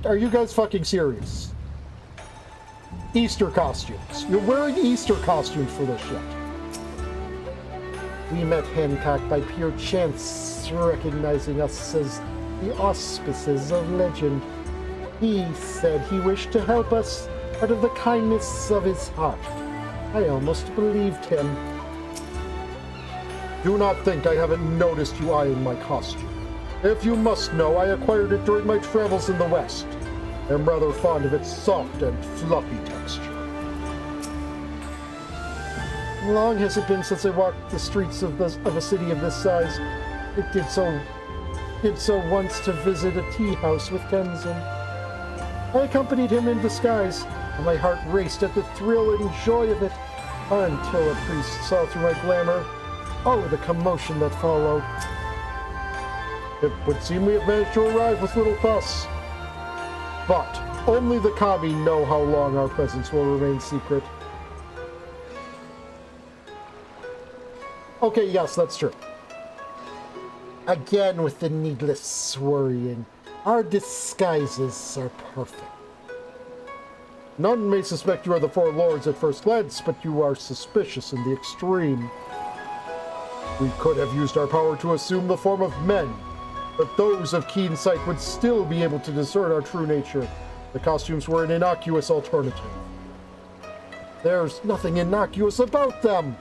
Are you guys fucking serious? Easter costumes. You're wearing Easter costumes for this shit. We met Hancock by pure chance, recognizing us as the auspices of legend. He said he wished to help us out of the kindness of his heart. I almost believed him. Do not think I haven't noticed you eyeing my costume. If you must know, I acquired it during my travels in the West. I am rather fond of its soft and fluffy texture. Long has it been since I walked the streets of a city of this size. It did so once to visit a tea house with Tenzin. I accompanied him in disguise, and my heart raced at the thrill and joy of it, until a priest saw through my glamour. Oh, the commotion that followed. It would seem we have managed to arrive with little fuss. But only the Kami know how long our presence will remain secret. Okay, yes, that's true. Again with the needless worrying. Our disguises are perfect. None may suspect you are the four lords at first glance, but you are suspicious in the extreme. We could have used our power to assume the form of men, but those of keen sight would still be able to discern our true nature. The costumes were an innocuous alternative. There's nothing innocuous about them.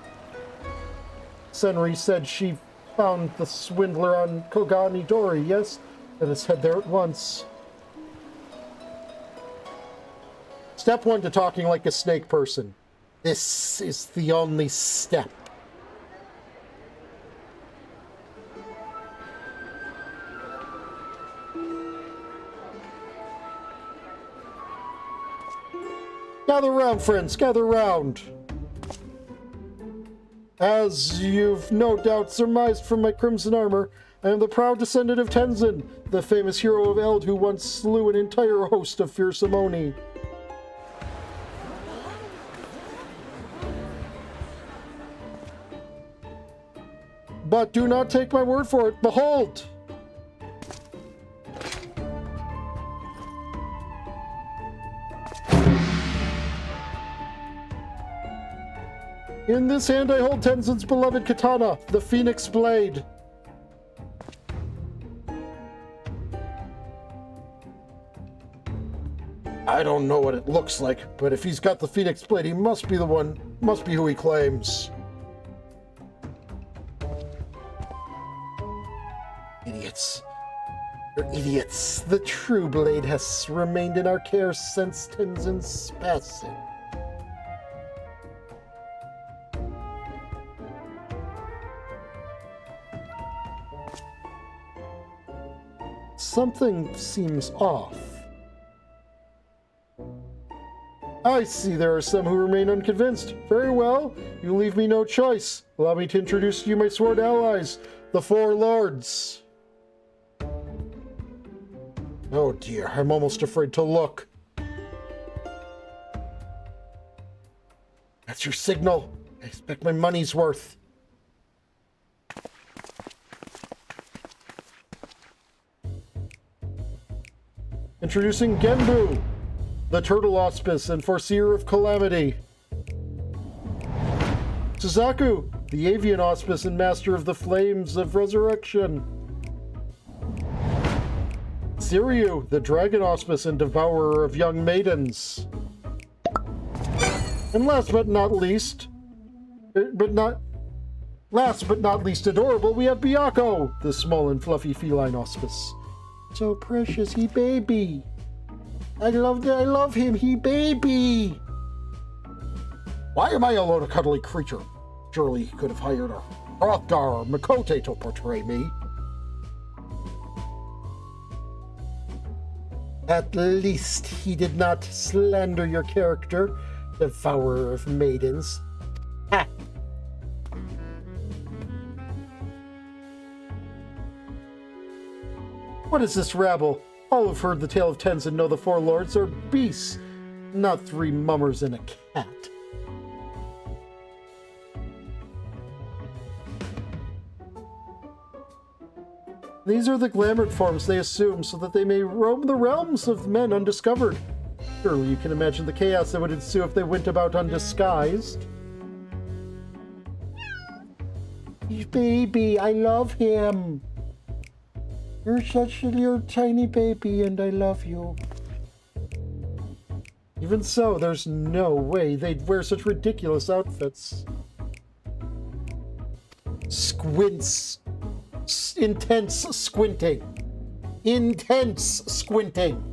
Senri said she found the swindler on Kogani Dori, yes? Let us head there at once. Step 1 to talking like a snake person. This is the only step. Gather round, friends, gather round. As you've no doubt surmised from my crimson armor, I am the proud descendant of Tenzin, the famous hero of Eld who once slew an entire host of fearsome Oni. But do not take my word for it. Behold! In this hand I hold Tenzin's beloved katana, the Phoenix Blade. I don't know what it looks like, but if he's got the Phoenix Blade, he must be who he claims. Idiots. You're idiots. The true blade has remained in our care since Tenzin's passing. Something seems off. I see there are some who remain unconvinced. Very well, you leave me no choice. Allow me to introduce to you my sword allies, the Four Lords. Oh dear, I'm almost afraid to look. That's your signal. I expect my money's worth. Introducing Genbu, the Turtle Auspice and Foreseer of Calamity. Suzaku, the Avian Auspice and Master of the Flames of Resurrection. Siryu, the Dragon Auspice and Devourer of Young Maidens. And last but not least adorable, we have Byakuo, the small and fluffy feline auspice. So precious, he baby. I love him, he baby. Why am I alone, a cuddly creature? Surely he could have hired a Hrothgar or Mikote to portray me. At least he did not slander your character, Devourer of Maidens. Ha! What is this rabble? All who've heard the tale of Tenzin know the Four Lords are beasts, not three mummers and a cat. These are the glamoured forms they assume so that they may roam the realms of men undiscovered. Surely you can imagine the chaos that would ensue if they went about undisguised. Baby, I love him. You're such a little tiny baby and I love you. Even so, there's no way they'd wear such ridiculous outfits. Squints. Intense squinting. Intense squinting.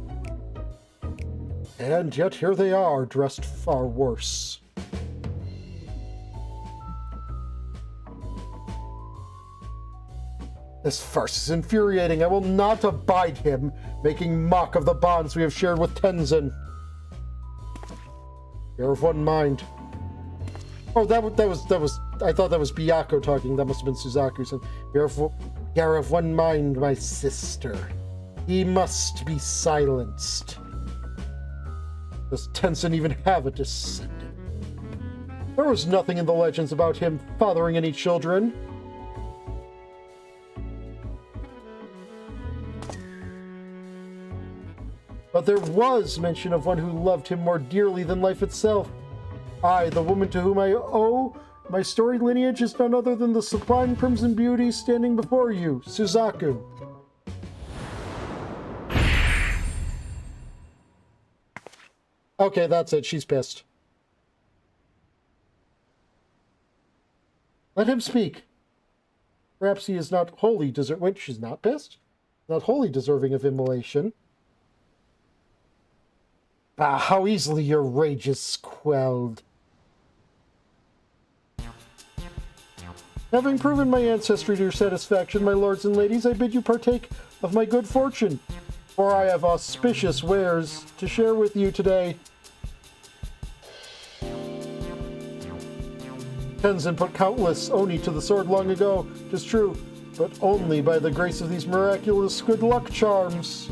And yet here they are, dressed far worse. This farce is infuriating. I will not abide him, making mock of the bonds we have shared with Tenzin. You're of one mind. Oh, that was. I thought that was Byakuya talking. That must have been Suzaku. So, you're of one mind, my sister. He must be silenced. Does Tenzin even have a descendant? There was nothing in the legends about him fathering any children. But there was mention of one who loved him more dearly than life itself. I, the woman to whom I owe my storied lineage, is none other than the sublime crimson beauty standing before you, Suzaku. Okay, that's it. She's pissed. Let him speak. Perhaps he is not wholly deserving. Wait, she's not pissed? Not wholly deserving of immolation. Ah, how easily your rage is quelled. Having proven my ancestry to your satisfaction, my lords and ladies, I bid you partake of my good fortune, for I have auspicious wares to share with you today. Tenzin put countless Oni to the sword long ago, 'tis true, but only by the grace of these miraculous good luck charms.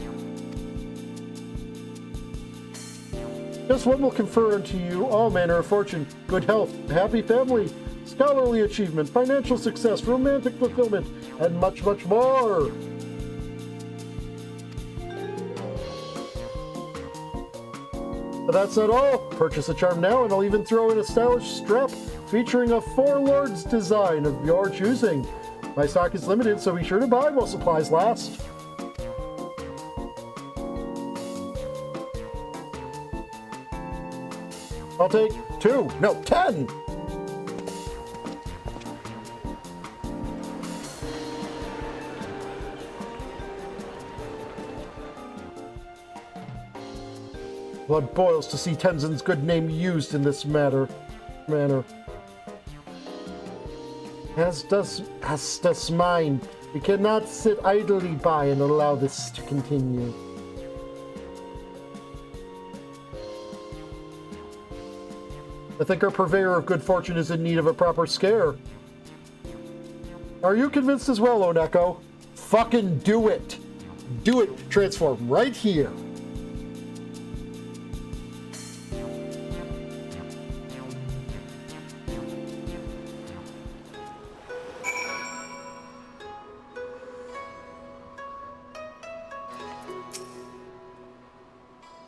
Just what will confer unto you all manner of fortune, good health, a happy family, scholarly achievement, financial success, romantic fulfillment, and much, much more. But that's not all. Purchase a charm now, and I'll even throw in a stylish strap featuring a Four Lords design of your choosing. My stock is limited, so be sure to buy while supplies last. I'll take 2, no, 10! Blood boils to see Tenzin's good name used in this manner. As does mine. We cannot sit idly by and allow this to continue. I think our purveyor of good fortune is in need of a proper scare. Are you convinced as well, Oneko? Fucking do it! Do it! Transform right here!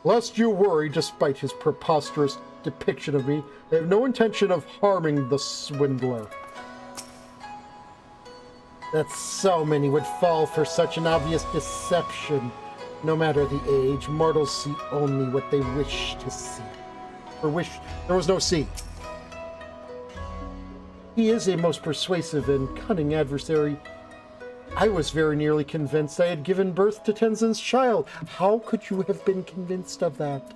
Lest you worry, despite his preposterous depiction of me, I have no intention of harming the swindler. That so many would fall for such an obvious deception. No matter the age, mortals see only what they wish to see. There was no see. He is a most persuasive and cunning adversary. I was very nearly convinced I had given birth to Tenzin's child. How could you have been convinced of that?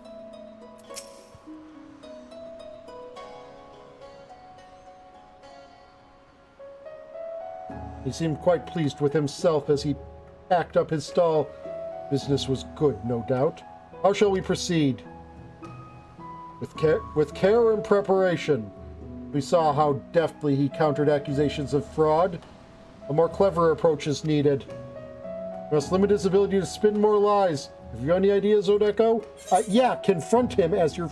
He seemed quite pleased with himself as he packed up his stall. Business was good, no doubt. How shall we proceed? With care and preparation. We saw how deftly he countered accusations of fraud. A more clever approach is needed. We must limit his ability to spin more lies. Have you any ideas, Oneko? Yeah, confront him as your